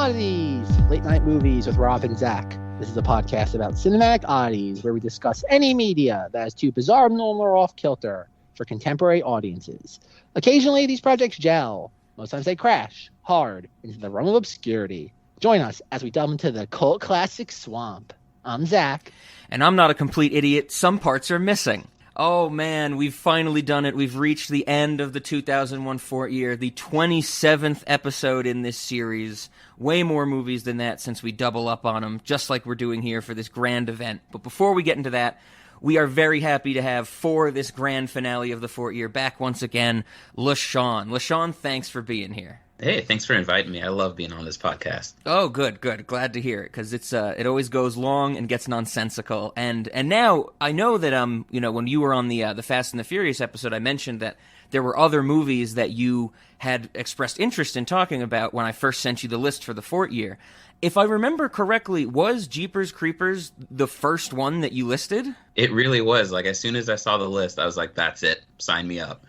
Oddities, late night movies with Rob and Zack. This is a podcast about cinematic oddities where we discuss any media that is too bizarre, abnormal, or off kilter for contemporary audiences. Occasionally, these projects gel. Most times they crash hard into the realm of obscurity. Join us as we delve into the cult classic swamp. I'm Zack. And I'm not a complete idiot. Some parts are missing. Oh man, we've finally done it. We've reached the end of the 2001 Fortyear, the 27th episode in this series. Way more movies than that since we double up on them, just like we're doing here for this grand event. But before we get into that, we are very happy to have, for this grand finale of the Fortyear, back once again, LaShawn. LaShawn, thanks for being here. Hey, thanks for inviting me. I love being on this podcast. Oh, good. Glad to hear it, because it always goes long and gets nonsensical. And now I know that when you were on the Fast and the Furious episode, I mentioned that there were other movies that you had expressed interest in talking about when I first sent you the list for the Fortyear. If I remember correctly, was Jeepers Creepers the first one that you listed? It really was. Like, as soon as I saw the list, I was like, that's it. Sign me up.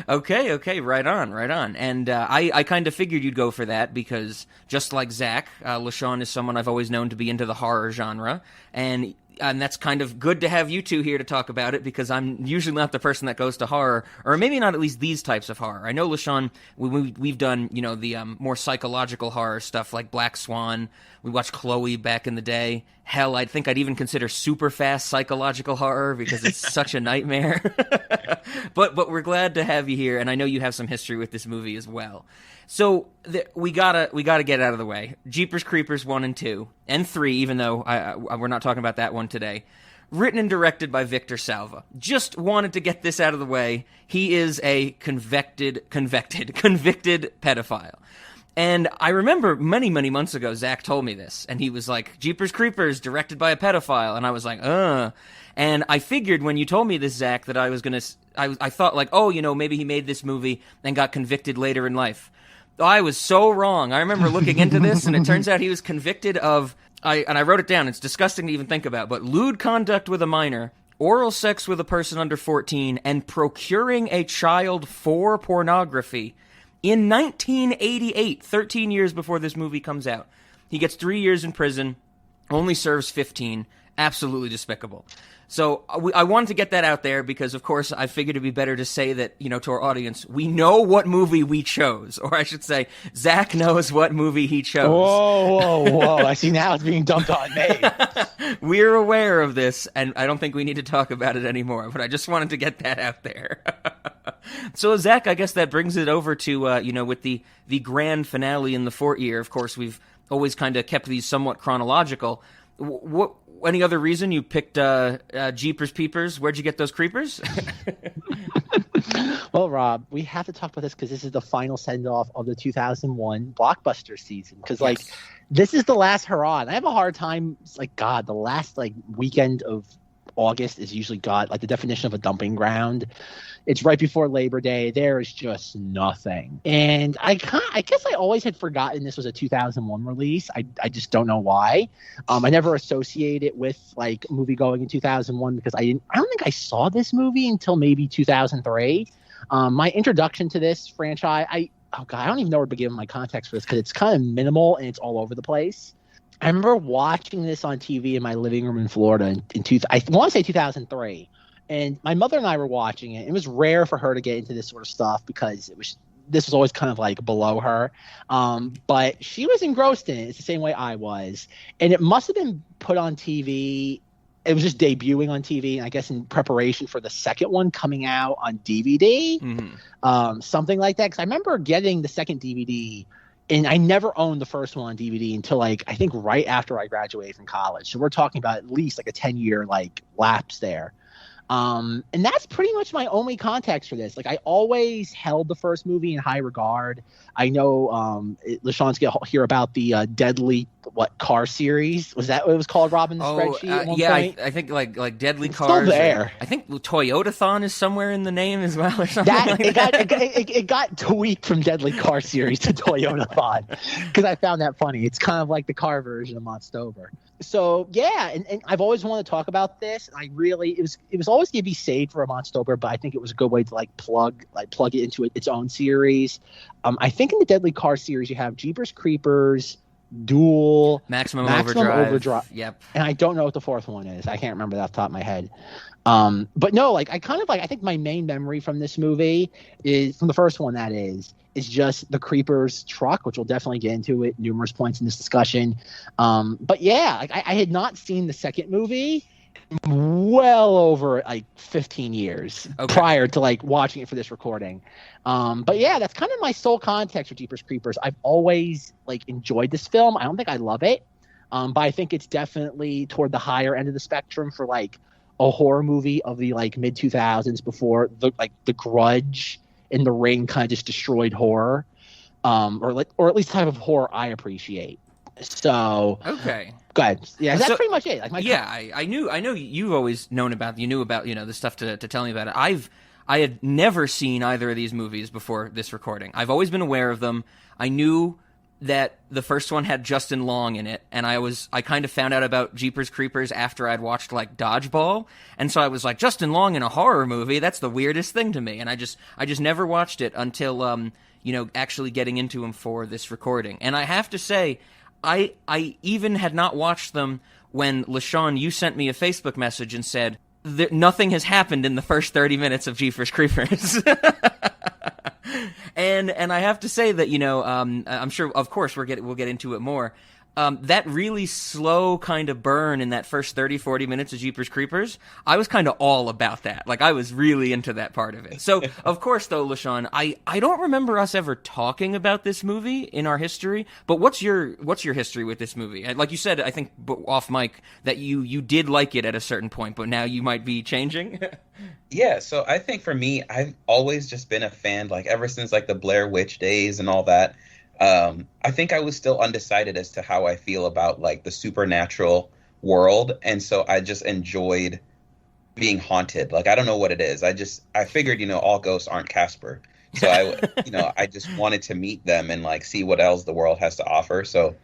Okay. Right on. And I kind of figured you'd go for that because, just like Zack, LaShawn is someone I've always known to be into the horror genre. And that's kind of good to have you two here to talk about it because I'm usually not the person that goes to horror, or maybe not at least these types of horror. I know, LaShawn, we've done, the more psychological horror stuff like Black Swan. We watched Chloe back in the day. Hell, I think I'd even consider super fast psychological horror because it's such a nightmare. But we're glad to have you here, and I know you have some history with this movie as well. So we gotta get out of the way. Jeepers Creepers 1 and 2 and 3, even though we're not talking about that one today. Written and directed by Victor Salva. Just wanted to get this out of the way. He is a convicted pedophile. And I remember many months ago, Zack told me this, and he was like, Jeepers Creepers, directed by a pedophile. And I was like, And I figured when you told me this, Zack, that I was going to, I thought like, maybe he made this movie and got convicted later in life. I was so wrong. I remember looking into this, and it turns out he was convicted of, and I wrote it down, it's disgusting to even think about, but lewd conduct with a minor, oral sex with a person under 14, and procuring a child for pornography in 1988, 13 years before this movie comes out. He gets 3 years in prison, only serves 15. Absolutely despicable. So I wanted to get that out there because, of course, I figured it'd be better to say that, to our audience, we know what movie we chose. Or I should say, Zack knows what movie he chose. Whoa. I see now it's being dumped on me. We're aware of this, and I don't think we need to talk about it anymore. But I just wanted to get that out there. So, Zack, I guess that brings it over to, with the grand finale in the Fortyear. Of course, we've always kind of kept these somewhat chronological. Any other reason you picked Jeepers Peepers? Where'd you get those creepers? Well, Rob, we have to talk about this because this is the final send-off of the 2001 blockbuster season. Because, this is the last hurrah. And I have a hard time. It's like, God, the last weekend of August is usually the definition of a dumping ground. It's right before Labor Day. There is just nothing. And I guess I always had forgotten this was a 2001 release. I just don't know why. I never associate it with a movie going in 2001 because I don't think I saw this movie until maybe 2003. My introduction to this franchise, I don't even know where to begin my context for this because it's kind of minimal and it's all over the place. I remember watching this on TV in my living room in Florida I want to say 2003. And my mother and I were watching it. It was rare for her to get into this sort of stuff because this was always kind of below her. But she was engrossed in it. It's the same way I was. And it must have been put on TV. It was just debuting on TV, and I guess in preparation for the second one coming out on DVD, something like that. Because I remember getting the second DVD, and I never owned the first one on DVD until I think right after I graduated from college. So we're talking about at least a 10-year lapse there. And that's pretty much my only context for this. I always held the first movie in high regard. I know LaShawn's going to hear about the deadly car series? Was that what it was called, Rob, in the spreadsheet at one point? I think like Deadly It's Cars. still there. I think Toyotathon is somewhere in the name as well, or something That like it that. it got tweaked from Deadly Car Series to Toyotathon because I found that funny. It's kind of like the car version of Monstober. So yeah, and I've always wanted to talk about this. I really it was always going to be saved for a Monstober, but I think it was a good way to plug it into its own series. I think in the Deadly Car series you have Jeepers Creepers, Duel, Maximum Overdrive. Yep. And I don't know what the fourth one is. I can't remember that off the top of my head. But no, I think my main memory from this movie is from the first one. That is just the Creepers truck, which we'll definitely get into at numerous points in this discussion. But yeah, I had not seen the second movie well over 15 years prior to watching it for this recording. But yeah, that's kind of my sole context with Jeepers Creepers. I've always enjoyed this film. I don't think I love it, but I think it's definitely toward the higher end of the spectrum for a horror movie of the mid 2000s before the Grudge and The Ring kind of just destroyed horror, or at least type of horror I appreciate. So okay. Go ahead. Yeah, that's pretty much it. I know you've always knew about the stuff to tell me about it. I had never seen either of these movies before this recording. I've always been aware of them. I knew that the first one had Justin Long in it, and I kind of found out about Jeepers Creepers after I'd watched Dodgeball, and so I was like, Justin Long in a horror movie? That's the weirdest thing to me, and I just never watched it until actually getting into them for this recording. And I have to say, I even had not watched them when LaShawn, you sent me a Facebook message and said nothing has happened in the first 30 minutes of Jeepers Creepers. And I have to say that I'm sure, of course, we'll get into it more. That really slow kind of burn in that first 30-40 minutes of Jeepers Creepers, I was kind of all about that. I was really into that part of it. So, of course, though, LaShawn, I don't remember us ever talking about this movie in our history, but what's your history with this movie? Like you said, I think off mic, that you did like it at a certain point, but now you might be changing? Yeah, so I think for me, I've always just been a fan, ever since the Blair Witch days and all that. I think I was still undecided as to how I feel about the supernatural world, and so I just enjoyed being haunted. I don't know what it is. I figured all ghosts aren't Casper, so I just wanted to meet them and see what else the world has to offer. So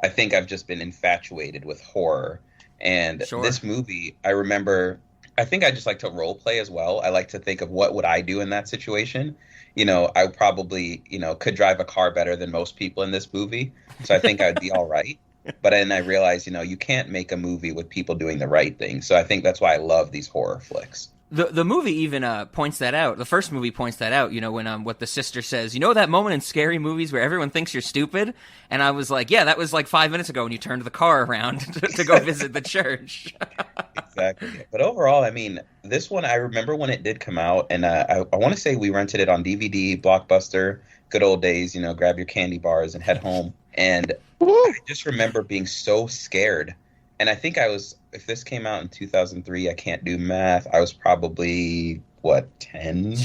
I think I've just been infatuated with horror, and this movie, I think I just like to role play as well. I like to think of what would I do in that situation. I probably, could drive a car better than most people in this movie. So I think I'd be all right. But then I realized, you can't make a movie with people doing the right thing. So I think that's why I love these horror flicks. The movie even points that out. The first movie points that out, when what the sister says, that moment in scary movies where everyone thinks you're stupid? And I was like, yeah, that was 5 minutes ago when you turned the car around to go visit the church. Exactly. But overall, I mean, this one, I remember when it did come out, and I want to say we rented it on DVD, Blockbuster, good old days, grab your candy bars and head home. And I just remember being so scared. And I think if this came out in 2003, I can't do math. I was probably, 10?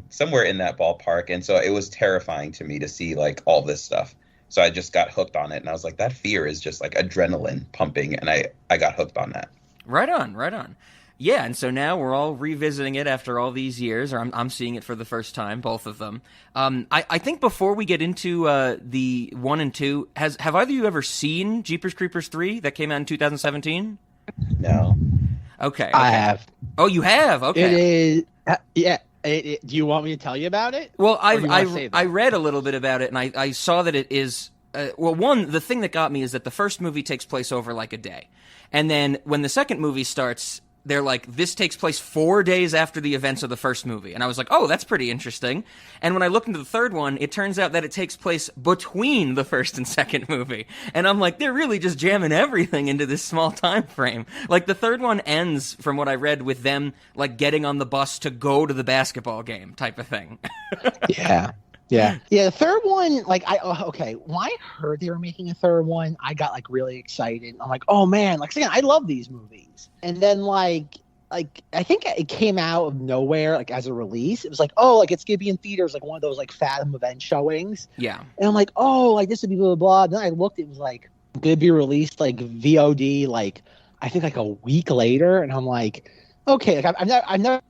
Somewhere in that ballpark. And so it was terrifying to me to see all this stuff. So I just got hooked on it, and I was like, that fear is just adrenaline pumping, and I got hooked on that. Right on. Yeah, and so now we're all revisiting it after all these years, or I'm seeing it for the first time, both of them. I think before we get into the 1 and 2, have either of you ever seen Jeepers Creepers 3 that came out in 2017? No. Okay. I have. Oh, you have? Okay. It is. Yeah. Do you want me to tell you about it? Well, I read a little bit about it, and I saw that it is. The thing that got me is that the first movie takes place over a day, and then when the second movie starts, they're like, this takes place 4 days after the events of the first movie. And I was like, oh, that's pretty interesting. And when I looked into the third one, it turns out that it takes place between the first and second movie. And I'm like, they're really just jamming everything into this small time frame. The third one ends, from what I read, with them, getting on the bus to go to the basketball game type of thing. Yeah. Yeah. The third one, when I heard they were making a third one, I got really excited. I'm like, oh man, again, I love these movies. And then like I think it came out of nowhere, like as a release. It was like, oh, like it's gonna be in theaters, like one of those like Fathom event showings. Yeah. And I'm like, oh, like this would be blah blah blah. Then I looked, it was like gonna be released like VOD, like I think like a week later, and I'm like, okay, like I've never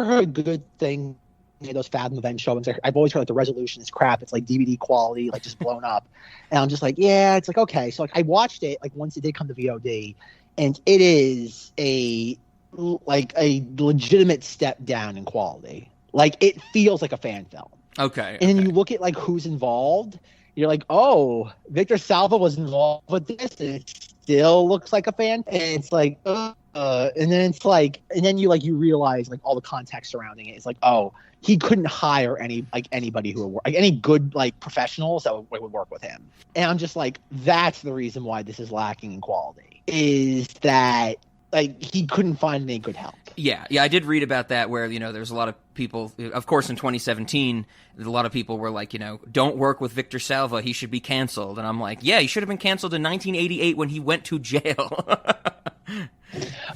heard good thing. Those Fathom event showings. I've always heard like the resolution is crap. It's like DVD quality, like just blown up. And I'm just like, yeah, it's like okay. So like I watched it like once it did come to VOD, and it is a legitimate step down in quality. Like it feels like a fan film. Okay. And then you look at like who's involved. You're like, oh, Victor Salva was involved with this, and it still looks like a fan. And it's like, and then it's like, and then you realize like all the context surrounding it. It's like, oh, he couldn't hire anybody who would work, like any good like professionals that would work with him. And I'm just like, that's the reason why this is lacking in quality, is that like he couldn't find any good help. Yeah, I did read about that where, there's a lot of people, of course, in 2017, a lot of people were like, don't work with Victor Salva, he should be canceled. And I'm like, yeah, he should have been canceled in 1988 when he went to jail.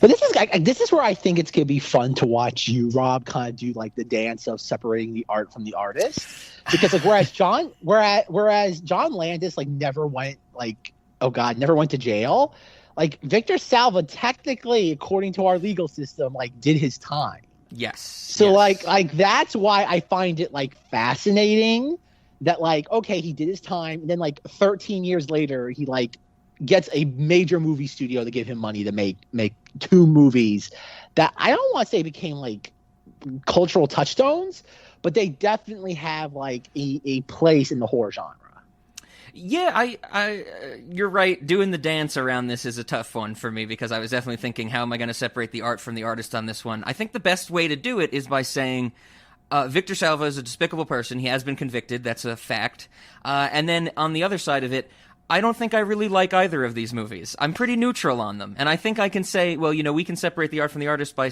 But this is where I think it's going to be fun to watch you, Rob, kind of do like the dance of separating the art from the artist. Because like whereas John Landis like never went to jail. Like Victor Salva, technically, according to our legal system, like did his time. Yes. So yes. like that's why I find it like fascinating that like okay, he did his time, and then like 13 years later, he like gets a major movie studio to give him money to make 2 movies that I don't want to say became like cultural touchstones, but they definitely have like a place in the horror genre. Yeah, you're right. Doing the dance around this is a tough one for me because I was definitely thinking, how am I going to separate the art from the artist on this one? I think the best way to do it is by saying Victor Salva is a despicable person. He has been convicted. That's a fact. And then on the other side of it, I don't think I really like either of these movies. I'm pretty neutral on them. And I think I can say, well, we can separate the art from the artist by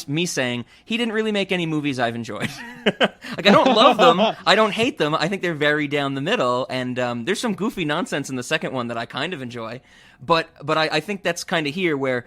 me saying he didn't really make any movies I've enjoyed. Like, I don't love them. I don't hate them. I think they're very down the middle. And there's some goofy nonsense in the second one that I kind of enjoy. But I think that's kind of here where,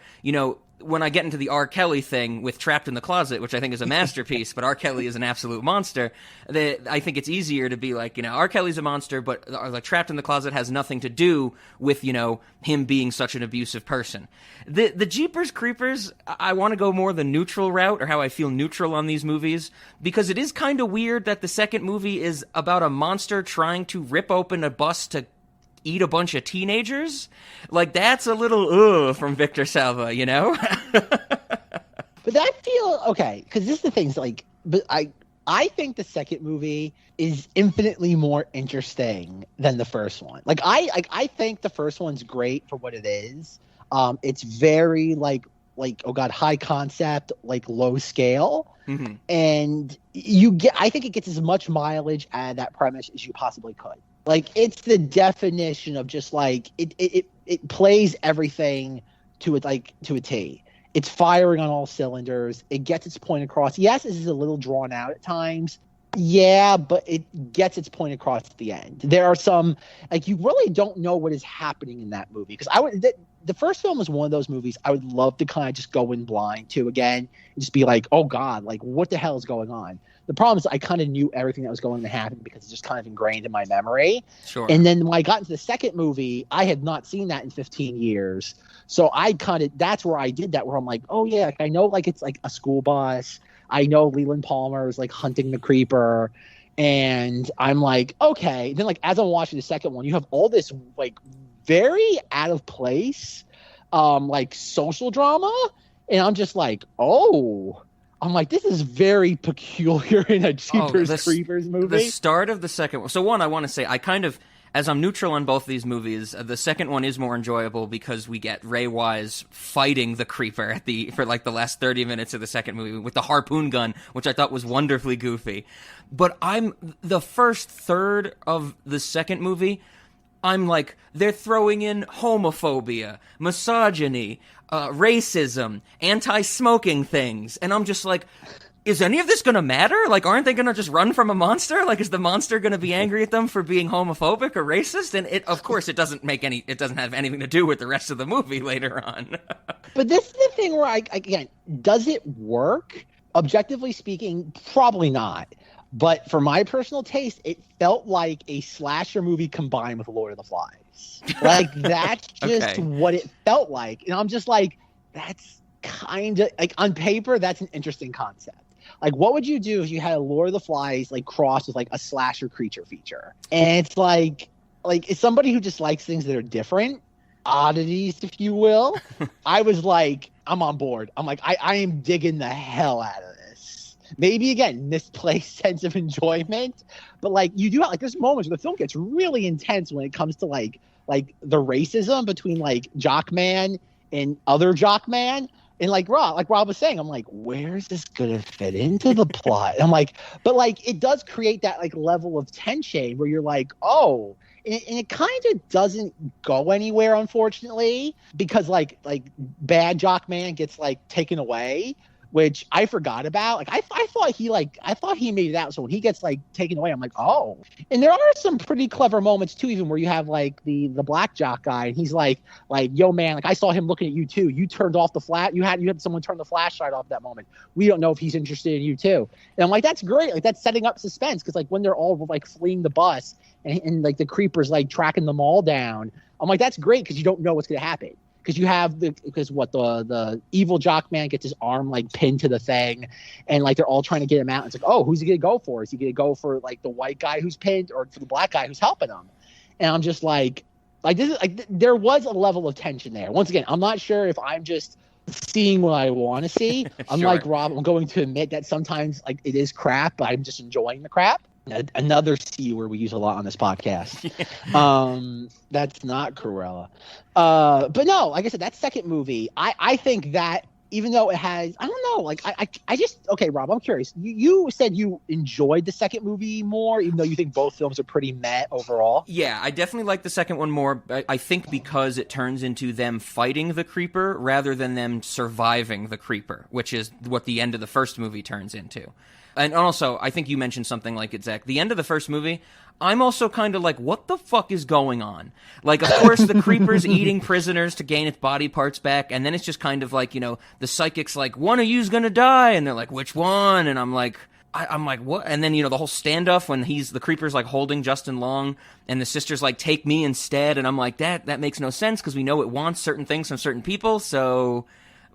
when I get into the R. Kelly thing with Trapped in the Closet, which I think is a masterpiece, but R. Kelly is an absolute monster, I think it's easier to be like, R. Kelly's a monster, but like Trapped in the Closet has nothing to do with, him being such an abusive person. The Jeepers Creepers, I want to go more the neutral route, or how I feel neutral on these movies, because it is kind of weird that the second movie is about a monster trying to rip open a bus to eat a bunch of teenagers. Like, that's a little from Victor Salva, But that feel okay, because this is the things like, but I think the second movie is infinitely more interesting than the first one. Like I think the first one's great for what it is. It's very like oh god, high concept, like low scale. Mm-hmm. And I think it gets as much mileage out of that premise as you possibly could. Like, it's the definition of just like it plays everything to a T. It's firing on all cylinders. It gets its point across. Yes, this is a little drawn out at times. Yeah, but it gets its point across at the end. There are some like you really don't know what is happening in that movie, because the first film was one of those movies I would love to kind of just go in blind to again and just be like, oh god, like what the hell is going on? The problem is I kind of knew everything that was going to happen because it's just kind of ingrained in my memory. Sure. And then when I got into the second movie, I had not seen that in 15 years. So that's where I did that, where I'm like, oh yeah, like I know like it's like a school bus. I know Leland Palmer is like hunting the creeper. And I'm like, okay. Then like as I'm watching the second one, you have all this like very out of place like social drama. And I'm just like, oh. I'm like, this is very peculiar in a Jeepers Creepers movie. The start of the second one. So one, I want to say, I kind of, as I'm neutral on both these movies, the second one is more enjoyable because we get Ray Wise fighting the creeper for like the last 30 minutes of the second movie with the harpoon gun, which I thought was wonderfully goofy. But the first third of the second movie, I'm like, they're throwing in homophobia, misogyny, racism, anti-smoking things. And I'm just like, is any of this going to matter? Like, aren't they going to just run from a monster? Like, is the monster going to be angry at them for being homophobic or racist? And of course, it doesn't have anything to do with the rest of the movie later on. But this is the thing where again, does it work? Objectively speaking, probably not. But for my personal taste, it felt like a slasher movie combined with Lord of the Flies. Like, that's just what it felt like. And I'm just like, that's kind of, like, on paper, that's an interesting concept. Like, what would you do if you had a Lord of the Flies, like, crossed with, like, a slasher creature feature? And it's like, as somebody who just likes things that are different, oddities, if you will, I was like, I'm on board. I'm like, I am digging the hell out of this. Maybe, again, misplaced sense of enjoyment, but, like, you do have, like, there's moments where the film gets really intense when it comes to, like the racism between, like, Jockman and other Jockman. And like Rob was saying, I'm like, where's this gonna fit into the plot? I'm like, but like it does create that like level of tension where you're like, oh, and it kind of doesn't go anywhere, unfortunately, because like bad Jockman gets like taken away, which I forgot about. Like I thought he made it out. So when he gets like taken away, I'm like, oh. And there are some pretty clever moments too, even where you have like the black jock guy, and he's like, yo man, like I saw him looking at you too. You turned off the you had someone turn the flashlight off at that moment. We don't know if he's interested in you too. And I'm like, that's great. Like that's setting up suspense, because like when they're all like fleeing the bus and like the creeper's like tracking them all down, I'm like, that's great, because you don't know what's gonna happen. Because you have the evil Jockman gets his arm like pinned to the thing, and like they're all trying to get him out. It's like, oh, who's he gonna go for? Is he gonna go for like the white guy who's pinned, or for the black guy who's helping him? And I'm just like this is like there was a level of tension there. Once again, I'm not sure if I'm just seeing what I want to see. I'm Sure. like Rob, I'm going to admit that sometimes like it is crap, but I'm just enjoying the crap. Another C word we use a lot on this podcast. That's not Cruella. But no, like I said, that second movie, I think that even though it has, I don't know, like I just, okay, Rob, I'm curious. You said you enjoyed the second movie more, even though you think both films are pretty meh overall. Yeah, I definitely like the second one more. I think because it turns into them fighting the creeper rather than them surviving the creeper, which is what the end of the first movie turns into. And also, I think you mentioned something like it, Zach. The end of the first movie, I'm also kind of like, what the fuck is going on? Like, of course, the creeper's eating prisoners to gain its body parts back, and then it's just kind of like, you know, the psychic's like, one of you's gonna die, and they're like, which one? And I'm like, what? And then, you know, the whole standoff when the creeper's like holding Justin Long, and the sister's like, take me instead, and I'm like, that makes no sense, because we know it wants certain things from certain people, so...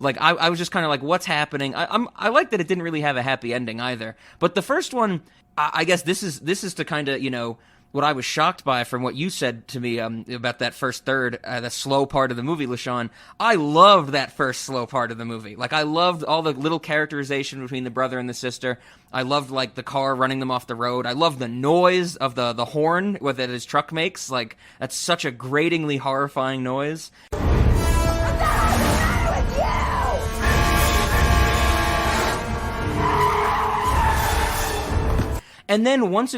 Like, I was just kind of like, what's happening? I like that it didn't really have a happy ending either. But the first one, I guess this is to kind of, you know, what I was shocked by from what you said to me about that first third, the slow part of the movie, LaShawn. I loved that first slow part of the movie. Like, I loved all the little characterization between the brother and the sister. I loved, like, the car running them off the road. I loved the noise of the horn that his truck makes. Like, that's such a gratingly horrifying noise. And then once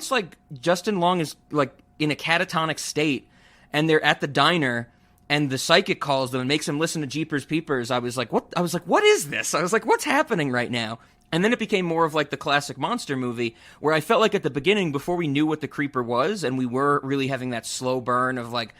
like Justin Long is like in a catatonic state, and they're at the diner, and the psychic calls them and makes them listen to Jeepers Peepers, I was like, what? I was like, what is this? I was like, what's happening right now? And then it became more of like the classic monster movie, where I felt like at the beginning, before we knew what the creeper was, and we were really having that slow burn of like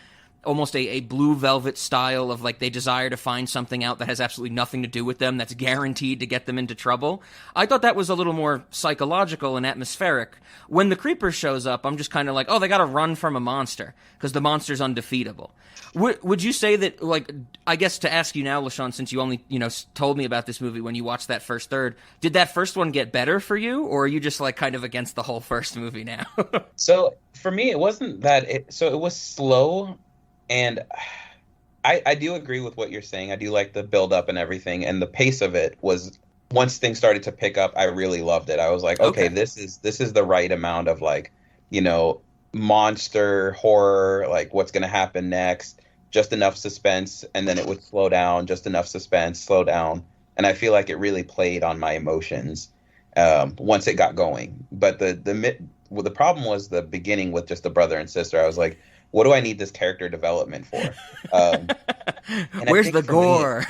almost a Blue Velvet style of like they desire to find something out that has absolutely nothing to do with them, that's guaranteed to get them into trouble. I thought that was a little more psychological and atmospheric. When the creeper shows up, I'm just kind of like, oh, they got to run from a monster because the monster's undefeatable. Would you say that, like, I guess to ask you now, LaShawn, since you only, you know, told me about this movie when you watched that first third, did that first one get better for you, or are you just like kind of against the whole first movie now? So for me, it wasn't that. So it was slow. And I do agree with what you're saying. I do like the build up and everything, and the pace of it was, once things started to pick up, I really loved it. I was like, okay, this is the right amount of, like, you know, monster horror, like what's going to happen next, just enough suspense, and then it would slow down, just enough suspense, slow down. And I feel like it really played on my emotions once it got going. But the problem was the beginning with just the brother and sister. I was like, what do I need this character development for? Where's the gore?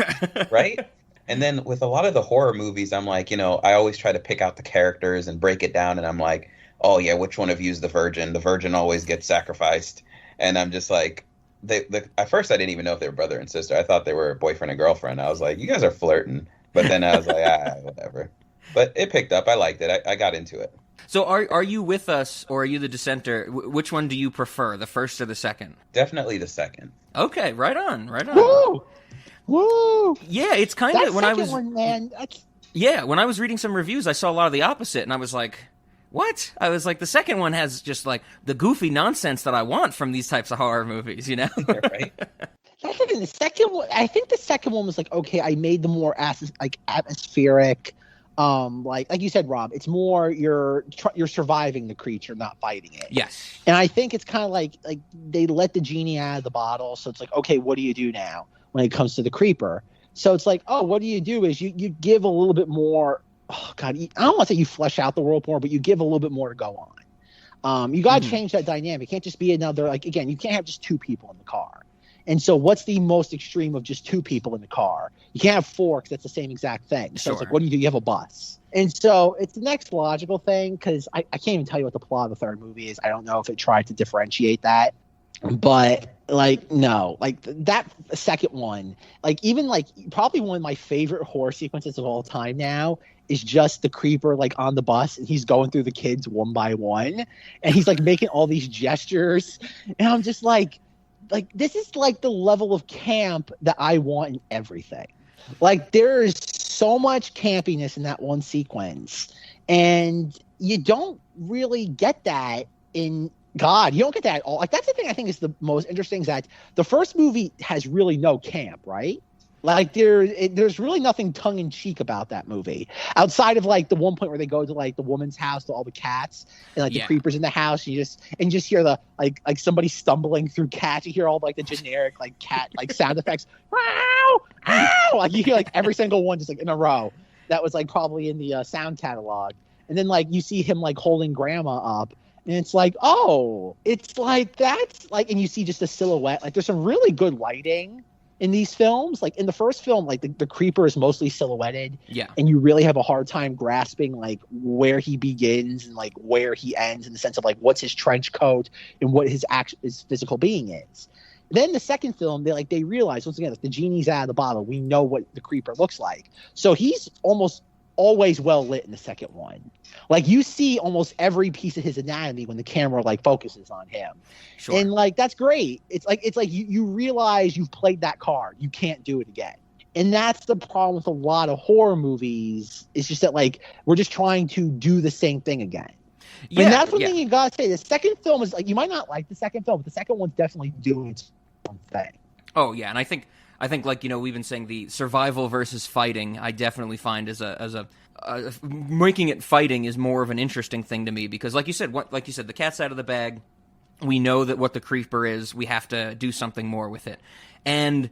Right? And then with a lot of the horror movies, I'm like, I always try to pick out the characters and break it down, and I'm like, oh yeah, which one of you is the virgin? The virgin always gets sacrificed. And I'm just like, at first I didn't even know if they were brother and sister. I thought they were boyfriend and girlfriend. I was like, you guys are flirting. But then I was like, whatever. But it picked up. I liked it. I got into it. So are you with us, or are you the dissenter? Which one do you prefer, the first or the second? Definitely the second. Okay, right on. Woo! Woo! Yeah, it's kind of, when I was... one, man, Yeah, when I was reading some reviews, I saw a lot of the opposite, and I was like, what? I was like, the second one has just, like, the goofy nonsense that I want from these types of horror movies, you know? Right? That's the thing. The second one, I think the second one was like, okay, I made them more atmospheric. Like you said, Rob, it's more you're surviving the creature, not fighting it. Yes. And I think it's kind of like they let the genie out of the bottle, so it's like, okay, what do you do now when it comes to the creeper? So it's like, oh, what do you do is you give a little bit more. Oh God, I don't want to say you flesh out the world more, but you give a little bit more to go on. You got to change that dynamic. It can't just be another, like, again, you can't have just two people in the car. And so what's the most extreme of just two people in the car? You can't have four because that's the same exact thing. So It's like, what do? You have a bus. And so it's the next logical thing, because I can't even tell you what the plot of the third movie is. I don't know if it tried to differentiate that. But, like, no. Like, that second one, like, even, like, probably one of my favorite horror sequences of all time now is just the creeper, like, on the bus, and he's going through the kids one by one. And he's, like, making all these gestures. And I'm just like, this is like the level of camp that I want in everything. Like, there is so much campiness in that one sequence, and you don't really get that in God. You don't get that at all. Like, that's the thing I think is the most interesting, is that the first movie has really no camp, right? Like, there's really nothing tongue-in-cheek about that movie, outside of, like, the one point where they go to, like, the woman's house to all the cats, and, like, the creepers in the house, and you just hear the, like somebody stumbling through cats. You hear all, like, the generic, like, cat, like, sound effects. Wow! Ow! Like, you hear, like, every single one just, like, in a row. That was, like, probably in the sound catalog. And then, like, you see him, like, holding grandma up, and it's like, oh, it's like, that's, like, and you see just a silhouette. Like, there's some really good lighting in these films. Like, in the first film, like, the creeper is mostly silhouetted, and you really have a hard time grasping, like, where he begins and, like, where he ends, in the sense of, like, what's his trench coat and what his physical being is. Then the second film, they realize, once again, if the genie's out of the bottle, we know what the creeper looks like. So he's almost always well lit in the second one. Like, you see almost every piece of his anatomy when the camera, like, focuses on him. Sure. And, like, that's great. It's like you realize you've played that card. You can't do it again. And that's the problem with a lot of horror movies. It's just that, like, we're just trying to do the same thing again. And that's one thing you gotta say. The second film is, like, you might not like the second film, but the second one's definitely doing its own thing. Oh yeah, and I think like, you know, we've been saying the survival versus fighting, I definitely find as a making it fighting is more of an interesting thing to me, because like you said, the cat's out of the bag. We know that what the creeper is. We have to do something more with it. And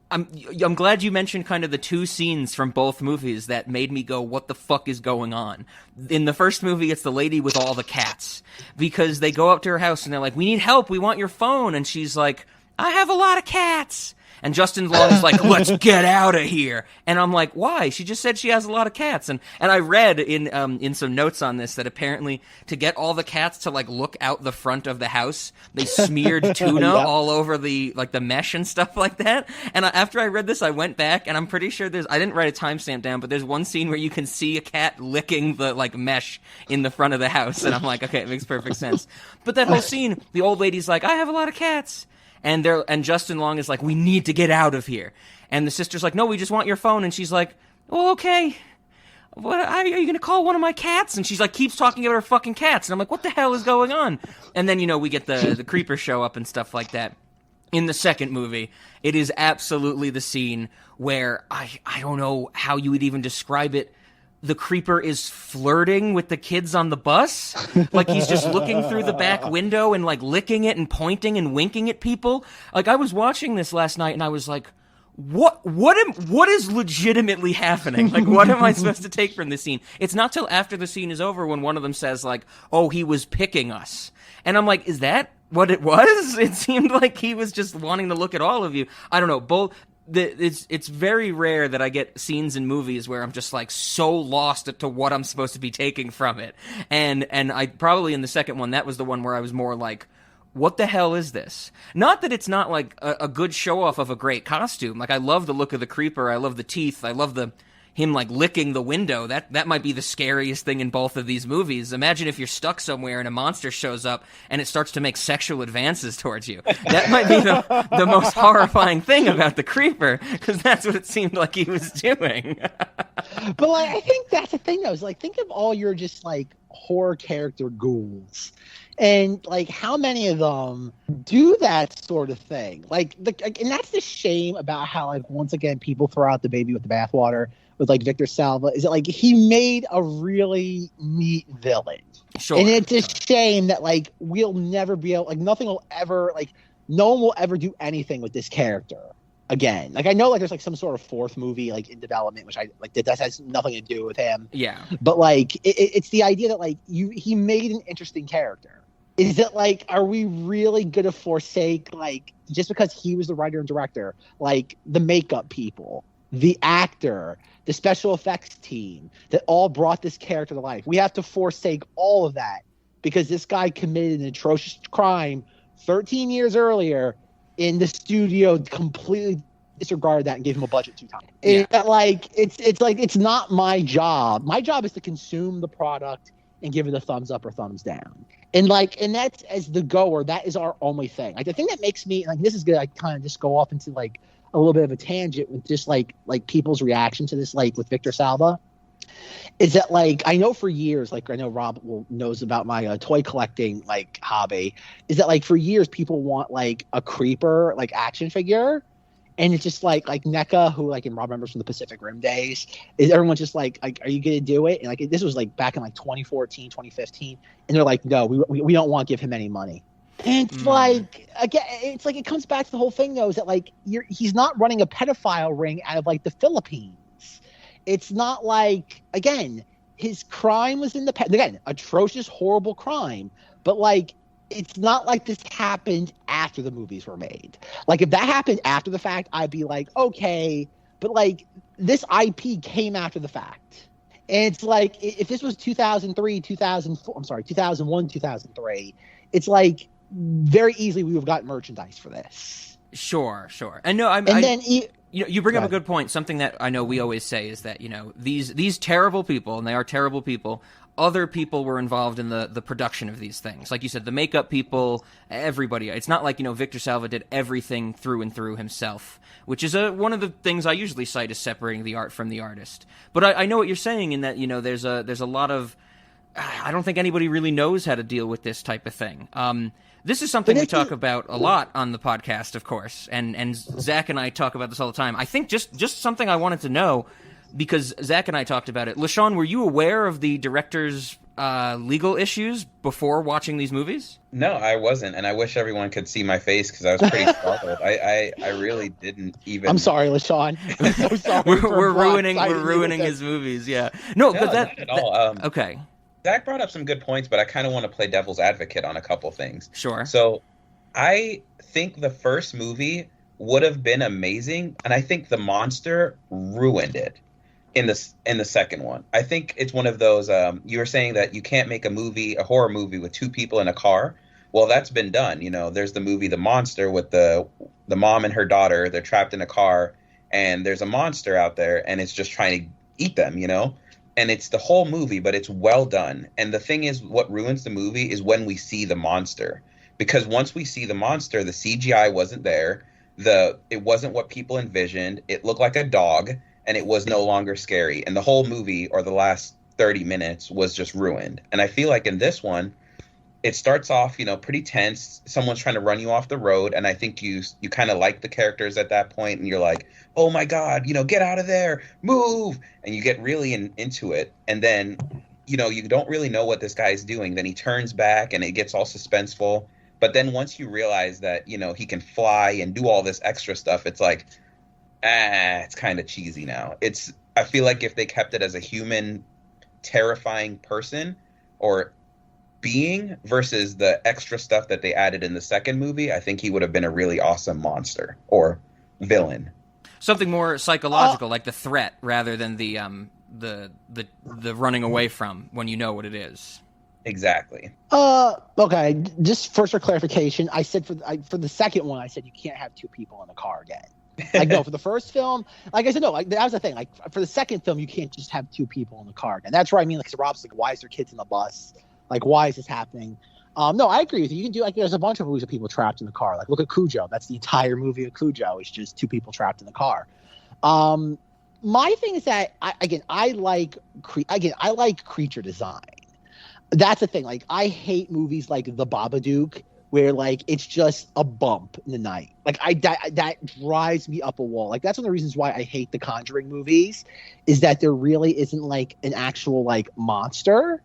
I'm glad you mentioned kind of the two scenes from both movies that made me go, what the fuck is going on? In the first movie, it's the lady with all the cats, because they go up to her house and they're like, we need help. We want your phone. And she's like, I have a lot of cats. And Justin Long is like, let's get out of here. And I'm like, why? She just said she has a lot of cats. And I read in some notes on this that apparently to get all the cats to, like, look out the front of the house, they smeared tuna all over the mesh and stuff like that. And after I read this, I went back, and I'm pretty sure I didn't write a timestamp down, but there's one scene where you can see a cat licking the, like, mesh in the front of the house. And I'm like, okay, it makes perfect sense. But that whole scene, the old lady's like, I have a lot of cats. And Justin Long is like, we need to get out of here. And the sister's like, no, we just want your phone. And she's like, well, okay. What are you going to call one of my cats? And she's like, keeps talking about her fucking cats. And I'm like, what the hell is going on? And then, you know, we get the creeper show up and stuff like that. In the second movie, it is absolutely the scene where I don't know how you would even describe it. The creeper is flirting with the kids on the bus. Like, he's just looking through the back window and, like, licking it and pointing and winking at people. Like, I was watching this last night and I was like, what is legitimately happening? Like, what am I supposed to take from this scene? It's not till after the scene is over when one of them says, like, oh, he was picking us. And I'm like, is that what it was? It seemed like he was just wanting to look at all of you. I don't know. it's very rare that I get scenes in movies where I'm just like so lost to what I'm supposed to be taking from it. And I probably in the second one, that was the one where I was more like, what the hell is this? Not that it's not like a good show off of a great costume. Like I love the look of the creeper. I love the teeth. I love him like licking the window. That might be the scariest thing in both of these movies. Imagine if you're stuck somewhere and a monster shows up and it starts to make sexual advances towards you. That might be the most horrifying thing about the creeper, because that's what it seemed like he was doing. But like, I think that's the thing though, is like, think of all your just like horror character ghouls. And like, how many of them do that sort of thing? Like, and that's the shame about how, like, once again, people throw out the baby with the bathwater with like Victor Salva. Is that like he made a really neat villain? Sure. And it's a shame that like we'll never be able, like, nothing will ever, like, no one will ever do anything with this character again. Like, I know like there's like some sort of fourth movie like in development, which I like that has nothing to do with him. Yeah. But like, it's the idea that like he made an interesting character. Is it like, are we really going to forsake, like, just because he was the writer and director, like the makeup people, the actor, the special effects team that all brought this character to life? We have to forsake all of that because this guy committed an atrocious crime 13 years earlier, in the studio completely disregarded that and gave him a budget 2 times. Yeah. It's not my job. My job is to consume the product and give it a thumbs up or thumbs down. And that's, as the goer, that is our only thing. Like, the thing that makes me, like, this is good, I kind of just go off into like a little bit of a tangent with just like people's reaction to this, like with Victor Salva, is that like, I know for years, like I know Rob knows about my toy collecting like hobby, is that like for years people want like a creeper like action figure. And it's just like NECA, who like, and Rob remembers from the Pacific Rim days, is everyone just like, are you going to do it? And like, this was like back in like 2014, 2015. And they're like, no, we don't want to give him any money. And it's like, again, it's like, it comes back to the whole thing though, is that like, he's not running a pedophile ring out of like the Philippines. It's not like, again, his crime was in again, atrocious, horrible crime. But like, it's not like this happened after the movies were made. Like, if that happened after the fact, I'd be like, okay. But like, this IP came after the fact. And it's like, if this was 2001, 2003, it's like very easily we would have gotten merchandise for this. Sure. And no, you bring up a good point. Something that I know we always say is that, you know, these terrible people, and they are terrible people, other people were involved in the production of these things. Like you said, the makeup people, everybody. It's not like, you know, Victor Salva did everything through and through himself, which is one of the things I usually cite as separating the art from the artist. But I know what you're saying in that, you know, there's a lot of, I don't think anybody really knows how to deal with this type of thing. This is something we talk about a lot on the podcast, of course, and Zach and I talk about this all the time. I think just something I wanted to know, because Zach and I talked about it. LaShawn, were you aware of the director's legal issues before watching these movies? No, I wasn't, and I wish everyone could see my face because I was pretty startled. I really didn't even. I'm sorry, LaShawn. I'm so sorry. we're ruining his movies. Yeah, no, but not at all. Okay. Zach brought up some good points, but I kind of want to play devil's advocate on a couple things. Sure. So, I think the first movie would have been amazing, and I think the monster ruined it in the second one. I think it's one of those, you were saying that you can't make a horror movie with 2 people in a car. Well, that's been done. You know, there's the movie The Monster with the mom and her daughter. They're trapped in a car, and there's a monster out there, and it's just trying to eat them, you know? And it's the whole movie, but it's well done. And the thing is, what ruins the movie is when we see the monster. Because once we see the monster, the CGI wasn't there. It wasn't what people envisioned. It looked like a dog, and it was no longer scary. And the whole movie, or the last 30 minutes, was just ruined. And I feel like in this one, it starts off, you know, pretty tense. Someone's trying to run you off the road, and I think you kind of like the characters at that point, and you're like, oh my God, you know, get out of there, move, and you get really into it. And then, you know, you don't really know what this guy's doing. Then he turns back, and it gets all suspenseful. But then once you realize that, you know, he can fly and do all this extra stuff, it's like, it's kind of cheesy now. I feel like if they kept it as a human, terrifying person or being versus the extra stuff that they added in the second movie, I think he would have been a really awesome monster or villain. Something more psychological, like the threat, rather than the running away from when you know what it is. Exactly. Okay. Just first for clarification, I said for the second one, I said you can't have two people in a car again. Like, no, for the first film, like I said, no, like that was the thing. Like for the second film, you can't just have two people in the car again. That's where I mean, like, Rob's like, why is there kids in the bus? Like, why is this happening? No, I agree with you. You can do, like, there's a bunch of movies of people trapped in the car. Like, look at Cujo. That's the entire movie of Cujo. It's just two people trapped in the car. My thing is that I like creature design. That's the thing. Like, I hate movies like The Babadook, where, like, it's just a bump in the night. Like, that drives me up a wall. Like, that's one of the reasons why I hate the Conjuring movies, is that there really isn't, like, an actual, like, monster.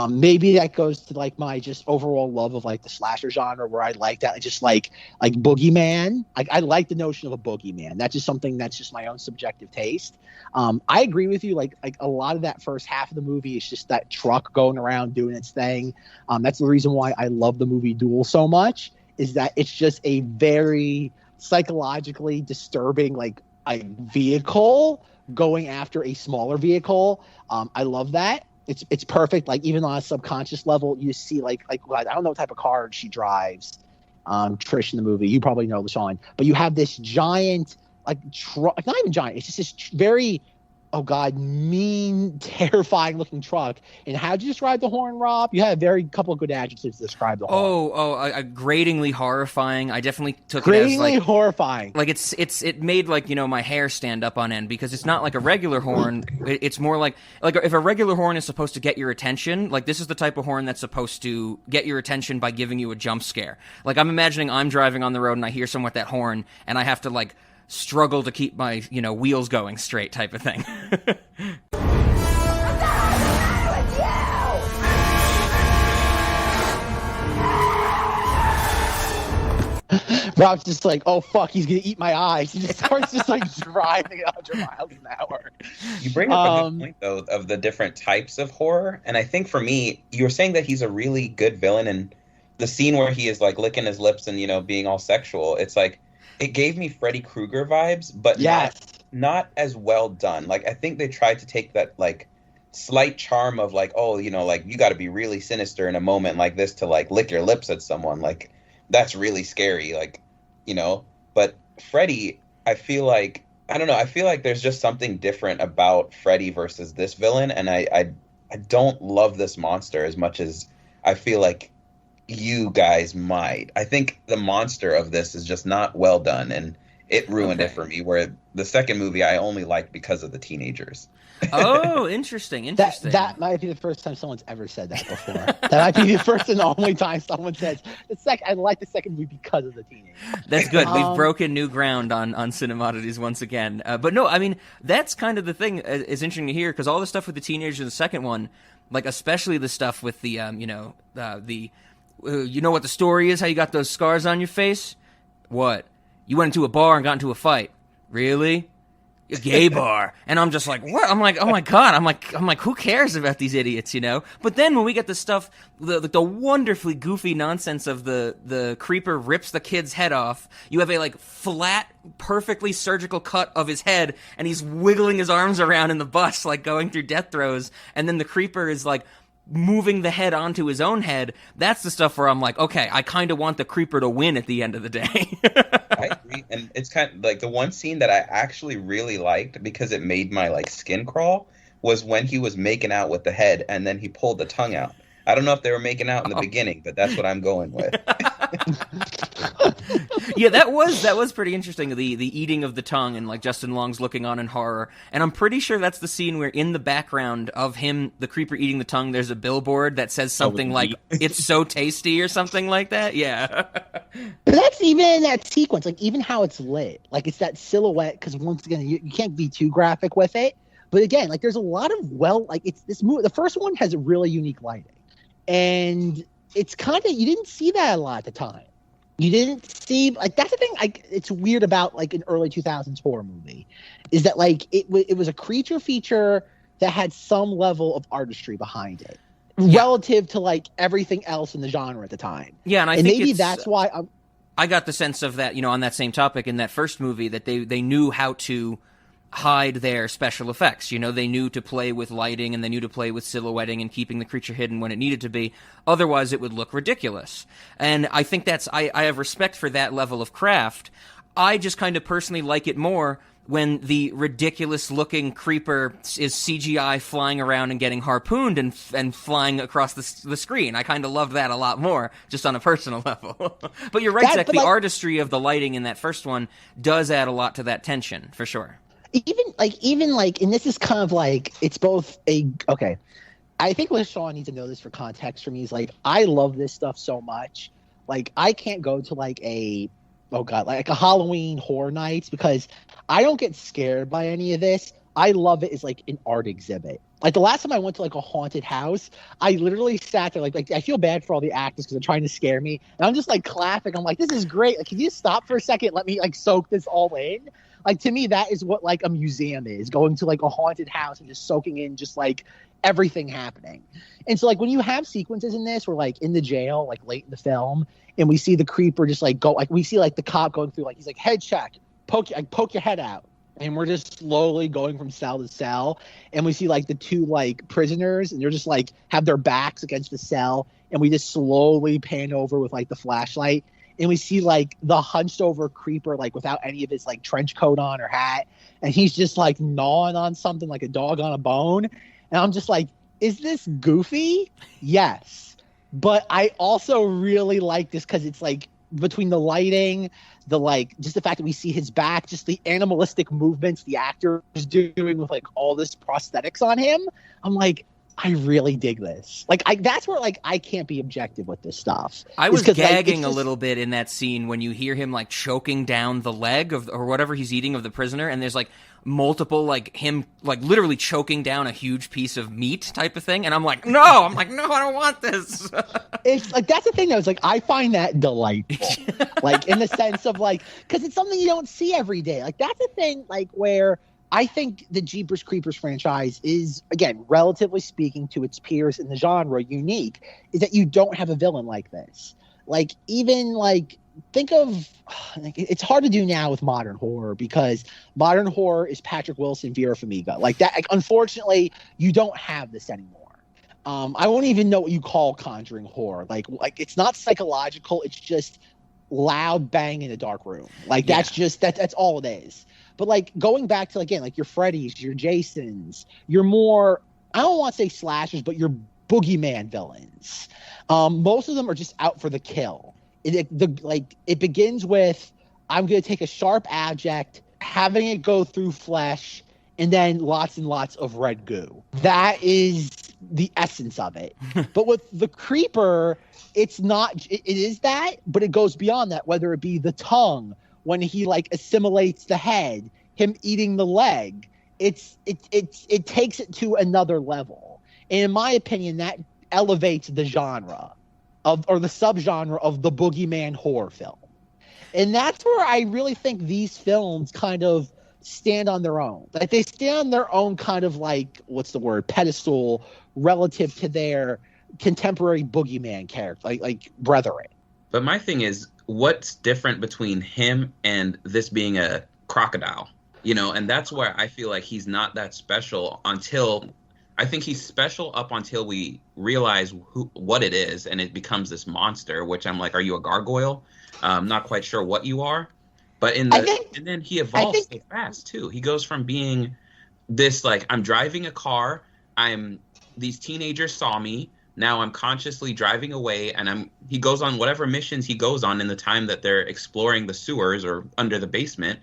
Maybe that goes to, like, my just overall love of, like, the slasher genre, where I like that. Just like boogeyman. Like, I like the notion of a boogeyman. That's just something that's just my own subjective taste. I agree with you. Like a lot of that first half of the movie is just that truck going around doing its thing. That's the reason why I love the movie Duel so much, is that it's just a very psychologically disturbing, like, a vehicle going after a smaller vehicle. I love that. It's perfect. Like, even on a subconscious level, you see, like I don't know what type of car she drives, Trish in the movie. You probably know, Sean. But you have this giant, like, truck. Not even giant. It's just this very, oh God, mean, terrifying looking truck. And how'd you describe the horn, Rob? You had a very couple of good adjectives to describe the horn. Gratingly horrifying. I definitely took it as, Gratingly like, horrifying. Like, it made, like, you know, my hair stand up on end, because it's not like a regular horn. It's more like if a regular horn is supposed to get your attention, like, this is the type of horn that's supposed to get your attention by giving you a jump scare. Like, I'm imagining I'm driving on the road and I hear someone with that horn, and I have to, like, struggle to keep my, you know, wheels going straight, type of thing. Rob's just like, oh fuck, he's gonna eat my eyes. He just starts just, like, driving at 100 miles an hour. You bring up a good point, though, of the different types of horror, and I think for me, you were saying that he's a really good villain, and the scene where he is, like, licking his lips and, you know, being all sexual, it's like, it gave me Freddy Krueger vibes, but not as well done. Like, I think they tried to take that, like, slight charm of, like, oh, you know, like, you got to be really sinister in a moment like this to, like, lick your lips at someone. Like, that's really scary, like, you know. But Freddy, I feel like, I don't know, I feel like there's just something different about Freddy versus this villain, and I don't love this monster as much as I feel like you guys might. I think the monster of this is just not well done, and it ruined it for me, where the second movie I only liked because of the teenagers. Oh, interesting. That might be the first time someone's ever said that before. That might be the first and only time someone says I like the second movie because of the teenagers. That's good. We've broken new ground on Cinemodities once again. But no, I mean, that's kind of the thing is interesting to hear, because all the stuff with the teenagers in the second one, like, especially the stuff with the you know what the story is, how you got those scars on your face? What? You went into a bar and got into a fight. Really? A gay bar. And I'm just like, what? I'm like, oh my God. I'm like, who cares about these idiots, you know? But then when we get the stuff, the wonderfully goofy nonsense of the creeper rips the kid's head off, you have a, like, flat, perfectly surgical cut of his head, and he's wiggling his arms around in the bus, like, going through death throes, and then the creeper is, like, moving the head onto his own head. That's the stuff where I'm like, okay, I kind of want the creeper to win at the end of the day. I agree, and it's kind of like the one scene that I actually really liked, because it made my, like, skin crawl, was when he was making out with the head and then he pulled the tongue out. I don't know if they were making out in the beginning, but that's what I'm going with. Yeah, that was pretty interesting. The eating of the tongue, and, like, Justin Long's looking on in horror. And I'm pretty sure that's the scene where, in the background of him, the creeper eating the tongue, there's a billboard that says something like, "It's so tasty," or something like that. Yeah. But that's even that sequence, like, even how it's lit. Like, it's that silhouette, because once again, you can't be too graphic with it. But again, like, there's a lot of, like, it's this movie. The first one has a really unique lighting. And it's kind of, you didn't see that a lot at the time. You didn't see, like, that's the thing, like, it's weird about, like, an early 2000s horror movie, is that, like, it was a creature feature that had some level of artistry behind it, relative to, like, everything else in the genre at the time. Yeah, and I think maybe that's why I got the sense of that, on that same topic in that first movie, that they knew how to hide their special effects. They knew to play with lighting, and they knew to play with silhouetting and keeping the creature hidden when it needed to be. Otherwise, it would look ridiculous. And I think I have respect for that level of craft. I just kind of personally like it more when the ridiculous-looking creeper is CGI flying around and getting harpooned and flying across the screen. I kind of love that a lot more, just on a personal level. But you're right, Zach, the artistry of the lighting in that first one does add a lot to that tension, for sure. Even and this is kind of like, it's both okay. I think what Sean needs to know this for context for me is, like, I love this stuff so much. Like, I can't go to like a Halloween horror nights because I don't get scared by any of this. I love it as like an art exhibit. Like, the last time I went to like a haunted house, I literally sat there like I feel bad for all the actors because they're trying to scare me, and I'm just like clapping. I'm like, this is great. Like, can you stop for a second? Let me like soak this all in. Like, to me, that is what like a museum is, going to like a haunted house and just soaking in just like everything happening. And so like when you have sequences in this, we're like in the jail, like late in the film, and we see the creeper just like go, like we see like the cop going through, like he's like, head check, poke your head out. And we're just slowly going from cell to cell. And we see like the two like prisoners, and they're just like have their backs against the cell. And we just slowly pan over with like the flashlight. And we see like the hunched over creeper, like without any of his like trench coat on or hat. And he's just like gnawing on something like a dog on a bone. And I'm just like, is this goofy? Yes. But I also really like this because it's like between the lighting, the like just the fact that we see his back, just the animalistic movements the actor is doing with like all this prosthetics on him. I'm like, I really dig this. Like, that's where like I can't be objective with this stuff. I was gagging a little bit in that scene when you hear him like choking down the leg of or whatever he's eating of the prisoner, and there's like multiple like him like literally choking down a huge piece of meat type of thing, and I'm like, no, I don't want this. It's like, that's the thing though. It's like I find that delightful, like in the sense of like, because it's something you don't see every day. Like, that's a thing like where I think the Jeepers Creepers franchise is, again, relatively speaking to its peers in the genre, unique, is that you don't have a villain like this. Like, even like, think of, it's hard to do now with modern horror because modern horror is Patrick Wilson, Vera Farmiga. Like that, like, unfortunately, you don't have this anymore. I won't even know what you call conjuring horror. Like it's not psychological. It's just loud bang in a dark room. Like that's just, that's all it is. But like going back to, again, like your Freddys, your Jasons, your more, I don't want to say slashers, but your boogeyman villains. Most of them are just out for the kill. It begins with, I'm going to take a sharp object, having it go through flesh, and then lots and lots of red goo. That is the essence of it. But with the creeper, it's not, it is that, but it goes beyond that, whether it be the tongue, when he like assimilates the head, him eating the leg, it takes it to another level. And in my opinion, that elevates the genre or the subgenre of the boogeyman horror film. And that's where I really think these films kind of stand on their own. Like they stand on their own kind of like, what's the word, pedestal relative to their contemporary boogeyman character, like brethren. But my thing is, what's different between him and this being a crocodile? And that's where I feel like he's not that special until, I think he's special up until we realize what it is, and it becomes this monster, which I'm like, are you a gargoyle? I'm not quite sure what you are. But and then he evolves so fast too. He goes from being this like, I'm driving a car, these teenagers saw me, now I'm consciously driving away, and he goes on whatever missions he goes on in the time that they're exploring the sewers or under the basement.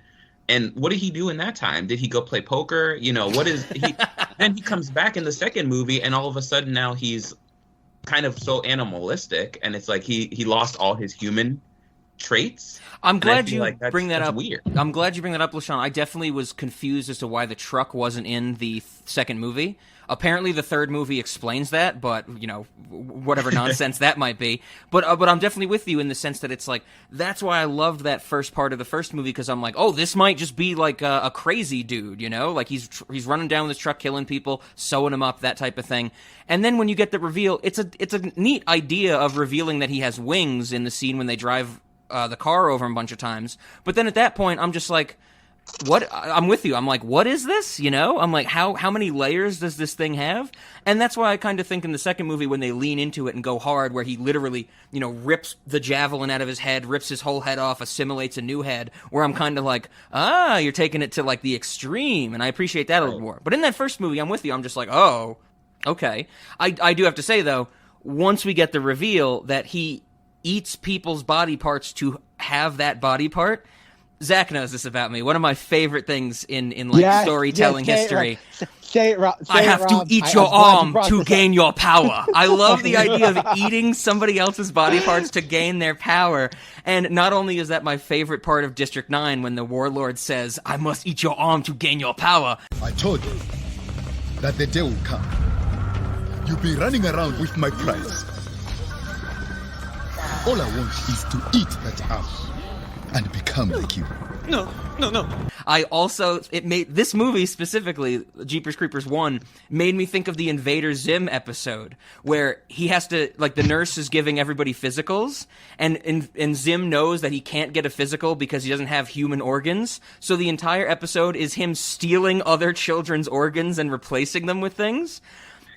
And what did he do in that time? Did he go play poker? What is he? Then he comes back in the second movie, and all of a sudden now he's kind of so animalistic, and it's like he lost all his human traits. I'm glad you bring that that's up. Weird. I'm glad you bring that up, LaShawn. I definitely was confused as to why the truck wasn't in the second movie. Apparently, the third movie explains that, but whatever nonsense that might be. But I'm definitely with you in the sense that it's like, that's why I loved that first part of the first movie, because I'm like, oh, this might just be like a crazy dude, like he's running down with his truck, killing people, sewing them up, that type of thing. And then when you get the reveal, it's a neat idea of revealing that he has wings in the scene when they drive the car over a bunch of times. But then at that point, I'm just like, what? I'm with you. I'm like, what is this? You know? I'm like, how many layers does this thing have? And that's why I kind of think in the second movie when they lean into it and go hard, where he literally, you know, rips the javelin out of his head, rips his whole head off, assimilates a new head, where I'm kind of like, you're taking it to like the extreme, and I appreciate that a little more. But in that first movie, I'm with you. I'm just like, oh, okay. I do have to say, though, once we get the reveal that he eats people's body parts to have that body part, Zack knows this about me. One of my favorite things in storytelling history. I have to eat your arm to gain your power. I love the idea of eating somebody else's body parts to gain their power. And not only is that my favorite part of District 9 when the warlord says, I must eat your arm to gain your power. I told you that the day will come. You'll be running around with my prize. All I want is to eat that arm and become like you. No. This movie specifically, Jeepers Creepers 1, made me think of the Invader Zim episode, where he has to, like, the nurse is giving everybody physicals, and Zim knows that he can't get a physical because he doesn't have human organs, so the entire episode is him stealing other children's organs and replacing them with things.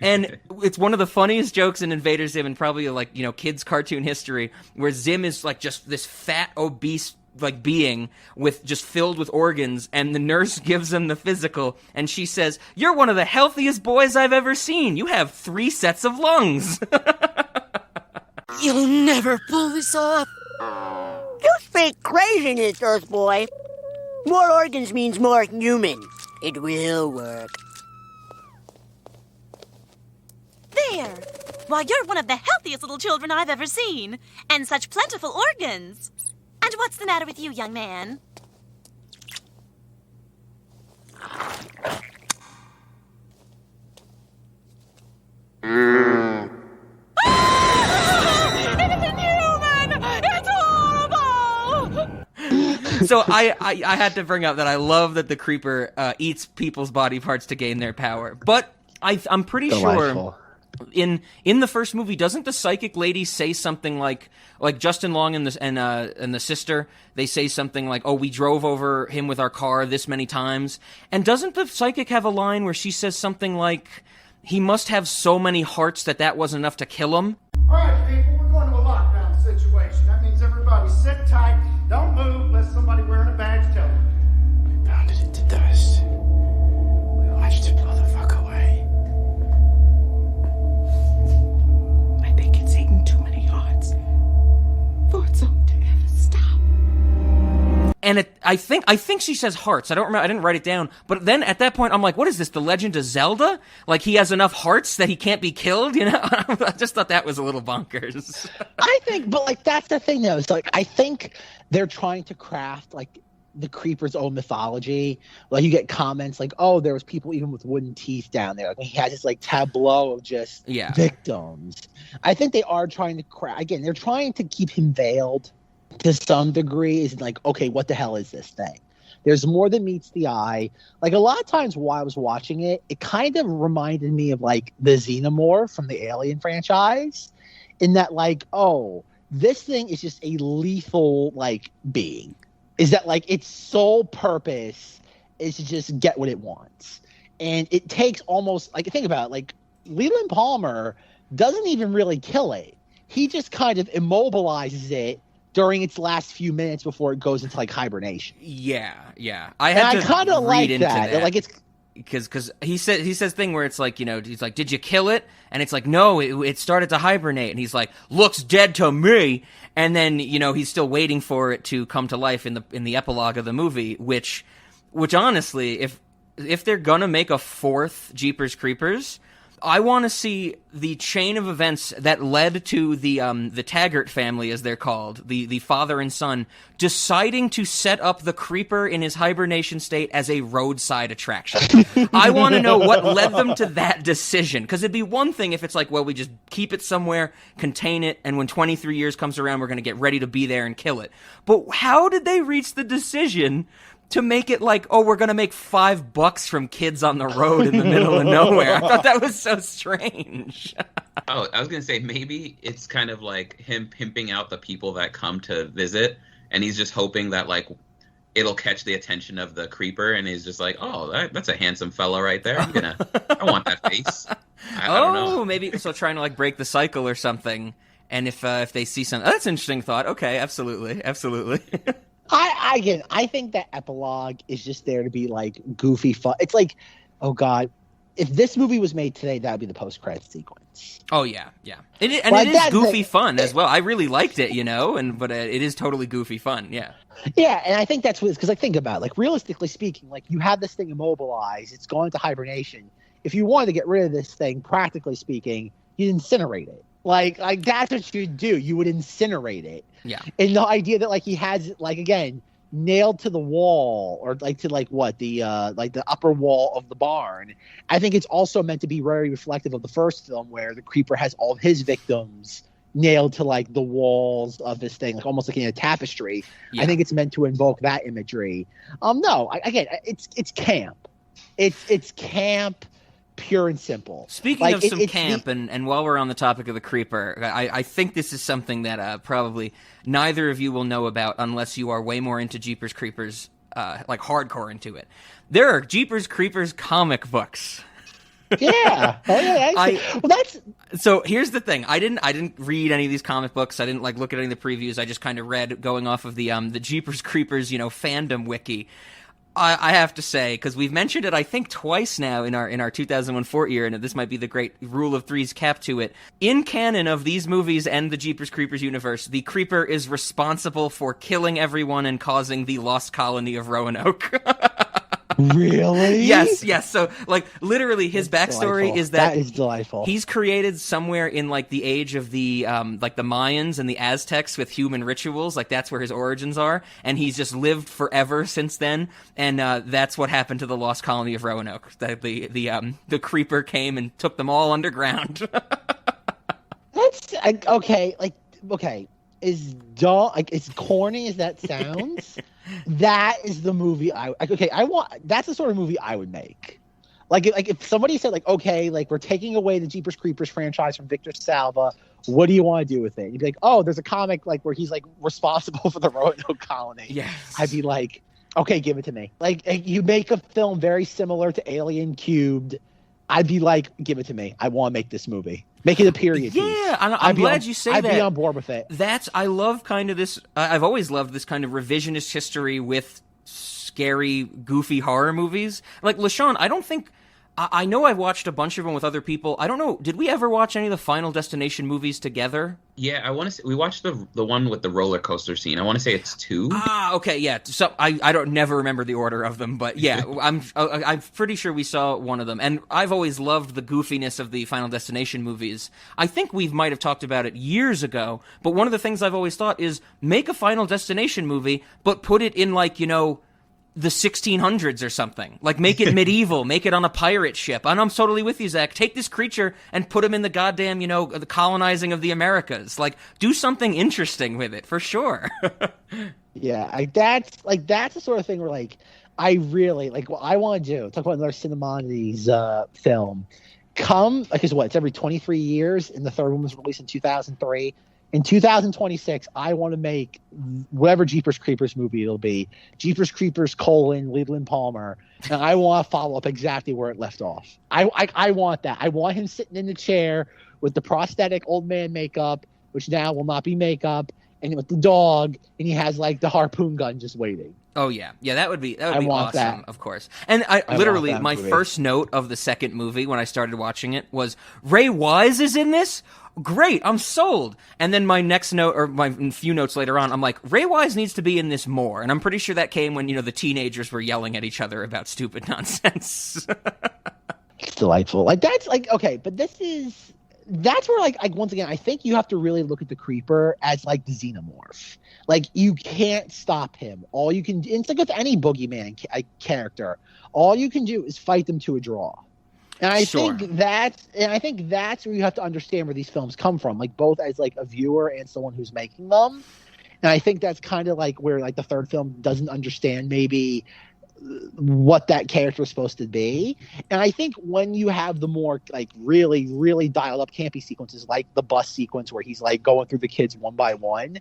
And it's one of the funniest jokes in Invader Zim and probably, like, you know, kids' cartoon history, where Zim is, like, just this fat, obese, like, being with just filled with organs, and the nurse gives him the physical, and she says, "You're one of the healthiest boys I've ever seen. You have 3 sets of lungs." You'll never pull this off. You speak craziness, Earth Boy. More organs means more human. It will work. There! Why, you're one of the healthiest little children I've ever seen. And such plentiful organs. And what's the matter with you, young man? It's horrible! So I had to bring up that I love that the creeper eats people's body parts to gain their power. But I'm pretty sure in the first movie, doesn't the psychic lady say something like Justin Long and the sister, they say something like, "Oh, we drove over him with our car this many times," and doesn't the psychic have a line where she says something like, "He must have so many hearts that wasn't enough to kill him"? All right, people, we're going to a lockdown situation. That means everybody sit tight, don't move unless somebody wearing a badge tells you. We pounded it to dust. We watched it blow the fuck away. I think it's eaten too many hearts for its own to ever stop. And I think she says hearts. I don't remember. I didn't write it down. But then at that point, I'm like, what is this? The Legend of Zelda? Like he has enough hearts that he can't be killed? You know? I just thought that was a little bonkers. I think, but like that's the thing though. It's like I think they're trying to craft like the creeper's own mythology. Like you get comments like, "Oh, there was people even with wooden teeth down there." Like he has this like tableau of just victims. I think they are trying to again. They're trying to keep him veiled to some degree. Is like, okay, what the hell is this thing? There's more than meets the eye. Like a lot of times while I was watching it, it kind of reminded me of like the Xenomorph from the Alien franchise, in that like, oh, this thing is just a lethal like being. Is that like its sole purpose is to just get what it wants. And it takes almost like, think about it, like Leland Palmer doesn't even really kill it. He just kind of immobilizes it during its last few minutes before it goes into like hibernation. Yeah. I kind of like that. Like it's because he says thing where it's like, you know, he's like, "Did you kill it?" And it's like, "No, it started to hibernate." And he's like, "Looks dead to me." And then, you know, he's still waiting for it to come to life in the epilogue of the movie, which honestly, if they're gonna make a 4th Jeepers Creepers, I want to see the chain of events that led to the Taggart family, as they're called, the father and son, deciding to set up the creeper in his hibernation state as a roadside attraction. I want to know what led them to that decision, because it'd be one thing if it's like, well, we just keep it somewhere, contain it, and when 23 years comes around, we're going to get ready to be there and kill it. But how did they reach the decision to make it like, oh, we're going to make $5 from kids on the road in the middle of nowhere? I thought that was so strange. Oh, I was gonna say maybe it's kind of like him pimping out the people that come to visit, and he's just hoping that like it'll catch the attention of the creeper, and he's just like, "Oh, that's a handsome fella right there. I want that face." I don't know. Maybe so trying to like break the cycle or something. And if they see something, that's an interesting thought. Okay, absolutely. I think that epilogue is just there to be like goofy fun. It's like, oh god, if this movie was made today, that would be the post-credit sequence. Oh yeah. It is goofy fun as well. I really liked it, but it is totally goofy fun. Yeah. Yeah, and I think that's what, because like think about it, like realistically speaking, like you have this thing immobilized, it's gone into hibernation. If you wanted to get rid of this thing, practically speaking, you'd incinerate it. Like that's what you'd do. You would incinerate it. Yeah. And the idea that like he has like again nailed to the wall or like to like what the upper wall of the barn. I think it's also meant to be very reflective of the first film where the creeper has all of his victims nailed to like the walls of this thing, like almost like in a tapestry. Yeah. I think it's meant to invoke that imagery. It's camp. It's camp. Pure and simple. Speaking of some camp, and while we're on the topic of the creeper, I think this is something that probably neither of you will know about unless you are way more into Jeepers Creepers, like hardcore into it. There are Jeepers Creepers comic books. Yeah. Oh yeah. So here's the thing. I didn't read any of these comic books. I didn't like look at any of the previews. I just kind of read going off of the Jeepers Creepers, fandom wiki. I have to say, because we've mentioned it, I think twice now in our 2001 Fortyear, and this might be the great rule of three's cap to it. In canon of these movies and the Jeepers Creepers universe, the creeper is responsible for killing everyone and causing the lost colony of Roanoke. Really? Yes. So, like, literally, his backstory is that is delightful. He's created somewhere in like the age of the like the Mayans and the Aztecs with human rituals. Like that's where his origins are, and he's just lived forever since then. And that's what happened to the lost colony of Roanoke. That the creeper came and took them all underground. That's okay. Like okay, as corny as that sounds. That is the movie that's the sort of movie I would make. Like if somebody said like, okay, like we're taking away the Jeepers Creepers franchise from Victor Salva, what do you want to do with it? You'd be like, oh, there's a comic like where he's like responsible for the Roanoke colony. Yes. I'd be like, okay, give it to me. Like you make a film very similar to Alien Cubed. I'd be like, give it to me. I want to make this movie. Make it a period piece. Yeah, I'm glad you say that. I'd be on board with it. I love kind of this. I've always loved this kind of revisionist history with scary, goofy horror movies. Like LaShawn, I don't think. I know I've watched a bunch of them with other people. I don't know. Did we ever watch any of the Final Destination movies together? Yeah, I want to say we watched the one with the roller coaster scene. I want to say it's 2. Okay, yeah. So I don't never remember the order of them, but yeah, I'm pretty sure we saw one of them. And I've always loved the goofiness of the Final Destination movies. I think we might have talked about it years ago, but one of the things I've always thought is make a Final Destination movie, but put it in like, the 1600s or something. Like, make it medieval, make it on a pirate ship. And I'm totally with you, Zach. Take this creature and put him in the goddamn, the colonizing of the Americas. Like, do something interesting with it, for sure. Yeah, that's the sort of thing where, like, I really, like, what I want to do, talk about another Cinemonides film. It's every 23 years, and the third one was released in 2003. In 2026, I want to make whatever Jeepers Creepers movie it'll be, Jeepers Creepers : Leland Palmer, and I want to follow up exactly where it left off. I want that. I want him sitting in the chair with the prosthetic old man makeup, which now will not be makeup, and with the dog, and he has like the harpoon gun just waiting. Oh yeah, that would be awesome, that. Of course. And I literally my first note of the second movie when I started watching it was Ray Wise is in this. Great, I'm sold. And then my next note, or my few notes later on, I'm like, Ray Wise needs to be in this more. And I'm pretty sure that came when, the teenagers were yelling at each other about stupid nonsense. It's delightful. Like, that's like, okay, but that's where, like, once again, I think you have to really look at the creeper as, like, the xenomorph. Like, you can't stop him. All you can, it's like with any boogeyman character, all you can do is fight them to a draw. And I think that's where you have to understand where these films come from, like both as like a viewer and someone who's making them. And I think that's kind of like where like the third film doesn't understand maybe what that character is supposed to be. And I think when you have the more like really, really dialed up campy sequences, like the bus sequence where he's like going through the kids one by one,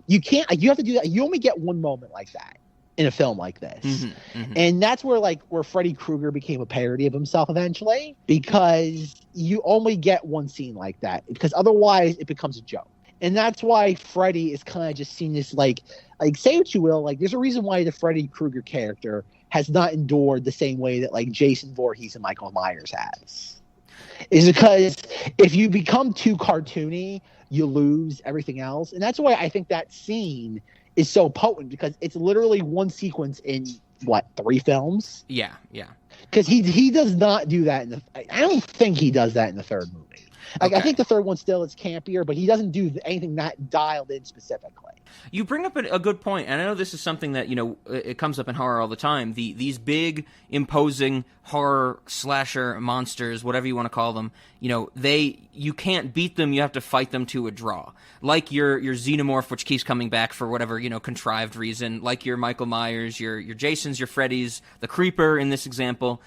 you can't, like, you have to do that. You only get one moment like that in a film like this. And that's where Freddy Krueger became a parody of himself eventually, because you only get one scene like that, because otherwise it becomes a joke. And that's why Freddy is kind of just seen as like say what you will, like there's a reason why the Freddy Krueger character has not endured the same way that like Jason Voorhees and Michael Myers has. Is because if you become too cartoony, you lose everything else. And that's why I think that scene is so potent, because it's literally one sequence in what, 3 films? Yeah. Because he does not do that I don't think he does that in the third movie. Like, okay. I think the third one still is campier, but he doesn't do anything that dialed in specifically. You bring up a good point, and I know this is something that, you know, it comes up in horror all the time. These big, imposing horror slasher monsters, whatever you want to call them, you know, you can't beat them, you have to fight them to a draw. Like your Xenomorph, which keeps coming back for whatever, you know, contrived reason. Like your Michael Myers, your Jasons, your Freddys, the Creeper in this example.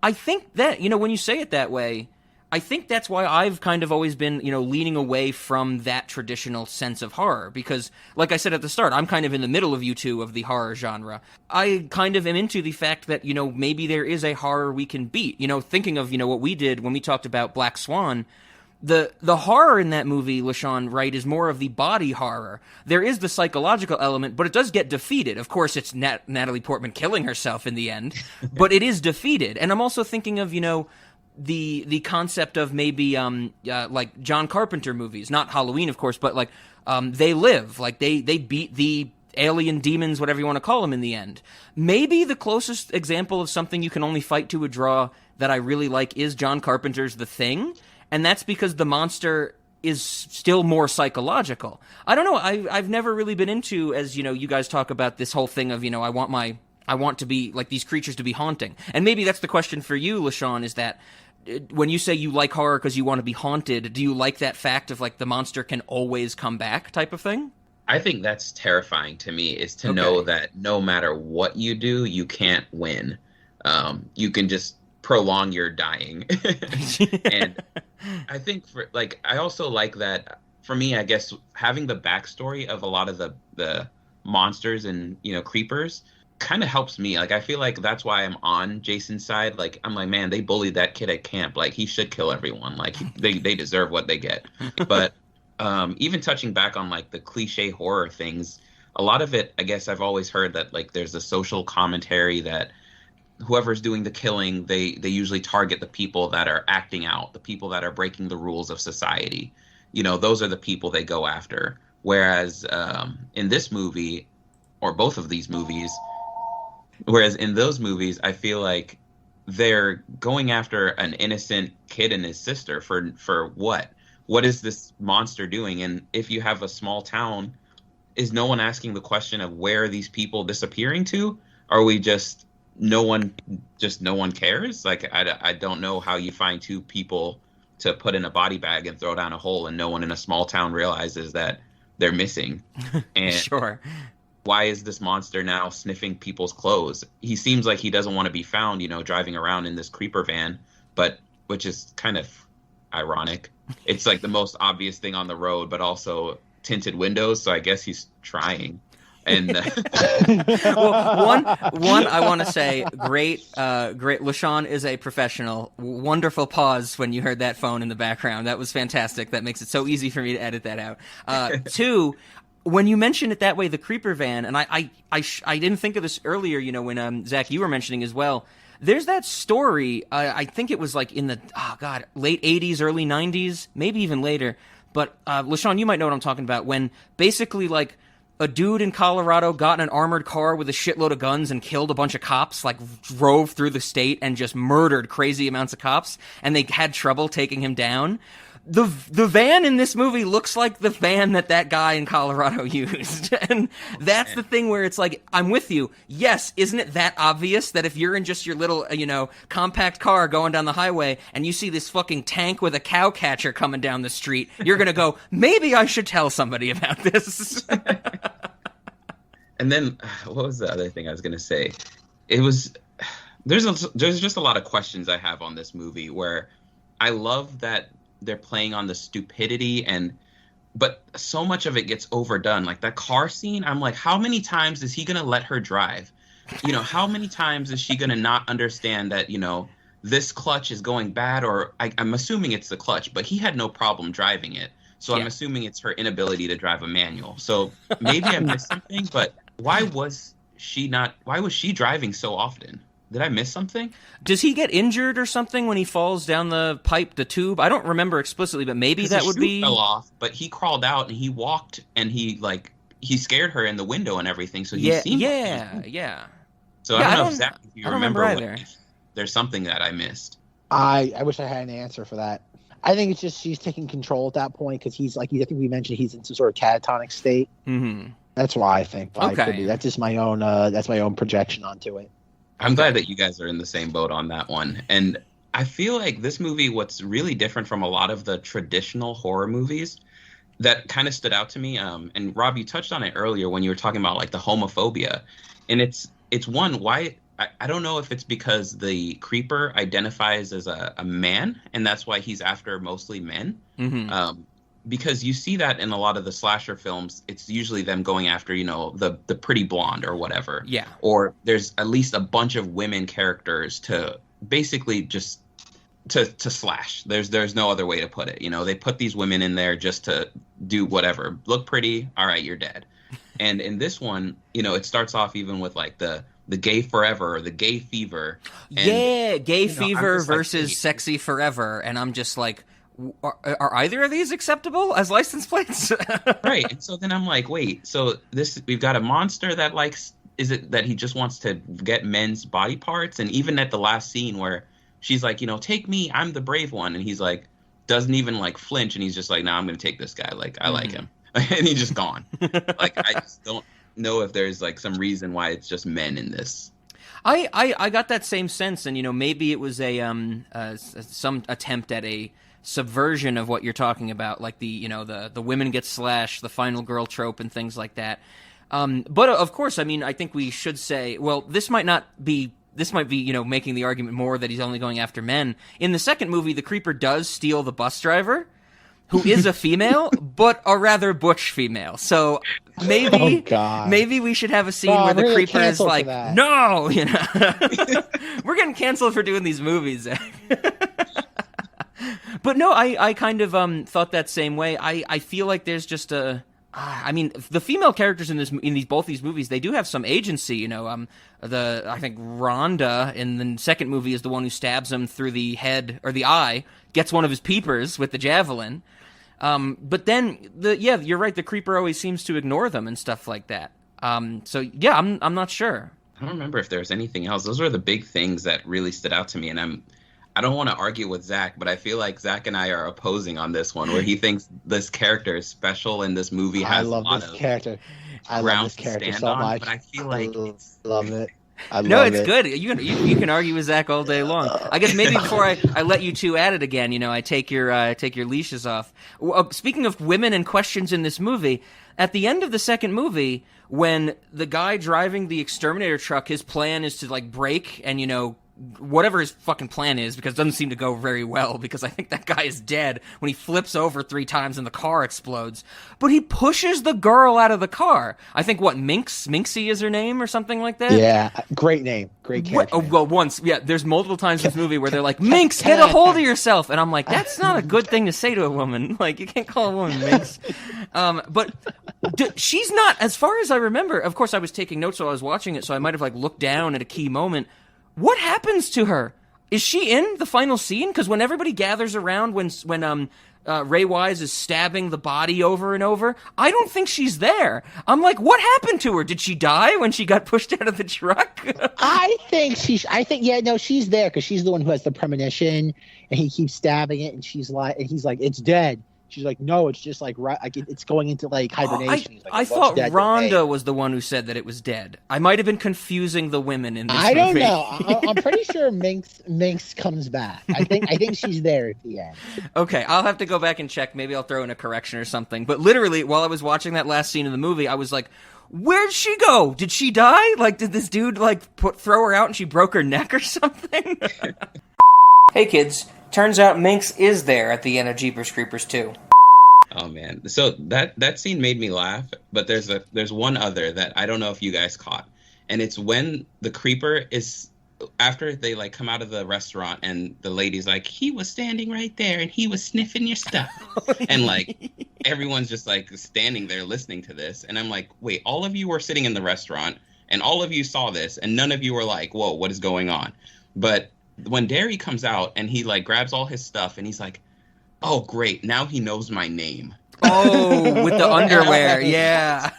I think that, you know, when you say it that way, I think that's why I've kind of always been, you know, leaning away from that traditional sense of horror. Because, like I said at the start, I'm kind of in the middle of you two of the horror genre. I kind of am into the fact that, you know, maybe there is a horror we can beat. You know, thinking of, you know, what we did when we talked about Black Swan, the horror in that movie, LaShawn, right, is more of the body horror. There is the psychological element, but it does get defeated. Of course, it's Natalie Portman killing herself in the end, but it is defeated. And I'm also thinking of, you know, the concept of maybe like John Carpenter movies, not Halloween of course, but like They Live, like they beat the alien demons, whatever you want to call them, in the end. Maybe the closest example of something you can only fight to a draw that I really like is John Carpenter's The Thing, and that's because the monster is still more psychological. I don't know, I've never really been into, as you know, you guys talk about this whole thing of, you know, I want to be like these creatures to be haunting. And maybe that's the question for you, LaShawn, is that when you say you like horror because you want to be haunted, do you like that fact of like the monster can always come back type of thing? I think that's terrifying to me, is to know that no matter what you do, you can't win. You can just prolong your dying. And I think I also like that, for me, I guess, having the backstory of a lot of the monsters and, you know, creepers kind of helps me. Like, I feel like that's why I'm on Jason's side. Like, I'm like, man, they bullied that kid at camp. Like, he should kill everyone. Like, they deserve what they get. But even touching back on like the cliche horror things, a lot of it, I guess I've always heard that like there's a social commentary that whoever's doing the killing, they usually target the people that are acting out, the people that are breaking the rules of society. You know, those are the people they go after. Whereas in this movie, or both of these movies, whereas in those movies, I feel like they're going after an innocent kid and his sister for what? What is this monster doing? And if you have a small town, is no one asking the question of where are these people disappearing to? Are we just no one cares? Like, I don't know how you find 2 people to put in a body bag and throw down a hole and no one in a small town realizes that they're missing. And sure. Why is this monster now sniffing people's clothes? He seems like he doesn't want to be found, you know, driving around in this creeper van, but which is kind of ironic. It's like the most obvious thing on the road, but also tinted windows. So I guess he's trying. And well, one, I want to say, great. LaShawn is a professional. Wonderful pause when you heard that phone in the background. That was fantastic. That makes it so easy for me to edit that out. 2. When you mention it that way, the creeper van, and I didn't think of this earlier, you know, when Zach, you were mentioning as well. There's that story, I think it was like in the, late 80s, early 90s, maybe even later. But LaShawn, you might know what I'm talking about, when basically like a dude in Colorado got in an armored car with a shitload of guns and killed a bunch of cops, like drove through the state and just murdered crazy amounts of cops, and they had trouble taking him down. The van in this movie looks like the van that guy in Colorado used. And that's the thing where it's like, I'm with you. Yes, isn't it that obvious that if you're in just your little, you know, compact car going down the highway and you see this fucking tank with a cow catcher coming down the street, you're going to go, maybe I should tell somebody about this. And then, what was the other thing I was going to say? it was there's just a lot of questions I have on this movie where I love that they're playing on the stupidity but so much of it gets overdone. Like that car scene, I'm like, how many times is he gonna let her drive? You know, how many times is she gonna not understand that, you know, this clutch is going bad? Or I'm assuming it's the clutch, but he had no problem driving it. So I'm assuming it's her inability to drive a manual. So maybe I missed something, but why was she driving so often? Did I miss something? Does he get injured or something when he falls down the pipe, the tube? I don't remember explicitly, but maybe that would be... fell off, but he crawled out and he walked and he scared her in the window and everything. So he seemed... Yeah. So I don't know, Zach, if you remember either. There's something that I missed. I wish I had an answer for that. I think it's just she's taking control at that point because I think we mentioned he's in some sort of catatonic state. Mm-hmm. That's why I think. Okay. That's just my own projection onto it. I'm glad that you guys are in the same boat on that one. And I feel like this movie, what's really different from a lot of the traditional horror movies that kind of stood out to me, and Rob, you touched on it earlier when you were talking about like the homophobia. And it's one, why I don't know if it's because the creeper identifies as a man and that's why he's after mostly men. Mm-hmm. Because you see that in a lot of the slasher films, it's usually them going after, you know, the pretty blonde or whatever. Yeah. Or there's at least a bunch of women characters to basically just to slash. There's no other way to put it. You know, they put these women in there just to do whatever. Look pretty. All right, you're dead. And in this one, you know, it starts off even with like the gay forever or the gay fever. And, gay fever versus like, sexy forever. And I'm just like, are either of these acceptable as license plates? Right. And so then I'm like, wait, so we've got a monster that likes, is it that he just wants to get men's body parts? And even at the last scene where she's like, you know, take me, I'm the brave one. And he's like, doesn't even like flinch. And he's just like, no, I'm going to take this guy. Like, I like him. And he's just gone. Like, I just don't know if there's like some reason why it's just men in this. I got that same sense. And, you know, maybe it was some attempt at a subversion of what you're talking about, like the women get slashed, the final girl trope, and things like that. But of course, I mean, I think we should say, well, this might be, you know, making the argument more that he's only going after men. In the second movie, the creeper does steal the bus driver, who is a female, but a rather butch female. So maybe we should have a scene where the creeper is like, no, you know, we're getting canceled for doing these movies. But no, I kind of thought that same way. I feel like there's just I mean, the female characters in both these movies, they do have some agency. You know, I think Rhonda in the second movie is the one who stabs him through the head or the eye, gets one of his peepers with the javelin. But then you're right. The creeper always seems to ignore them and stuff like that. So yeah, I'm not sure. I don't remember if there was anything else. Those were the big things that really stood out to me, and I don't want to argue with Zach, but I feel like Zach and I are opposing on this one, where he thinks this character is special and this movie has I love this character so much. But I feel like love it. It's good. You can argue with Zach all day long. I guess maybe before I let you two at it again, you know, I take your leashes off. Speaking of women and questions in this movie, at the end of the second movie, when the guy driving the exterminator truck, his plan is to like brake and, you know, whatever his fucking plan is, because it doesn't seem to go very well, because I think that guy is dead when he flips over 3 times and the car explodes. But he pushes the girl out of the car. I think, Minxie is her name or something like that? Yeah, great name. Great character. Well, there's multiple times in this movie where they're like, Minx, get a hold of yourself! And I'm like, that's not a good thing to say to a woman. Like, you can't call a woman Minx. But she's not, as far as I remember, of course I was taking notes while I was watching it, so I might have like looked down at a key moment. What happens to her? Is she in the final scene? Because when everybody gathers around when Ray Wise is stabbing the body over and over, I don't think she's there. I'm like, what happened to her? Did she die when she got pushed out of the truck? I think she's there because she's the one who has the premonition, and he keeps stabbing it, and he's like, it's dead. She's like, no, it's just like it's going into like hibernation. I thought Rhonda was the one who said that it was dead. I might have been confusing the women in this movie. I don't know. I'm pretty sure Minx comes back. I think she's there at the end. Okay, I'll have to go back and check. Maybe I'll throw in a correction or something. But literally, while I was watching that last scene of the movie, I was like, where'd she go? Did she die? Like, did this dude, like, throw her out and she broke her neck or something? Hey, kids. Turns out Minx is there at the end of Jeepers Creepers 2. Oh man, so that scene made me laugh, but there's one other that I don't know if you guys caught, and it's when the creeper is, after they like come out of the restaurant and the lady's like, he was standing right there and he was sniffing your stuff, and like everyone's just like standing there listening to this, and I'm like, wait, all of you were sitting in the restaurant and all of you saw this and none of you were like, whoa, what is going on? But when Derry comes out and he like grabs all his stuff and he's like, oh, great. Now he knows my name. Oh, with the underwear. Yeah.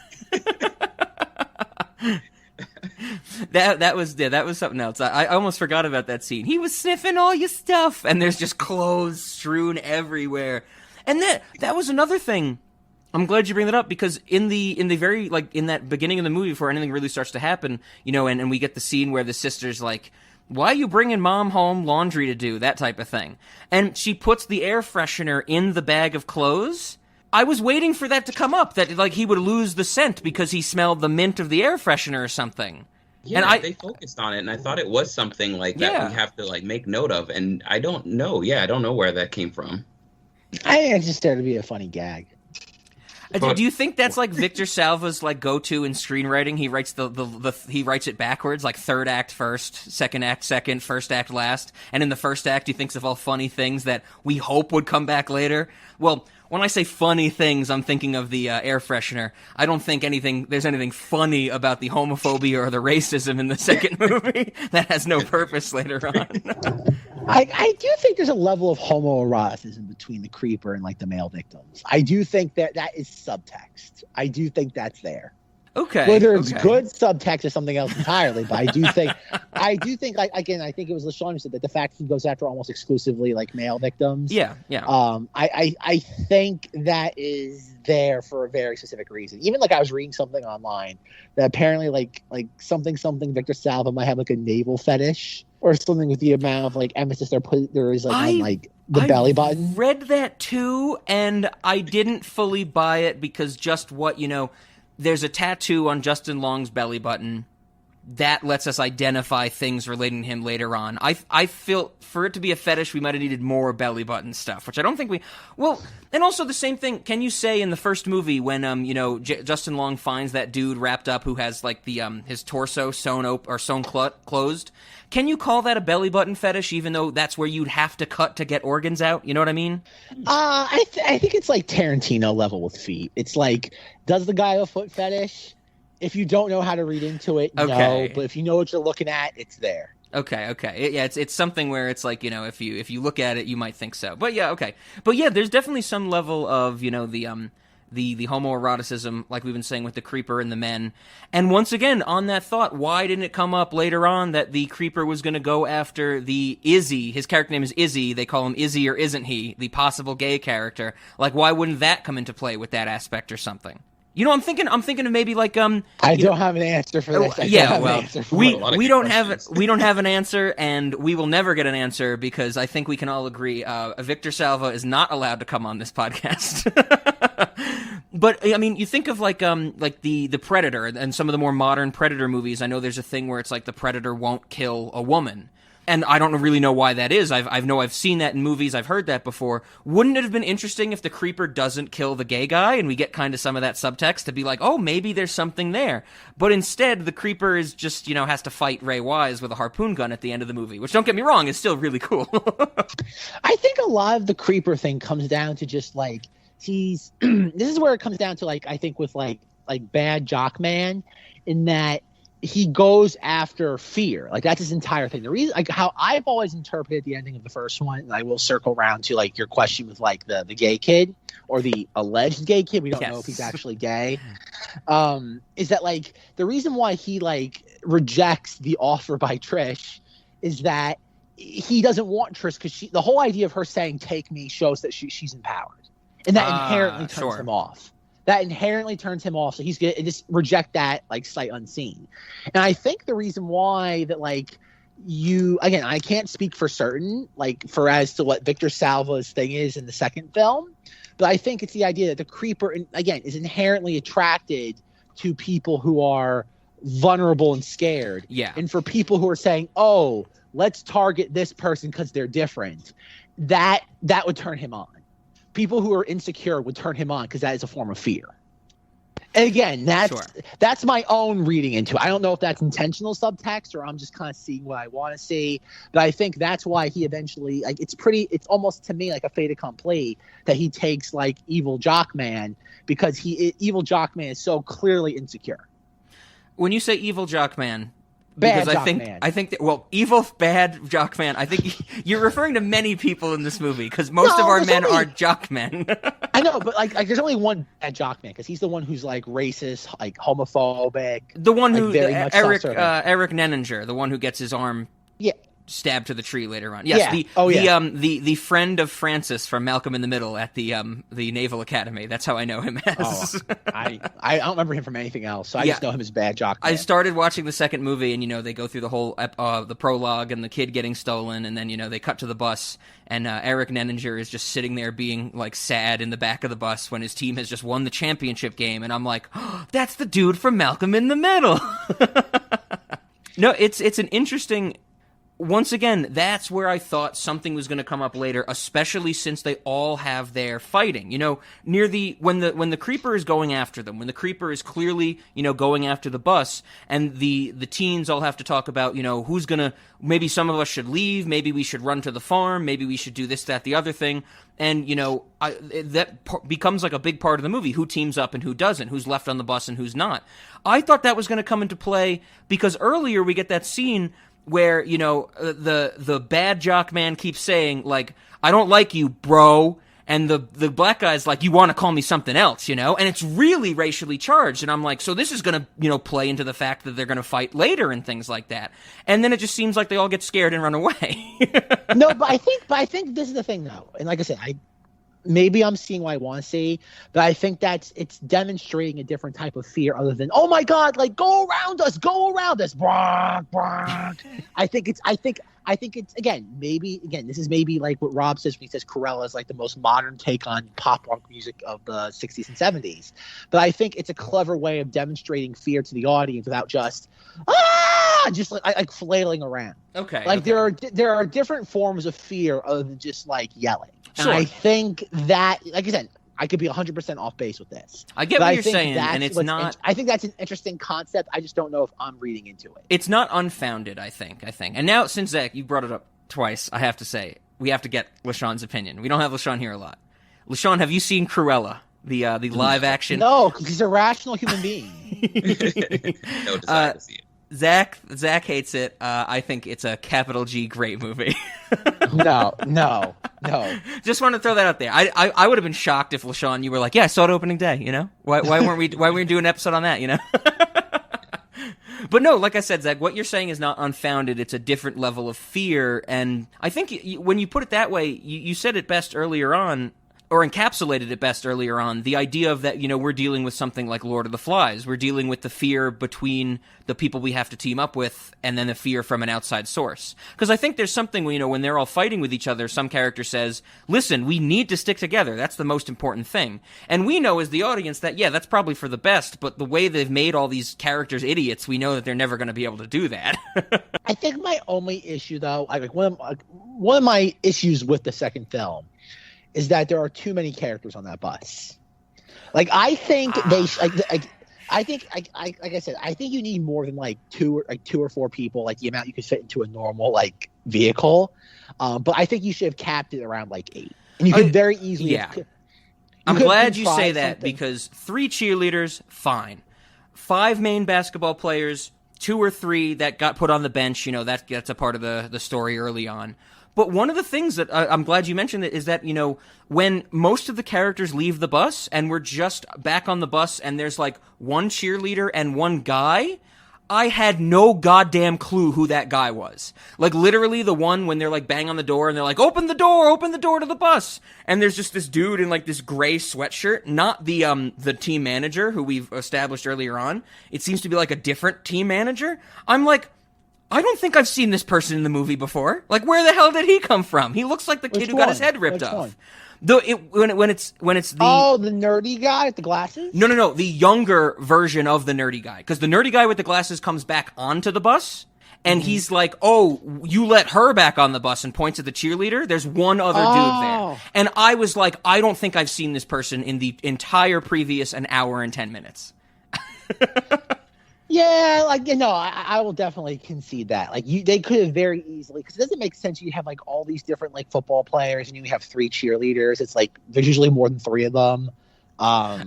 That was something else. I almost forgot about that scene. He was sniffing all your stuff, and there's just clothes strewn everywhere. And that was another thing. I'm glad you bring that up, because in the very, like, in that beginning of the movie before anything really starts to happen, you know, and we get the scene where the sister's like, why are you bringing mom home laundry to do? That type of thing. And she puts the air freshener in the bag of clothes. I was waiting for that to come up, that like he would lose the scent because he smelled the mint of the air freshener or something. Yeah, and they focused on it, and I thought it was something like that we have to like make note of, and I don't know. Yeah, I don't know where that came from. I think it's just there to be a funny gag. Do you think that's like Victor Salva's like go-to in screenwriting? He writes he writes it backwards, like third act first, second act second, first act last. And in the first act, he thinks of all funny things that we hope would come back later. Well, when I say funny things, I'm thinking of the air freshener. I don't think there's anything funny about the homophobia or the racism in the second movie. That has no purpose later on. I do think there's a level of homoeroticism between the creeper and like the male victims. I do think that is subtext. I do think that's there. Okay. Whether it's good subtext or something else entirely, but I do think like, again, I think it was LaShawn who said that the fact he goes after almost exclusively like male victims. Yeah. I think that is there for a very specific reason. Even like I was reading something online that apparently like something Victor Salva might have like a navel fetish or something with the amount of like emphasis there is like on like the belly button. I read that too, and I didn't fully buy it because just what, you know, there's a tattoo on Justin Long's belly button that lets us identify things relating to him later on. I feel for it to be a fetish, we might have needed more belly button stuff, which I don't think we... Well, and also the same thing, can you say in the first movie when, you know, Justin Long finds that dude wrapped up who has, like, the his torso sewn closed, can you call that a belly button fetish, even though that's where you'd have to cut to get organs out? You know what I mean? I think it's like Tarantino level with feet. It's like, does the guy have a foot fetish? If you don't know how to read into it, no. But if you know what you're looking at, it's there. Okay. Yeah, it's something where it's like, you know, if you look at it, you might think so. But yeah, okay. But yeah, there's definitely some level of, you know, the homoeroticism, like we've been saying with the creeper and the men. And once again, on that thought, why didn't it come up later on that the creeper was going to go after the Izzy? His character name is Izzy. They call him Izzy or Isn't He, the possible gay character. Like, why wouldn't that come into play with that aspect or something? You know, I'm thinking of maybe like I don't have an answer for this. We don't have an answer, and we will never get an answer because I think we can all agree Victor Salva is not allowed to come on this podcast. But I mean, you think of like the Predator and some of the more modern Predator movies. I know there's a thing where it's like the Predator won't kill a woman. And I don't really know why that is. I've seen that in movies. I've heard that before. Wouldn't it have been interesting if the creeper doesn't kill the gay guy and we get kind of some of that subtext to be like, oh, maybe there's something there. But instead, the creeper is just, you know, has to fight Ray Wise with a harpoon gun at the end of the movie, which, don't get me wrong, is still really cool. I think a lot of the creeper thing comes down to just like, this is where it comes down to like, I think with like Bad Jockman, in that he goes after fear. Like, that's his entire thing. The reason, like, how I've always interpreted the ending of the first one, and I will circle around to like your question with like the gay kid or the alleged gay kid. We don't know if he's actually gay. Is that like the reason why he like rejects the offer by Trish is that he doesn't want Trish because the whole idea of her saying "take me" shows that she's empowered, and that inherently turns him off. That inherently turns him off, so he's gonna just reject that like sight unseen. And I think the reason why that like again, I can't speak for certain like for as to what Victor Salva's thing is in the second film, but I think it's the idea that the creeper again is inherently attracted to people who are vulnerable and scared. Yeah. And for people who are saying, oh, let's target this person because they're different, that would turn him on. People who are insecure would turn him on because that is a form of fear. And again, that's my own reading into it. I don't know if that's intentional subtext or I'm just kind of seeing what I want to see. But I think that's why he eventually, like, it's almost to me like a fait accompli that he takes like Evil Jockman, because Evil Jockman is so clearly insecure. When you say Evil Jockman, Bad because Jockman. I think that, well, evil, bad Jockman, I think you're referring to many people in this movie, because most of our men are Jockmen. I know, but like there's only one bad Jockman, because he's the one who's like racist, like homophobic. The one like, who, very much Eric self-serving. Nenninger, the one who gets his arm stabbed to the tree later on. Yeah. The friend of Francis from Malcolm in the Middle at the Naval Academy. That's how I know him as. I don't remember him from anything else, so I just know him as Bad Jockman. I started watching the second movie, and they go through the whole the prologue and the kid getting stolen, and then they cut to the bus, and Eric Nenninger is just sitting there being like sad in the back of the bus when his team has just won the championship game, and I'm like, oh, that's the dude from Malcolm in the Middle. No, it's an interesting. Once again, that's where I thought something was going to come up later, especially since they all have their fighting. Near when the creeper is going after them, when the creeper is clearly, going after the bus, and the teens all have to talk about, who's gonna, maybe some of us should leave, maybe we should run to the farm, maybe we should do this, that, the other thing, and that becomes like a big part of the movie: who teams up and who doesn't, who's left on the bus and who's not. I thought that was going to come into play because earlier we get that scene where, the bad Jockman keeps saying, like, I don't like you, bro. And the black guy's like, you want to call me something else, And it's really racially charged. And I'm like, so this is going to, play into the fact that they're going to fight later and things like that. And then it just seems like they all get scared and run away. No, but I think this is the thing, though. And like I said, maybe I'm seeing what I want to see, but I think it's demonstrating a different type of fear other than, oh my God, like go around us. Bronk, bronk. I think it's this is maybe like what Rob says when he says Cruella is like the most modern take on pop punk music of the 60s and 70s. But I think it's a clever way of demonstrating fear to the audience without just like flailing around. Okay. Like there are different forms of fear other than just like yelling. Sure. And I think that, like I said, I could be 100% off base with this. I get what you're saying, and it's not. I think that's an interesting concept. I just don't know if I'm reading into it. It's not unfounded, I think. And now, since Zach, you brought it up twice, I have to say we have to get LaShawn's opinion. We don't have LaShawn here a lot. LaShawn, have you seen Cruella, the live action? No, because he's a rational human being. No desire to see it. Zach hates it. I think it's a capital G great movie. No. Just want to throw that out there. I would have been shocked if LaShawn, you were like, yeah, I saw it opening day. Why weren't we doing an episode on that? But no, like I said, Zach, what you're saying is not unfounded. It's a different level of fear, and I think when you put it that way, you said it best earlier on. Or encapsulated it best earlier on, the idea of that, we're dealing with something like Lord of the Flies. We're dealing with the fear between the people we have to team up with and then the fear from an outside source. Because I think there's something, when they're all fighting with each other, some character says, listen, we need to stick together. That's the most important thing. And we know as the audience that, yeah, that's probably for the best, but the way they've made all these characters idiots, we know that they're never going to be able to do that. I think my only issue, though, one of my issues with the second film is that there are too many characters on that bus. Like, I think I think you need more than like two or four people, like the amount you could fit into a normal like vehicle. But I think you should have capped it around like 8, and you could very easily. Yeah, I'm glad you say that because 3 cheerleaders, fine. 5 main basketball players, 2 or 3 that got put on the bench. That's a part of the story early on. But one of the things that I'm glad you mentioned is that, when most of the characters leave the bus and we're just back on the bus and there's like 1 cheerleader and 1 guy, I had no goddamn clue who that guy was. Like literally the one when they're like bang on the door and they're like, open the door to the bus. And there's just this dude in like this gray sweatshirt, not the team manager who we've established earlier on. It seems to be like a different team manager. I'm like, I don't think I've seen this person in the movie before. Like, where the hell did he come from? He looks like the kid who got his head ripped off. When it's the the nerdy guy with the glasses. No, the younger version of the nerdy guy, because the nerdy guy with the glasses comes back onto the bus, and he's like, "Oh, you let her back on the bus," and points at the cheerleader. There's one other dude there, and I was like, I don't think I've seen this person in the entire previous an hour and 10 minutes. Yeah, like, I will definitely concede that. Like, they could have very easily, because it doesn't make sense. You have like all these different like football players, and you have 3 cheerleaders. It's like there's usually more than 3 of them. No, I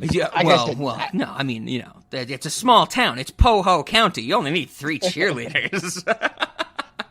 mean, it's a small town. It's Poho County. You only need 3 cheerleaders.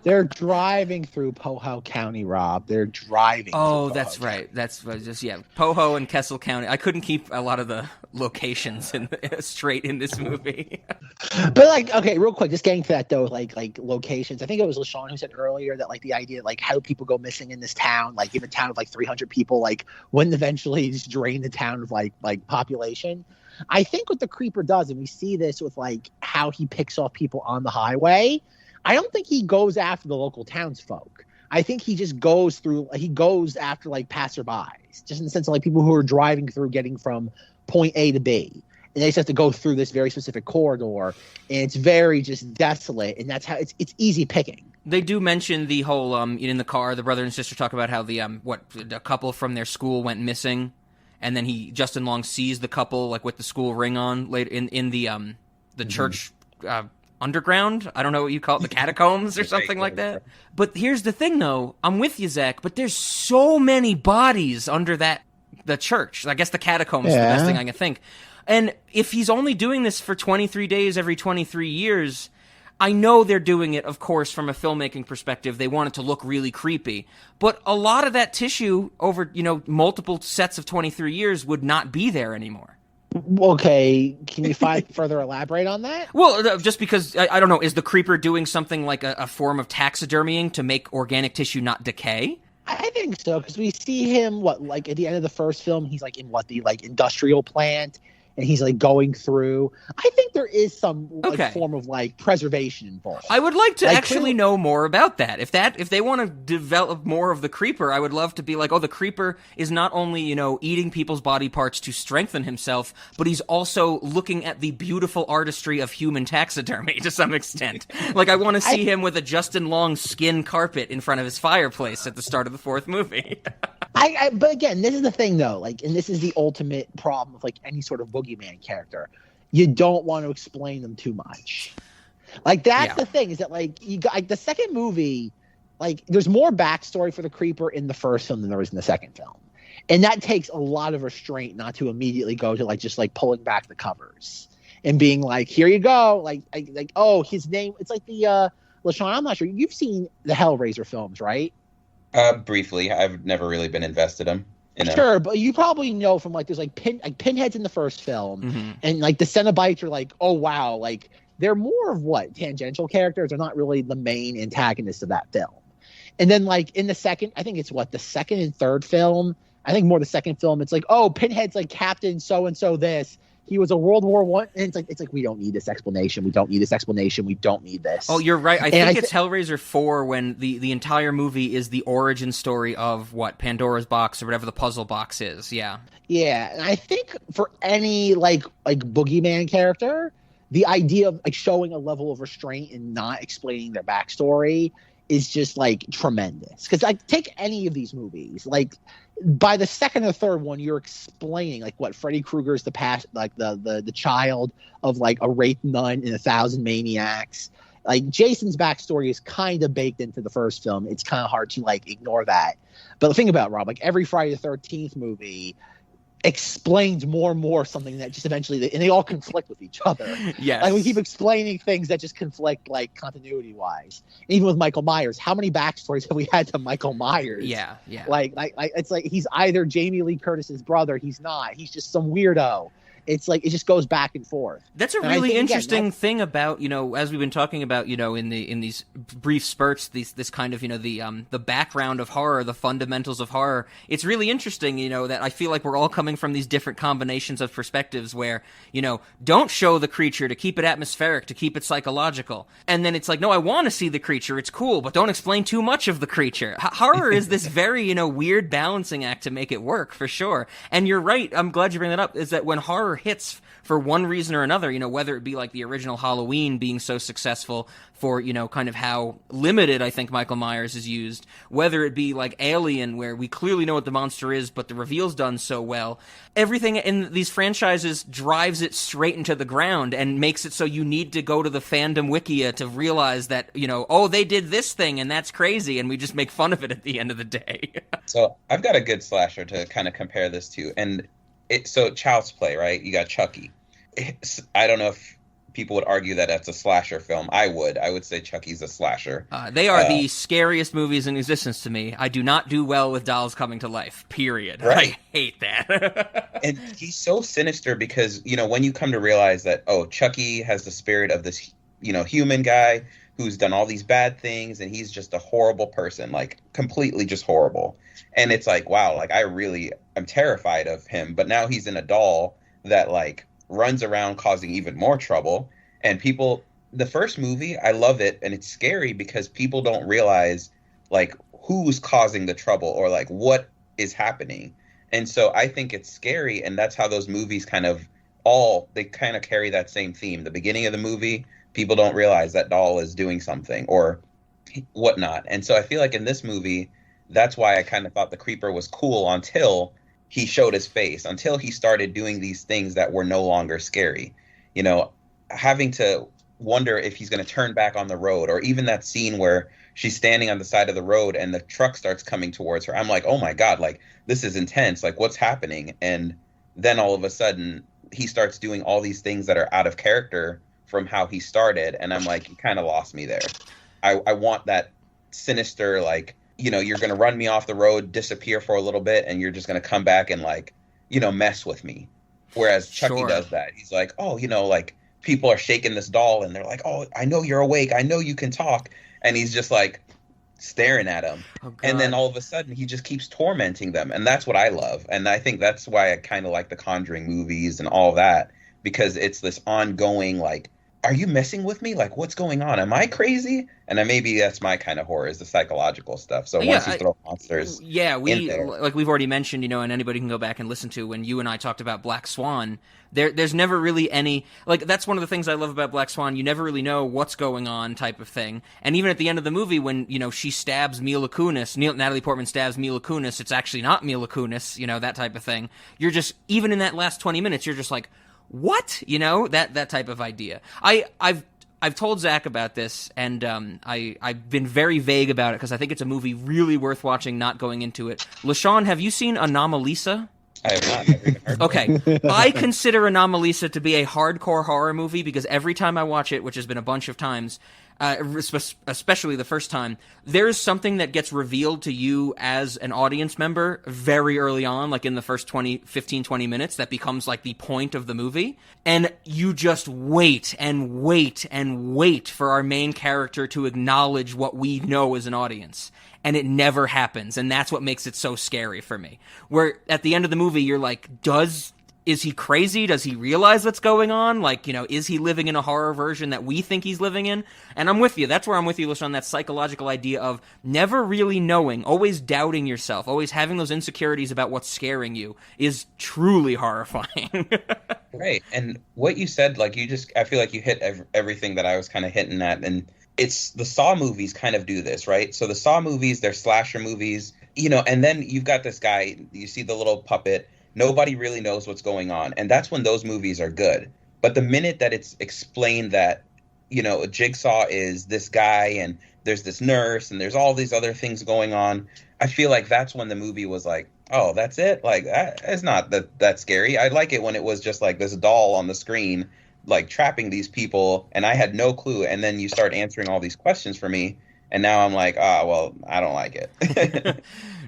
They're driving through Poho County, Rob. They're driving. Oh, that's right. That's just Poho and Kessel County. I couldn't keep a lot of the locations straight in this movie. But like, okay, real quick, just getting to that though, like locations. I think it was LaShawn who said earlier that like the idea, like how people go missing in this town, like in a town of like 300 people, like wouldn't eventually just drain the town of like population. I think what the Creeper does, and we see this with like how he picks off people on the highway. I don't think he goes after the local townsfolk. I think he just goes after like passerbys, just in the sense of like people who are driving through, getting from point A to B. And they just have to go through this very specific corridor, and it's very just desolate, and that's how it's easy picking. They do mention the whole in the car, the brother and sister talk about how the a couple from their school went missing, and then Justin Long sees the couple like with the school ring on later in the church underground. I don't know what you call it, the catacombs or something like that. But here's the thing, though. I'm with you, Zach, but there's so many bodies under the church. I guess the catacombs is the best thing I can think. And if he's only doing this for 23 days every 23 years, I know they're doing it, of course, from a filmmaking perspective. They want it to look really creepy. But a lot of that tissue over, multiple sets of 23 years would not be there anymore. Okay, can you further elaborate on that? Well, just because, I don't know, is the Creeper doing something like a form of taxidermying to make organic tissue not decay? I think so, because we see him, at the end of the first film, he's like in the industrial plant, and he's like going through. I think there is some form of preservation involved. I would like to actually know more about that. If they want to develop more of the Creeper, I would love to be like, oh, the Creeper is not only, eating people's body parts to strengthen himself, but he's also looking at the beautiful artistry of human taxidermy to some extent. Like, I want to see him with a Justin Long skin carpet in front of his fireplace at the start of the 4th movie. But again, this is the thing though, and this is the ultimate problem of any sort of boogeyman character. You don't want to explain them too much. That's the thing, is that you got the second movie, there's more backstory for the Creeper in the first film than there was in the second film. And that takes a lot of restraint not to immediately go to just pulling back the covers and being like, here you go. Oh, his name, it's like the LaShawn, I'm not sure. You've seen the Hellraiser films, right? Briefly. I've never really been invested in them. Sure, but you probably know from there's pinheads in the first film, and the Cenobites are oh wow, they're more of tangential characters. They're not really the main antagonists of that film. And then in the second, I think it's the second and third film. I think more the second film. It's oh, Pinhead's Captain so and so this. He was a World War I, and it's like we don't need this explanation. We don't need this explanation. We don't need this. Oh, you're right. I think it's Hellraiser 4 when the entire movie is the origin story of Pandora's box or whatever the puzzle box is. Yeah. Yeah, and I think for any boogeyman character, the idea of showing a level of restraint and not explaining their backstory is just tremendous. Because take any of these movies, by the second or third one, you're explaining Freddy Krueger's the past, the child of a raped nun in 1,000 Maniacs. Jason's backstory is kind of baked into the first film. It's kind of hard to ignore that. But the thing about Rob, every Friday the 13th movie explains more and more something that just eventually and they all conflict with each other. Yes. We keep explaining things that just conflict continuity wise. Even with Michael Myers, how many backstories have we had to Michael Myers? Yeah. It's he's either Jamie Lee Curtis's brother, he's not. He's just some weirdo. It's like it just goes back and forth. That's a And I really think, again, interesting thing about, as we've been talking about, in these brief spurts, this kind of, the background of horror, the fundamentals of horror. It's really interesting, that I feel like we're all coming from these different combinations of perspectives where, don't show the creature to keep it atmospheric, to keep it psychological. And then it's like, no, I want to see the creature. It's cool, but don't explain too much of the creature. Horror is this very, weird balancing act to make it work, for sure. And you're right. I'm glad you bring that up, is that when horror hits for one reason or another, whether it be like the original Halloween being so successful for, kind of how limited I think Michael Myers is used, whether it be like Alien, where we clearly know what the monster is, but the reveal's done so well. Everything in these franchises drives it straight into the ground and makes it so you need to go to the fandom wikia to realize that, oh, they did this thing and that's crazy, and we just make fun of it at the end of the day. So I've got a good slasher to kind of compare this to, and so Child's Play, right? You got Chucky. I don't know if people would argue that that's a slasher film. I would say Chucky's a slasher. They are the scariest movies in existence to me. I do not do well with dolls coming to life, period. Right. I hate that. And he's so sinister because, when you come to realize that, oh, Chucky has the spirit of this, human guy who's done all these bad things, and he's just a horrible person, like completely just horrible. And it's like, wow, like I'm terrified of him, but now he's in a doll that like runs around causing even more trouble. And the first movie, I love it, and it's scary because people don't realize like who's causing the trouble or like what is happening. And so I think it's scary, and that's how those movies kind of carry that same theme. The beginning of the movie, people don't realize that doll is doing something or whatnot. And so I feel like in this movie, that's why I kind of thought the creeper was cool until he showed his face, until he started doing these things that were no longer scary. Having to wonder if he's going to turn back on the road, or even that scene where she's standing on the side of the road and the truck starts coming towards her. I'm like, oh my God, like this is intense. Like what's happening? And then all of a sudden he starts doing all these things that are out of character from how he started. And I'm like, you kind of lost me there. I want that sinister, like, you're going to run me off the road, disappear for a little bit, and you're just going to come back and like, mess with me. Whereas Chucky does that. He's like, oh, like people are shaking this doll and they're like, oh, I know you're awake. I know you can talk. And he's just like staring at him. Oh, and then all of a sudden he just keeps tormenting them. And that's what I love. And I think that's why I kind of like the Conjuring movies and all that, because it's this ongoing, like, are you messing with me? Like, what's going on? Am I crazy? And then maybe that's my kind of horror, is the psychological stuff. So once you throw monsters in there, like we've already mentioned, and anybody can go back and listen to when you and I talked about Black Swan, there's never really any, like, that's one of the things I love about Black Swan. You never really know what's going on type of thing. And even at the end of the movie when, she stabs Mila Kunis, Natalie Portman stabs Mila Kunis, it's actually not Mila Kunis, that type of thing. You're just, even in that last 20 minutes, you're just like, what? That type of idea. I've told Zach about this, and I've been very vague about it because I think it's a movie really worth watching, not going into it. LaShawn, have you seen Anomalisa? I have not. Never even heard Okay. I consider Anomalisa to be a hardcore horror movie because every time I watch it, which has been a bunch of times, especially the first time, there's something that gets revealed to you as an audience member very early on, like in the first 15, 20 minutes, that becomes like the point of the movie. And you just wait and wait and wait for our main character to acknowledge what we know as an audience. And it never happens. And that's what makes it so scary for me. Where at the end of the movie, you're like, is he crazy? Does he realize what's going on? Like, is he living in a horror version that we think he's living in? And I'm with you. That's where I'm with you, LaShawn, that psychological idea of never really knowing, always doubting yourself, always having those insecurities about what's scaring you is truly horrifying. Right. And what you said, like, I feel like you hit everything that I was kind of hitting at. And it's the Saw movies kind of do this, right? So the Saw movies, they're slasher movies, and then you've got this guy, you see the little puppet. Nobody really knows what's going on. And that's when those movies are good. But the minute that it's explained that, Jigsaw is this guy and there's this nurse and there's all these other things going on, I feel like that's when the movie was like, oh, that's it? Like, it's not that scary. I like it when it was just like this doll on the screen, like trapping these people, and I had no clue. And then you start answering all these questions for me. And now I'm like, well, I don't like it.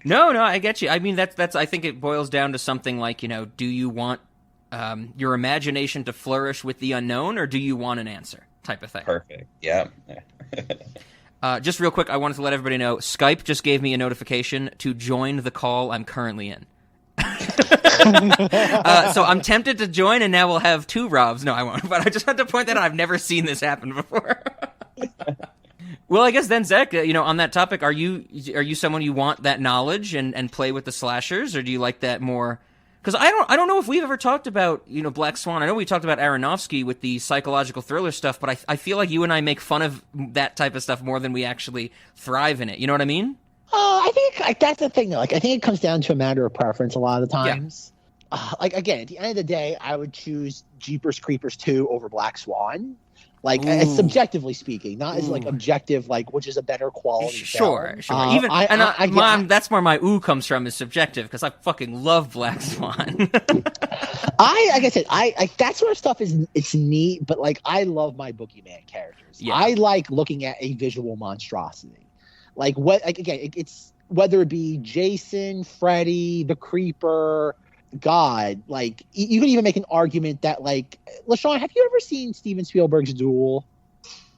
No, I get you. I mean, that's. I think it boils down to something like, do you want your imagination to flourish with the unknown, or do you want an answer type of thing? Perfect. Yeah. Just real quick, I wanted to let everybody know, Skype just gave me a notification to join the call I'm currently in. So I'm tempted to join, and now we'll have 2 Robs. No, I won't. But I just had to point that out. I've never seen this happen before. Well, I guess then, Zach, on that topic, are you someone you want that knowledge and play with the slashers, or do you like that more? Because I don't know if we've ever talked about Black Swan. I know we talked about Aronofsky with the psychological thriller stuff, but I feel like you and I make fun of that type of stuff more than we actually thrive in it. You know what I mean? I think that's the thing. Like, I think it comes down to a matter of preference a lot of the times. Yeah. Again, at the end of the day, I would choose Jeepers Creepers 2 over Black Swan. Like, as subjectively speaking, not as like objective, like which is a better quality. Sure. film. Even that's where my ooh comes from, is subjective, because I fucking love Black Swan. Like I said, that sort of stuff it's neat, but like I love my boogeyman characters. Yeah. I like looking at a visual monstrosity. Like it's whether it be Jason, Freddy, the Creeper, God. Like you can even make an argument that, like, LaShawn, have you ever seen Steven Spielberg's Duel?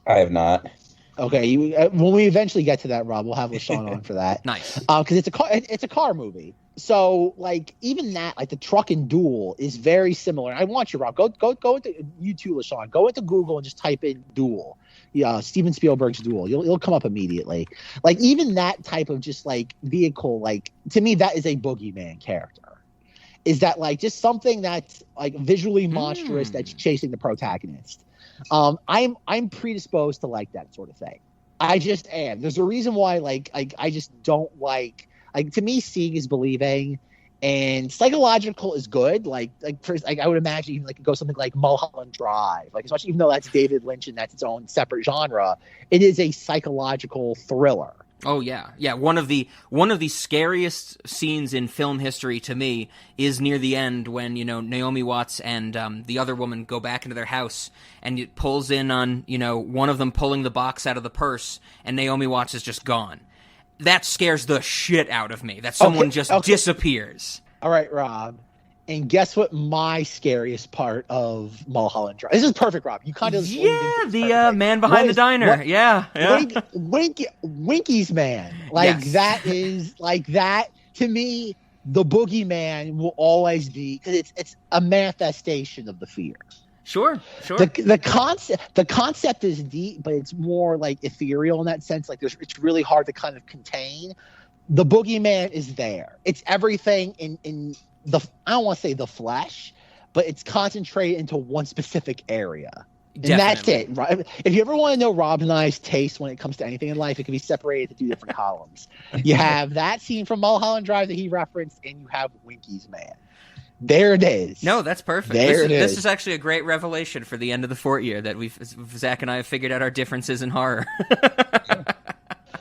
I have not. Okay, when we eventually get to that, Rob, we'll have LaShawn on for that. Nice, because it's a car movie. So like even that, like the truck and Duel is very similar. I want you, Rob, go into you too, LaShawn. Go into Google and just type in Duel. Yeah, Steven Spielberg's Duel. You'll come up immediately. Like even that type of just like vehicle, like to me that is a boogeyman character. Is that like just something that's like visually monstrous that's chasing the protagonist? I'm predisposed to like that sort of thing. I just am. There's a reason why like I just don't like to me seeing is believing, and psychological is good. Like first, I would imagine even like it goes something like Mulholland Drive. Like as much, even though that's David Lynch and that's its own separate genre, it is a psychological thriller. Oh yeah. One of the scariest scenes in film history to me is near the end when Naomi Watts and the other woman go back into their house, and it pulls in on one of them pulling the box out of the purse, and Naomi Watts is just gone. That scares the shit out of me. That someone disappears. All right, Rob. And guess what my scariest part of Mulholland Drive? This is perfect, Rob. You kind of the man behind the diner. Yeah. Winky's man. Like yes. That is like that to me. The boogeyman will always be, because it's a manifestation of the fear. Sure. The concept is deep, but it's more like ethereal in that sense. Like it's really hard to kind of contain. The boogeyman is there. It's everything in I don't want to say the flesh, but it's concentrated into one specific area. Definitely. And that's it. Right? If you ever want to know Rob and I's taste when it comes to anything in life, it can be separated into 2 different columns. You have that scene from Mulholland Drive that he referenced, and you have Winky's man. There it is. No, that's perfect. This is actually a great revelation for the end of the Fortyear that Zach and I have figured out our differences in horror.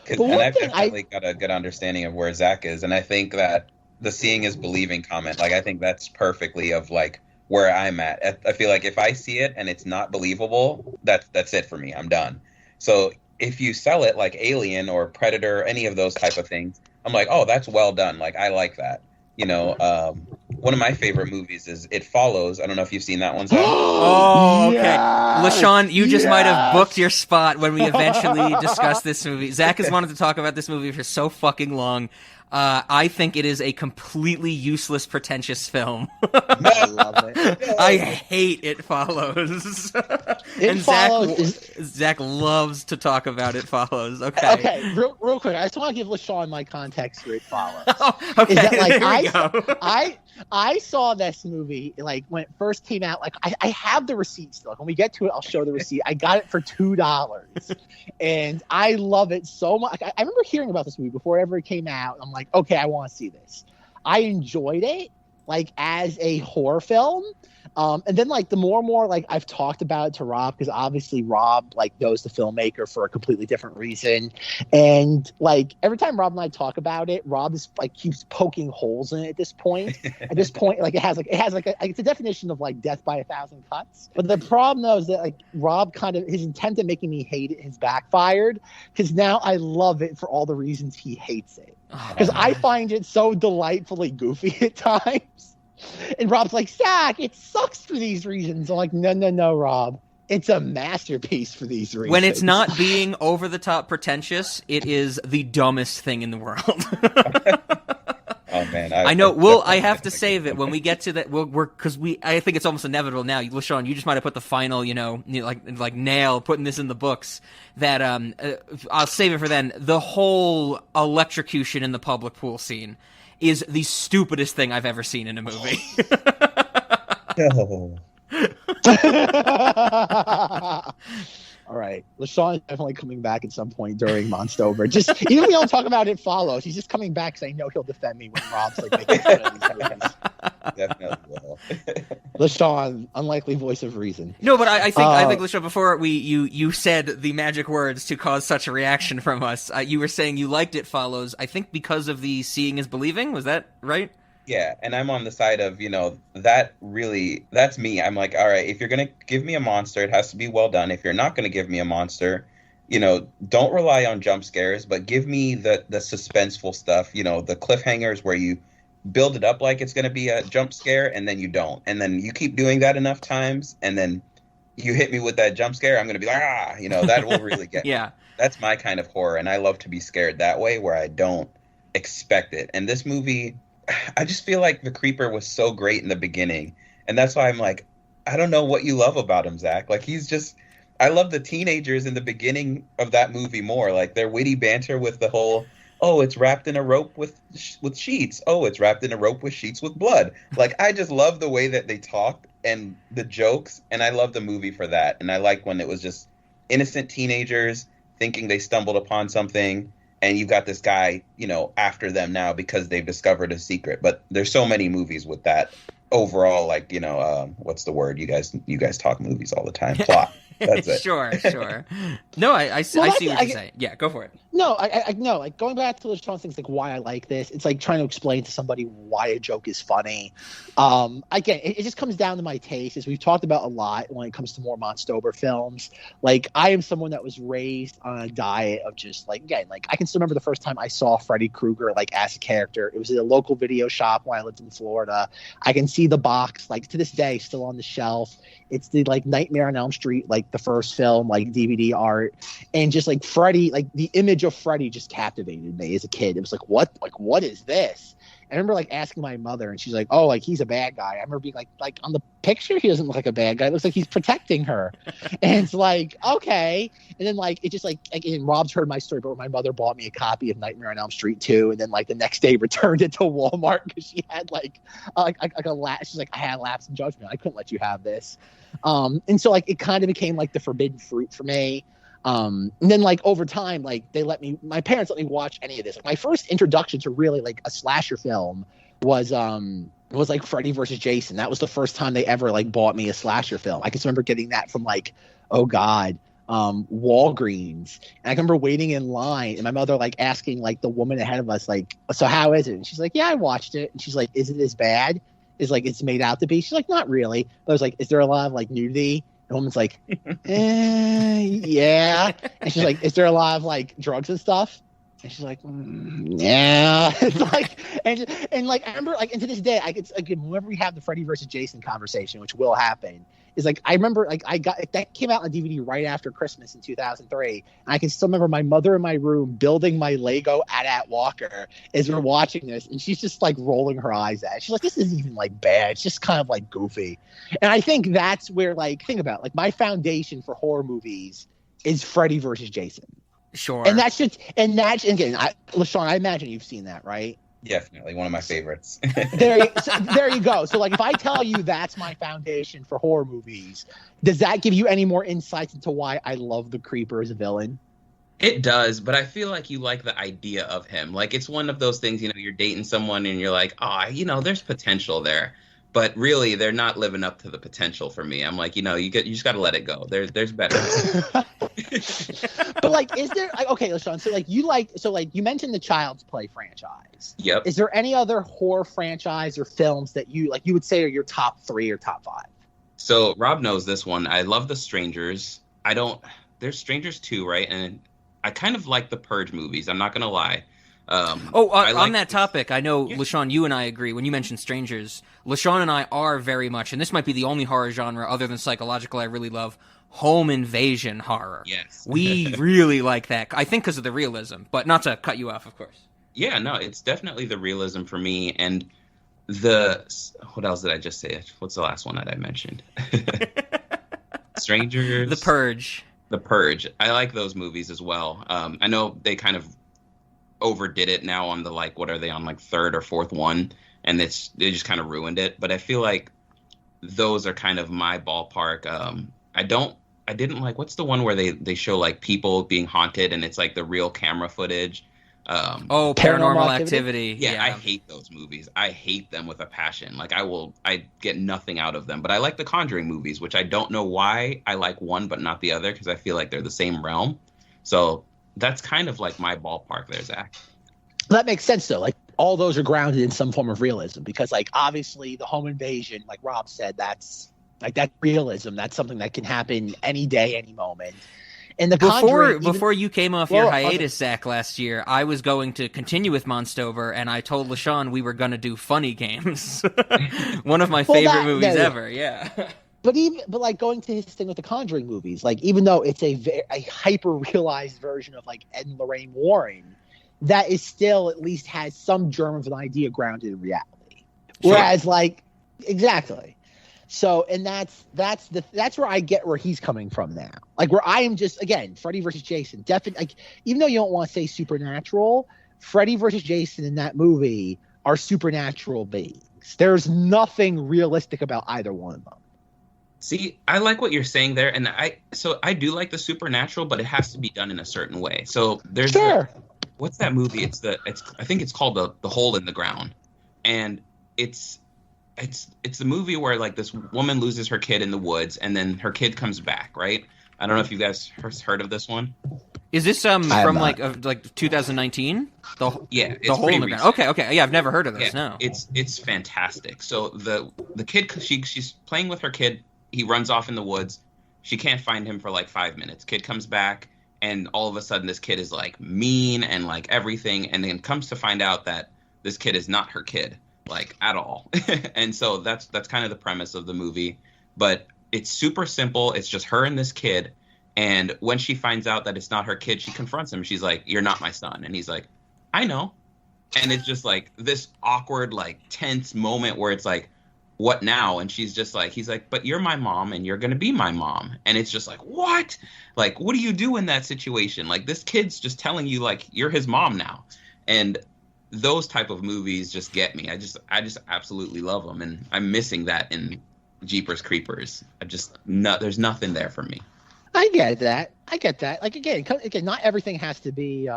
And I've definitely got a good understanding of where Zach is, and I think that the seeing is believing comment, like I think that's perfectly of like where I'm at. I feel like if I see it and it's not believable, that's it for me. I'm done. So if you sell it like Alien or Predator, any of those type of things, I'm like, oh, that's well done. Like I like that. One of my favorite movies is It Follows. I don't know if you've seen that one, Zach. Oh, okay. Yes! LaShawn, you just might have booked your spot when we eventually discuss this movie. Zach has wanted to talk about this movie for so fucking long. I think it is a completely useless, pretentious film. I love it. I hate It Follows. Zach loves to talk about It Follows. Okay, real quick. I just want to give LaShawn my context for It Follows. Okay, is that, like, here we go. I saw this movie like when it first came out. Like I have the receipt still. When we get to it, I'll show the receipt. I got it for $2, and I love it so much. I remember hearing about this movie before it ever came out. I'm like, okay, I want to see this. I enjoyed it like as a horror film. And then like the more and more like I've talked about it to Rob, because obviously Rob like knows the filmmaker for a completely different reason, and like every time Rob and I talk about it, Rob is like keeps poking holes in it at this point. At this point, like it has it's a definition of like death by 1,000 cuts. But the problem though is that like Rob kind of his intent in making me hate it has backfired, because now I love it for all the reasons he hates it. Because I find it so delightfully goofy at times. And Rob's like, Zack, it sucks for these reasons. I'm like, no, Rob. It's a masterpiece for these reasons. When it's not being over the top pretentious, it is the dumbest thing in the world. Oh man, I know. I have to save it when we get to that. I think it's almost inevitable now. LaShawn, you just might have put the final, like nail putting this in the books. That I'll save it for then. The whole electrocution in the public pool scene is the stupidest thing I've ever seen in a movie. No. All right, LaShawn is definitely coming back at some point during Monstober. Just even if we don't talk about it follows, he's just coming back because I know he'll defend me when Rob's like making fun of these movies. Definitely will. LaShawn, unlikely voice of reason. No, but I think LaShawn, before you said the magic words to cause such a reaction from us, you were saying you liked It Follows. I think because of the seeing is believing. Was that right? Yeah, and I'm on the side of, that's me. I'm like, all right, if you're going to give me a monster, it has to be well done. If you're not going to give me a monster, don't rely on jump scares, but give me the suspenseful stuff, the cliffhangers where you build it up like it's going to be a jump scare and then you don't. And then you keep doing that enough times and then you hit me with that jump scare, I'm going to be like, that will really get me. Yeah. That's my kind of horror, and I love to be scared that way where I don't expect it. And this movie, I just feel like the creeper was so great in the beginning. And that's why I'm like, I don't know what you love about him, Zack. Like, I love the teenagers in the beginning of that movie more. Like, their witty banter with the whole, oh, it's wrapped in a rope with sheets. Oh, it's wrapped in a rope with sheets with blood. Like, I just love the way that they talk and the jokes. And I love the movie for that. And I like when it was just innocent teenagers thinking they stumbled upon something. And you've got this guy, after them now because they've discovered a secret. But there's so many movies with that overall, like, what's the word? You guys talk movies all the time. Plot. That's it. Sure. No, I see what you're saying. Yeah, go for it. No, I no, like going back to LaShawn's things, like why I like this. It's like trying to explain to somebody why a joke is funny. Again, it just comes down to my taste, as we've talked about a lot when it comes to more Monstober films. Like, I am someone that was raised on a diet of just like, again, like I can still remember the first time I saw Freddy Krueger like as a character. It was at a local video shop when I lived in Florida. I can see the box like to this day still on the shelf. It's the like Nightmare on Elm Street, like the first film, like DVD art, and just like Freddy, like the image of Freddy just captivated me as a kid. It was like, what is this? I remember like asking my mother, and she's like, oh, like he's a bad guy. I remember being like on the picture, he doesn't look like a bad guy. It looks like he's protecting her. And it's like, okay. And then like it just like and Rob's heard my story, but my mother bought me a copy of Nightmare on Elm Street 2, and then like the next day returned it to Walmart because she had like a lapse. She's like, I had a lapse in judgment. I couldn't let you have this. And so like it kind of became like the forbidden fruit for me. And then like over time, like my parents let me watch any of this. Like, my first introduction to really like a slasher film was like Freddy versus Jason. That was the first time they ever like bought me a slasher film. I can remember getting that from like, oh God, Walgreens. And I remember waiting in line and my mother like asking like the woman ahead of us, like, so how is it? And she's like, yeah, I watched it. And she's like, is it as bad as like it's made out to be? She's like, not really. But I was like, is there a lot of like nudity? The woman's like, yeah. And she's like, is there a lot of like drugs and stuff? And she's like, yeah. It's like, and like, I remember like, and to this day, whenever we have the Freddy versus Jason conversation, which will happen, is like, I remember like that came out on DVD right after Christmas in 2003. And I can still remember my mother in my room building my Lego AT-AT Walker as we're watching this. And she's just like rolling her eyes at it. She's like, this isn't even like bad. It's just kind of like goofy. And I think that's where like, think about it, like my foundation for horror movies is Freddy versus Jason. Sure. And that's again, LaShawn, I imagine you've seen that, right? Definitely one of my favorites. There you go. So like if I tell you that's my foundation for horror movies, does that give you any more insights into why I love the Creeper as a villain? It does, but I feel like you like the idea of him. Like, it's one of those things, you're dating someone and you're like, there's potential there. But really, they're not living up to the potential for me. I'm like, you just got to let it go. There's better. But like, is there okay, LaShawn? So you mentioned the Child's Play franchise. Yep. Is there any other horror franchise or films that you would say are your top 3 or top 5? So Rob knows this one. I love The Strangers. There's Strangers 2, right? And I kind of like the Purge movies. I'm not gonna lie. On that topic, I know, LaShawn, you and I agree. When you mentioned strangers, LaShawn and I are very much, and this might be the only horror genre other than psychological I really love, home invasion horror. Yes. We really like that. I think because of the realism, but not to cut you off, of course. Yeah, no, it's definitely the realism for me. And what else did I just say? What's the last one that I mentioned? Strangers. The Purge. The Purge. I like those movies as well. I know they kind of overdid it now on the, like, what are they on, like, third or fourth one, and they just kind of ruined it. But I feel like those are kind of my ballpark. I didn't like, what's the one where they show, like, people being haunted and it's like the real camera footage? Paranormal Activity. Yeah, I hate those movies. I hate them with a passion. Like, I get nothing out of them. But I like the Conjuring movies, which I don't know why I like one but not the other, because I feel like they're the same realm. So that's kind of like my ballpark there, Zach. That makes sense, though. Like, all those are grounded in some form of realism, because, like, obviously the home invasion, like Rob said, that's realism. That's something that can happen any day, any moment. And before you came off your hiatus, Zach, last year, I was going to continue with Monstober, and I told LaShawn we were going to do Funny Games. One of my favorite movies ever, yeah. But like, going to his thing with the Conjuring movies, like, even though it's a hyper realized version of, like, Ed and Lorraine Warren, that is still at least has some germ of an idea grounded in reality. Sure. Whereas, like, exactly. So, and that's where I get where he's coming from now. Like, where I am just, again, Freddy versus Jason, definitely, like, even though you don't want to say supernatural, Freddy versus Jason in that movie are supernatural beings. There's nothing realistic about either one of them. See, I like what you're saying there, and I do like the supernatural, but it has to be done in a certain way. So there's what's that movie? I think it's called the Hole in the Ground, and it's the movie where, like, this woman loses her kid in the woods, and then her kid comes back, right? I don't know if you guys heard of this one. Is this from like 2019? The Hole in the Ground. Okay. Yeah, I've never heard of this. Yeah, no. It's fantastic. So the kid, she's playing with her kid. He runs off in the woods. She can't find him for like 5 minutes. Kid comes back, and all of a sudden this kid is, like, mean and, like, everything, and then comes to find out that this kid is not her kid, like, at all. And so that's kind of the premise of the movie. But it's super simple. It's just her and this kid. And when she finds out that it's not her kid, she confronts him. She's like, "You're not my son." And he's like, "I know." And it's just like this awkward, like, tense moment where it's like, what now? And she's just like, he's like, "But you're my mom and you're going to be my mom." And it's just like, what? Like, what do you do in that situation? Like, this kid's just telling you, like, you're his mom now. And those type of movies just get me. I just absolutely love them. And I'm missing that in Jeepers Creepers. There's nothing there for me. I get that. Like, again, not everything has to be,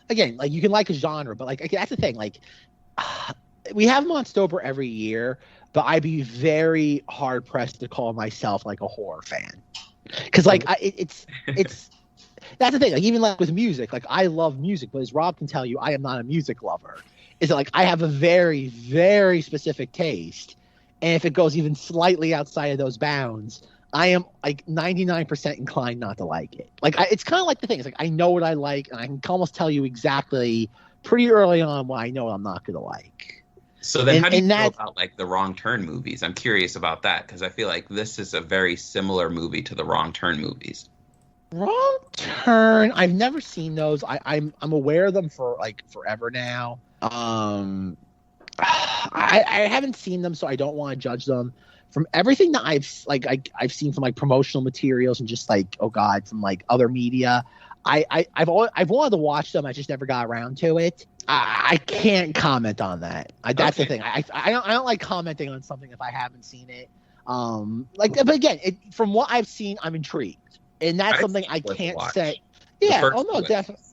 again, like, you can like a genre, but, like, that's the thing. Like, we have Monstober every year, but I'd be very hard pressed to call myself, like, a horror fan, because, like, it's that's the thing. Like, even, like, with music, like, I love music, but as Rob can tell you, I am not a music lover. Is that, like, I have a very, very specific taste, and if it goes even slightly outside of those bounds, I am, like, 99% inclined not to like it. Like, it's kind of like the thing. It's like, I know what I like, and I can almost tell you exactly pretty early on what I know I'm not going to like. So then how do you feel about, like, the Wrong Turn movies? I'm curious about that, because I feel like this is a very similar movie to the Wrong Turn movies. Wrong Turn, I've never seen those. I'm aware of them for, like, forever now. I haven't seen them, so I don't want to judge them. From everything that I've seen from, like, promotional materials and just, like, oh god, from, like, other media, I've wanted to watch them. I just never got around to it. I can't comment on that. That's the thing. I don't like commenting on something if I haven't seen it. But again, from what I've seen, I'm intrigued, and that's something I can't say. Yeah. Oh no, definitely.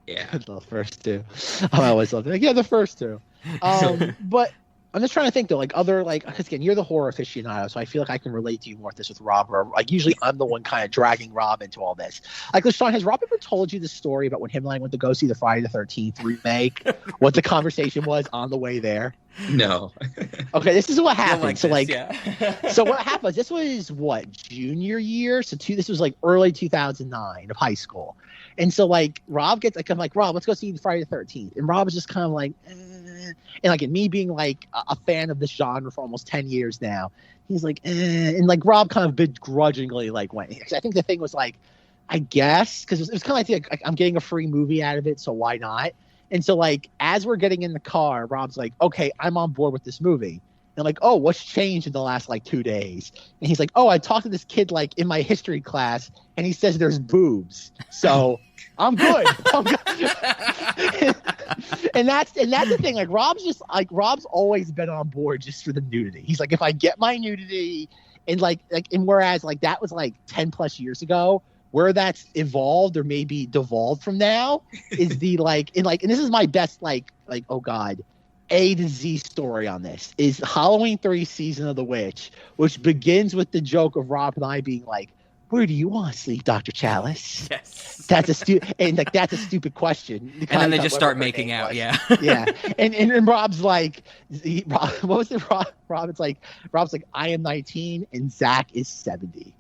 Yeah. The first two. I always love it. Yeah, the first two. But I'm just trying to think though, like, other, like, because again, you're the horror aficionado, so I feel like I can relate to you more with this with Rob. Or, like, usually I'm the one kind of dragging Rob into all this. Like, LaShawn, has Rob ever told you the story about when him and I went to go see the Friday the 13th remake? What the conversation was on the way there? No. Okay, this is what happened. Like so this, like, yeah. so what happened? This was what, junior year? So this was like early 2009 of high school. And so like Rob gets like, I'm like, Rob, let's go see Friday the 13th. And Rob is just kind of like, and like, and me being like a fan of this genre for almost 10 years now, he's like, and like Rob kind of begrudgingly like went. I think the thing was like, I guess, because it was kind of like I'm getting a free movie out of it, so why not? And so, like, as we're getting in the car, Rob's like, okay, I'm on board with this movie. And I'm like, oh, what's changed in the last, like, 2 days? And he's like, oh, I talked to this kid, like, in my history class, and he says there's boobs. So I'm good. I'm good. and that's the thing. Like, Rob's always been on board just for the nudity. He's like, if I get my nudity, and, and whereas, like, that was, like, 10 plus years ago, where that's evolved or maybe devolved from now is the and this is my best oh god, A to Z story on this is Halloween 3 Season of the Witch, which begins with the joke of Rob and I being like, where do you want to sleep, Dr. Chalice? Yes. That's a stupid question. And then they just start making out. Yeah. Yeah. And Rob's like, what was it? Rob's like, I am 19 and Zack is 70.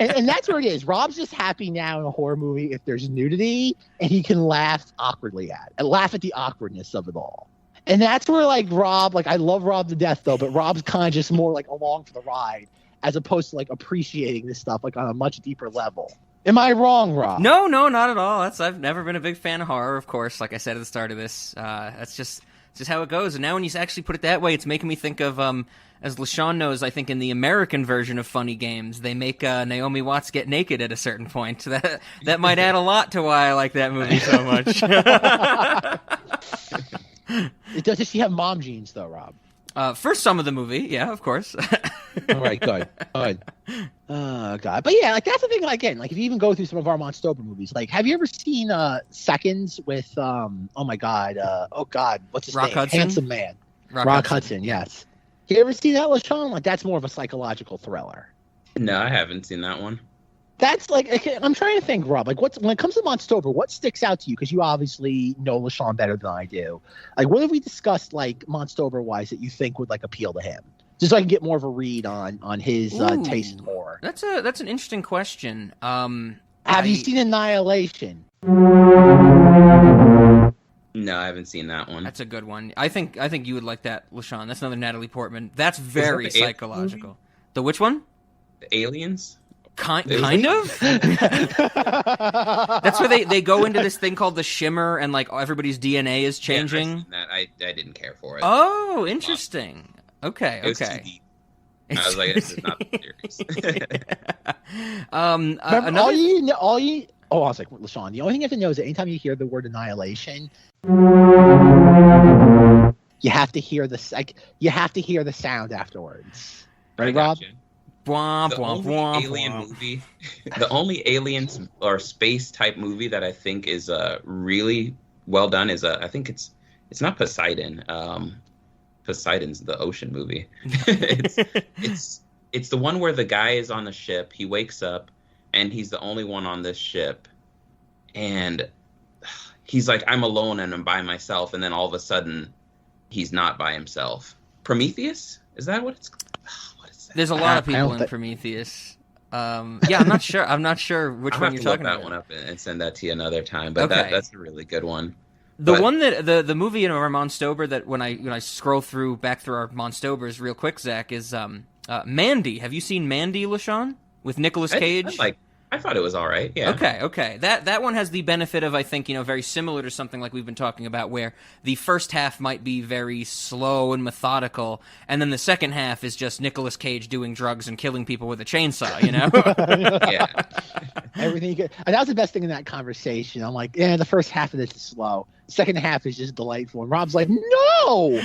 and that's where it is. Rob's just happy now in a horror movie if there's nudity and he can laugh awkwardly at it and laugh at the awkwardness of it all. And that's where like Rob, like I love Rob to death though, but Rob's kind of just more like along for the ride as opposed to like appreciating this stuff like on a much deeper level. Am I wrong, Rob? No, not at all. I've never been a big fan of horror, of course. Like I said at the start of this, that's just how it goes. And now when you actually put it that way, it's making me think of, as LaShawn knows, I think in the American version of Funny Games, they make Naomi Watts get naked at a certain point. That might add a lot to why I like that movie so much. Does she have mom jeans though, Rob? For some of the movie, yeah, of course. All right, good. Oh god, but yeah, like that's the thing. Like, again, like if you even go through some of our Monstober movies, like have you ever seen Seconds with oh my god, what's his Rock name? Hudson? Handsome Man. Rock Hudson, yes. You ever seen that, LaShawn? Like that's more of a psychological thriller. No, I haven't seen that one. That's like, I'm trying to think, Rob, like when it comes to Monstober, what sticks out to you? Because you obviously know LaShawn better than I do. Like, what have we discussed, like, Monstober-wise that you think would, like, appeal to him? Just so I can get more of a read on his taste in horror. That's an interesting question. Have you seen Annihilation? No, I haven't seen that one. That's a good one. I think you would like that, LaShawn. That's another Natalie Portman. That's very psychological. The which one? The Aliens? Kind of. That's where they go into this thing called the shimmer, and like everybody's DNA is changing. Yeah, I've seen that. I didn't care for it. Oh, interesting. Okay. It was too deep. I was like, this is not the series. I was like, LaShawn, the only thing you have to know is that anytime you hear the word annihilation, you have to hear the sound afterwards. Right, Rob? Alien movie, the only aliens or space type movie that I think is really well done is I think it's not Poseidon. Poseidon's the ocean movie. it's the one where the guy is on the ship. He wakes up and he's the only one on this ship, and he's like, I'm alone and I'm by myself, and then all of a sudden he's not by himself. Prometheus? Is that what it's called? There's a lot of people in Prometheus. I'm not sure. I'm not sure which one you're talking about. I'll have to look that one up and send that to you another time. But that's a really good one. One that the movie in our Monstober that when I scroll back through our Monstobers real quick, Zach, is Mandy. Have you seen Mandy, LaShawn, with Nicolas Cage? I thought it was all right. Yeah. Okay. That one has the benefit of, I think, very similar to something like we've been talking about, where the first half might be very slow and methodical, and then the second half is just Nicolas Cage doing drugs and killing people with a chainsaw. Yeah. Everything you get. And that was the best thing in that conversation. I'm like, yeah, the first half of this is slow. Second half is just delightful. And Rob's like, no,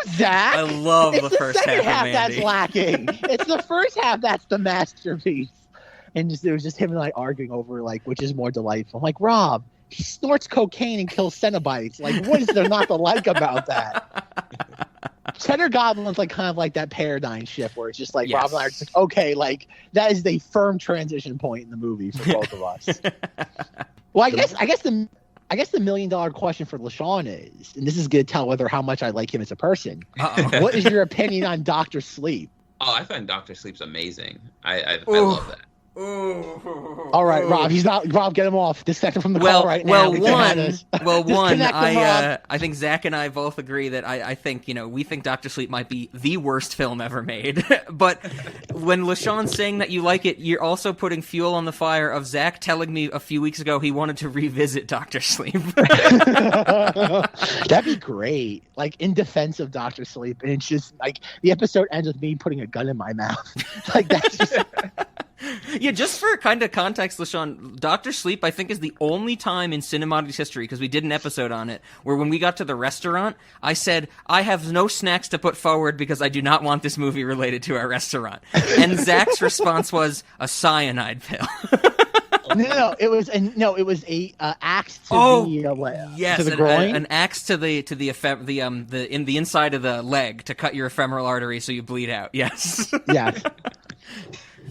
Zach. I love the first half. It's the second half that's lacking. It's the first half that's the masterpiece. And it was just him and I arguing over which is more delightful. I'm like, Rob, he snorts cocaine and kills Cenobites. Like, what is there not to like about that? Cheddar Goblin's kind of like that paradigm shift where it's just like, yes. Rob and I are just like, okay, that is the firm transition point in the movie for both of us. Well, I guess the I guess the $1 million question for LaShawn is, and this is going to tell whether how much I like him as a person. Uh-oh. What is your opinion on Dr. Sleep? Oh, I find Dr. Sleep's amazing. I love that. All right, Rob. He's not. Rob, get him off. Disconnect him from the call right now. One. I think Zach and I both agree that I think we think Dr. Sleep might be the worst film ever made. But when LaShawn's saying that you like it, you're also putting fuel on the fire of Zach telling me a few weeks ago he wanted to revisit Dr. Sleep. That'd be great. Like in defense of Dr. Sleep, and it's just like the episode ends with me putting a gun in my mouth. Like that's just. Yeah, just for kind of context, LaShawn, Dr. Sleep, I think, is the only time in Cinemodity's history, because we did an episode on it, where when we got to the restaurant, I said, I have no snacks to put forward because I do not want this movie related to our restaurant. And Zach's response was a cyanide pill. No, it was a axe to the groin. An axe to the inside of the leg to cut your ephemeral artery so you bleed out. Yes. Yes.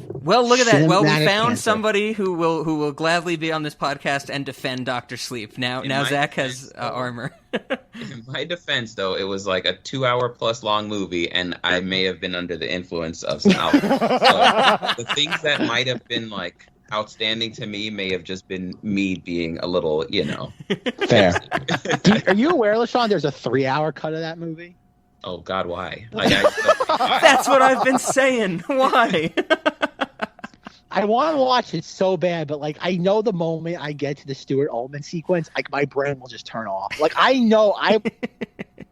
Well, look at that. Well, we found somebody who will gladly be on this podcast and defend Dr. Sleep. Now Zach has armor. In my defense, though, it was like a 2-hour-plus long movie, and I may have been under the influence of some alcohol. So the things that might have been like outstanding to me may have just been me being a little, Fair. Are you aware, LaShawn, there's a 3-hour cut of that movie? Oh, God, why? That's what I've been saying. Why? I want to watch it so bad, but like I know the moment I get to the Stuart Ullman sequence, like my brain will just turn off. Like I know I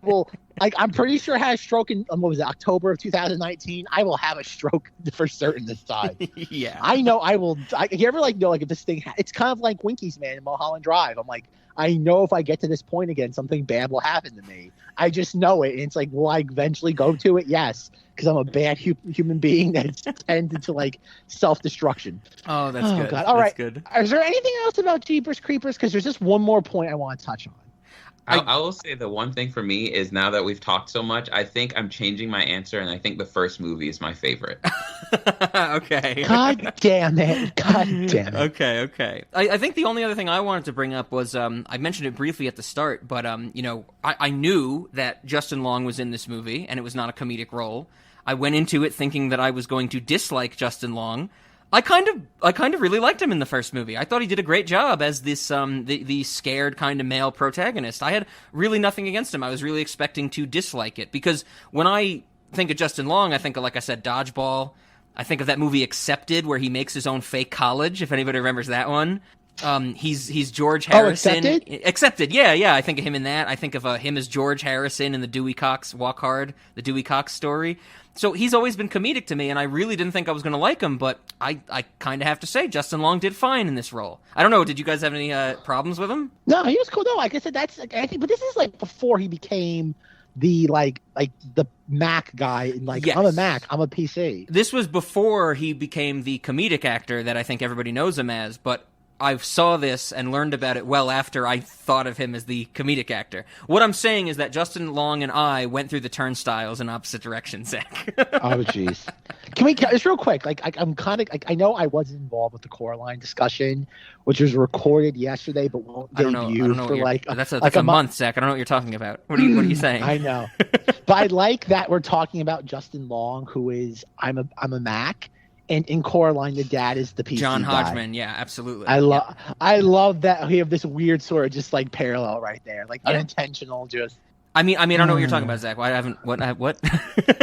will. Like I'm pretty sure I had a stroke in October of 2019. I will have a stroke for certain this time. Yeah, I know I will. You ever know if this thing? It's kind of like Winky's Man in Mulholland Drive. I'm like, I know if I get to this point again, something bad will happen to me. I just know it. And it's like, will I eventually go to it? Yes, because I'm a bad human being that's tended to like self-destruction. Oh, that's good. God. All right. Good. Is there anything else about Jeepers Creepers? Because there's just one more point I want to touch on. I will say the one thing for me is now that we've talked so much, I think I'm changing my answer, and I think the first movie is my favorite. Okay. God damn it. Okay. I think the only other thing I wanted to bring up was I mentioned it briefly at the start, but I knew that Justin Long was in this movie, and it was not a comedic role. I went into it thinking that I was going to dislike Justin Long. I kind of really liked him in the first movie. I thought he did a great job as this the scared kind of male protagonist. I had really nothing against him. I was really expecting to dislike it because when I think of Justin Long, I think of, like I said, Dodgeball. I think of that movie Accepted, where he makes his own fake college. If anybody remembers that one, he's George Harrison. Oh, Accepted. Yeah. I think of him in that. I think of him as George Harrison in the Dewey Cox Walk Hard, the Dewey Cox story. So he's always been comedic to me, and I really didn't think I was going to like him, but I kind of have to say Justin Long did fine in this role. I don't know, did you guys have any problems with him? No, he was cool. No, like I said, that's I think, but this is like before he became the like the Mac guy. And like, yes. I'm a Mac, I'm a PC. This was before he became the comedic actor that I think everybody knows him as, but I saw this and learned about it well after I thought of him as the comedic actor. What I'm saying is that Justin Long and I went through the turnstiles in opposite directions, Zach. Oh, jeez. Can we just real quick? I'm kind of I know I wasn't involved with the Coraline discussion, which was recorded yesterday, but won't debut for like that's a month, Zach. I don't know what you're talking about. What are you saying? I know, but I like that we're talking about Justin Long, who is I'm a Mac. And in Coraline, the dad is the PC John guy. Hodgman, yeah, absolutely. I love that we have this weird sort of just like parallel right there, like unintentional. Just I mean, I don't know what you're talking about, Zach. I haven't what?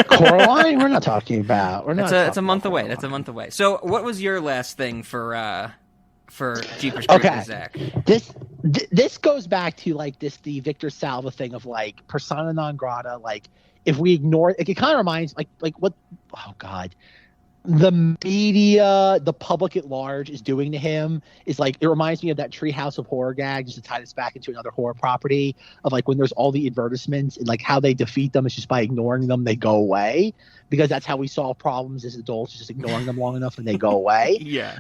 Coraline? We're not talking about. It's a month away. That's a month away. So, what was your last thing for Jeepers Creepers, Zach? This goes back to like the Victor Salva thing of like persona non grata. Like if we ignore it, it kind of reminds like what? Oh God. The media, the public at large is doing to him is like, it reminds me of that Treehouse of Horror gag, just to tie this back into another horror property of like when there's all the advertisements and like how they defeat them is just by ignoring them, they go away, because that's how we solve problems as adults, just ignoring them long enough and they go away. Yeah.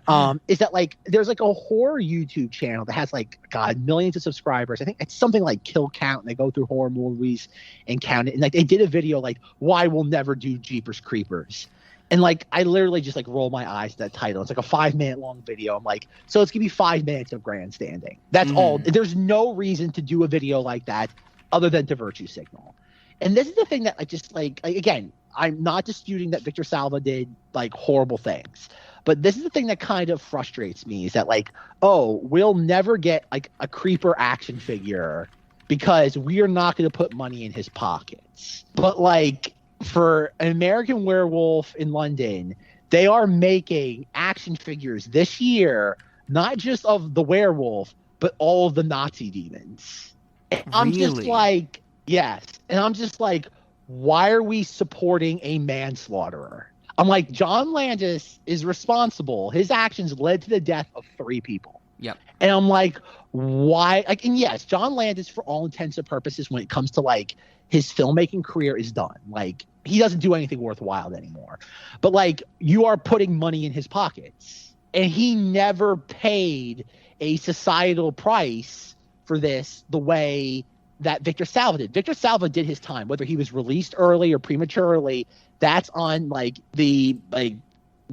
Is that like there's like a horror YouTube channel that has like millions of subscribers. I think it's something like Kill Count, and they go through horror movies and count it. And like they did a video like why we'll never do Jeepers Creepers. And like, I literally just like roll my eyes at that title. It's like a 5-minute long video. I'm like, so it's gonna be 5 minutes of grandstanding. That's all. There's no reason to do a video like that other than to virtue signal. And this is the thing that I just like again, I'm not disputing that Victor Salva did like horrible things. But this is the thing that kind of frustrates me is that like, oh, we'll never get like a creeper action figure because we are not going to put money in his pockets. But like for an American Werewolf in London, they are making action figures this year, not just of the werewolf, but all of the Nazi demons. And I'm just like, yes. And I'm just like, why are we supporting a manslaughterer? I'm like, John Landis is responsible. His actions led to the death of 3 people. Yep. And I'm like, why? Like, and yes, John Landis, for all intents and purposes, when it comes to like his filmmaking career, is done. Like, he doesn't do anything worthwhile anymore. But like, you are putting money in his pockets, and he never paid a societal price for this the way that Victor Salva did. Victor Salva did his time, whether he was released early or prematurely. That's on like the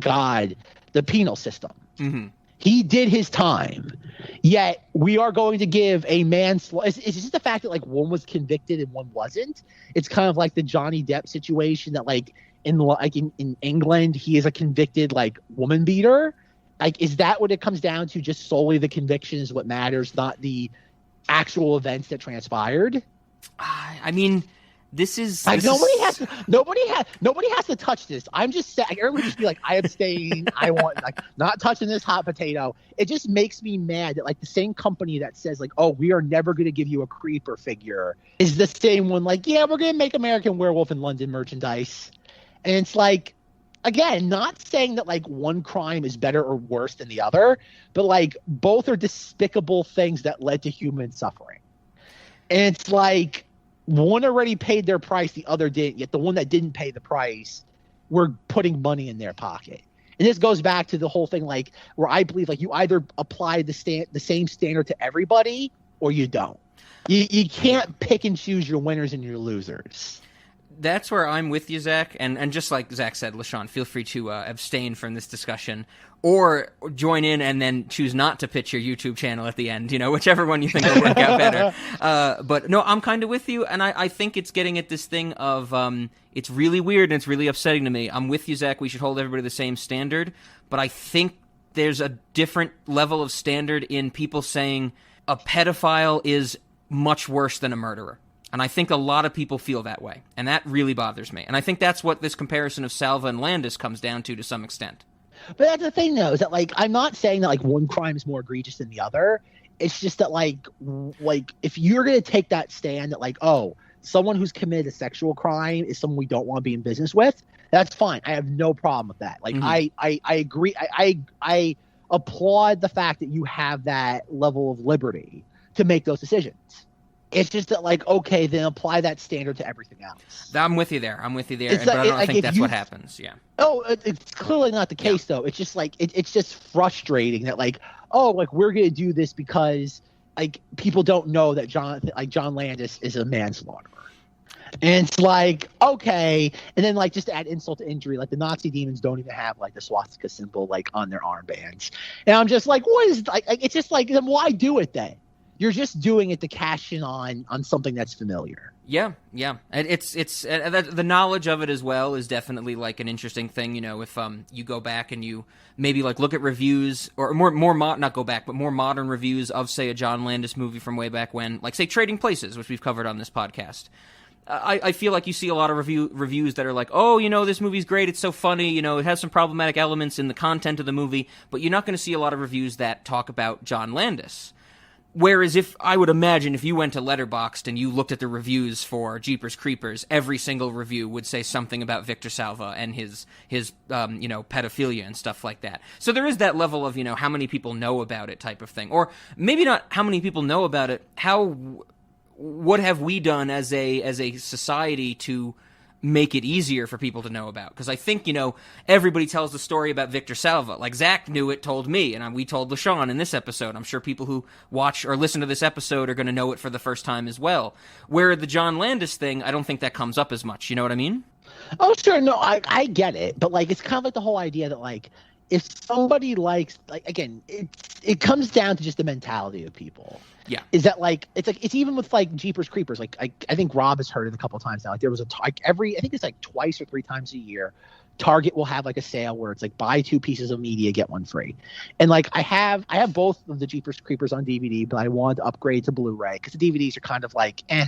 penal system. Mm-hmm. He did his time. Yet we are going to give a manslaughter. It's just the fact that like one was convicted and one wasn't. It's kind of like the Johnny Depp situation that like in England he is a convicted like woman beater. Like, is that what it comes down to? Just solely the conviction is what matters, not the actual events that transpired. I mean, this is like nobody has to touch this. I'm just saying, everyone just be like, I abstain. I want like not touching this hot potato. It just makes me mad that like the same company that says like, oh, we are never going to give you a creeper figure is the same one like, yeah, we're going to make American Werewolf in London merchandise. And it's like, again, not saying that like one crime is better or worse than the other, but like both are despicable things that led to human suffering. And it's like one already paid their price, the other didn't. Yet the one that didn't pay the price, we're putting money in their pocket. And this goes back to the whole thing, like where I believe like you either apply the same standard to everybody or you don't. You can't pick and choose your winners and your losers. That's where I'm with you, Zach. And just like Zach said, LaShawn, feel free to abstain from this discussion or join in and then choose not to pitch your YouTube channel at the end, you know, whichever one you think will work out better. But no, I'm kind of with you. And I think it's getting at this thing of it's really weird and it's really upsetting to me. I'm with you, Zach. We should hold everybody the same standard. But I think there's a different level of standard in people saying a pedophile is much worse than a murderer. And I think a lot of people feel that way. And that really bothers me. And I think that's what this comparison of Salva and Landis comes down to some extent. But that's the thing, though, is that, like, I'm not saying that, like, one crime is more egregious than the other. It's just that, like if you're going to take that stand that, like, oh, someone who's committed a sexual crime is someone we don't want to be in business with, that's fine. I have no problem with that. Like, mm-hmm. I agree. I applaud the fact that you have that level of liberty to make those decisions. It's just that, like, okay, then apply that standard to everything else. I'm with you there. But I don't think that's what happens. Yeah. Oh, it's clearly not the case, though. It's just like it's just frustrating that, like, oh, like we're gonna do this because like people don't know that John Landis is a manslaughterer, and it's like okay, and then like just to add insult to injury, like the Nazi demons don't even have like the swastika symbol like on their armbands, and I'm just like, what is like it's just like then why do it then? You're just doing it to cash in on something that's familiar. Yeah. And it's the knowledge of it as well is definitely like an interesting thing. You know, if you go back and you maybe like look at reviews or not go back, but more modern reviews of say a John Landis movie from way back when, like say Trading Places, which we've covered on this podcast. I feel like you see a lot of reviews that are like, oh, you know, this movie's great, it's so funny, you know, it has some problematic elements in the content of the movie, but you're not going to see a lot of reviews that talk about John Landis. Whereas if I would imagine if you went to Letterboxd and you looked at the reviews for Jeepers Creepers, every single review would say something about Victor Salva and his pedophilia and stuff like that. So there is that level of, you know, how many people know about it type of thing. Or maybe not how many people know about it, what have we done as a society to make it easier for people to know about? Because I think, you know, everybody tells the story about Victor Salva. Like Zach knew it, told me, and we told LaShawn in this episode. I'm sure people who watch or listen to this episode are going to know it for the first time as well. Where the John Landis thing, I don't think that comes up as much. You know what I mean? Oh, sure. No, I get it. But, like, it's kind of like the whole idea that, like, if somebody likes, like, again, it comes down to just the mentality of people. Yeah. Is that, like, it's even with, like, Jeepers Creepers. Like, I think Rob has heard it a couple of times now. Like, there was I think it's, like, twice or three times a year, Target will have, like, a sale where it's, like, buy 2 pieces of media, get 1 free. And, like, I have both of the Jeepers Creepers on DVD, but I wanted to upgrade to Blu-ray because the DVDs are kind of, like, eh.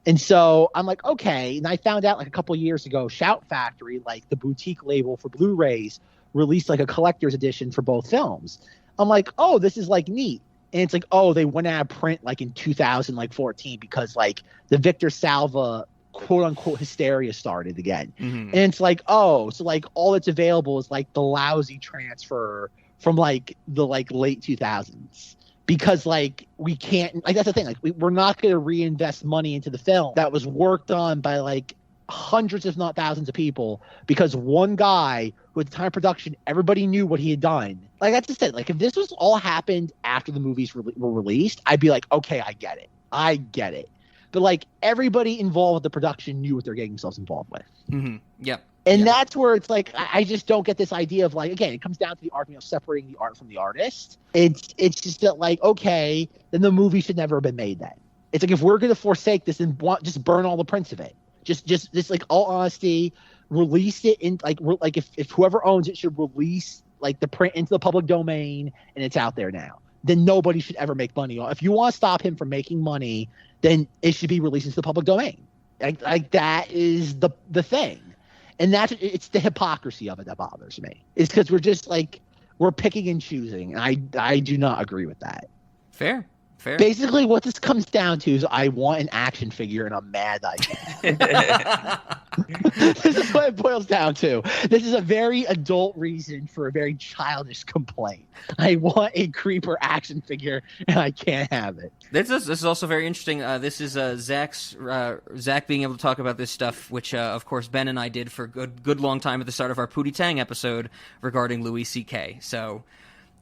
And so I'm like, okay. And I found out, like, a couple of years ago, Shout Factory, like, the boutique label for Blu-rays, released, like, a collector's edition for both films. I'm like, oh, this is, like, neat. And it's like, oh, they went out of print, like, in 2014 because, like, the Victor Salva quote-unquote hysteria started again. Mm-hmm. And it's like, oh, so, like, all that's available is, like, the lousy transfer from, like, the, like, late 2000s. Because, like, we can't, like, that's the thing, like, we're not going to reinvest money into the film that was worked on by, like, hundreds, if not thousands of people, because one guy who at the time of production, everybody knew what he had done. Like, that's just it. Like, if this was all happened after the movies were released, I'd be like, okay, I get it. But, like, everybody involved with the production knew what they're getting themselves involved with. Mm-hmm. Yep. And that's where it's like, I just don't get this idea of, like, again, it comes down to the art, separating the art from the artist. It's just that, like, okay, then the movie should never have been made then. It's like, if we're going to forsake this, then just burn all the prints of it. Just like, all honesty, release it in, like if whoever owns it should release, like, the print into the public domain and it's out there now. Then nobody should ever make money. If you want to stop him from making money, then it should be released into the public domain. Like that is the thing. And it's the hypocrisy of it that bothers me. It's because we're just, like, we're picking and choosing. And I do not agree with that. Fair. Basically, what this comes down to is I want an action figure, and I'm mad that I can't. This is what it boils down to. This is a very adult reason for a very childish complaint. I want a creeper action figure, and I can't have it. This is also very interesting. This is Zack being able to talk about this stuff, which, of course, Ben and I did for a good long time at the start of our Pootie Tang episode regarding Louis C.K. So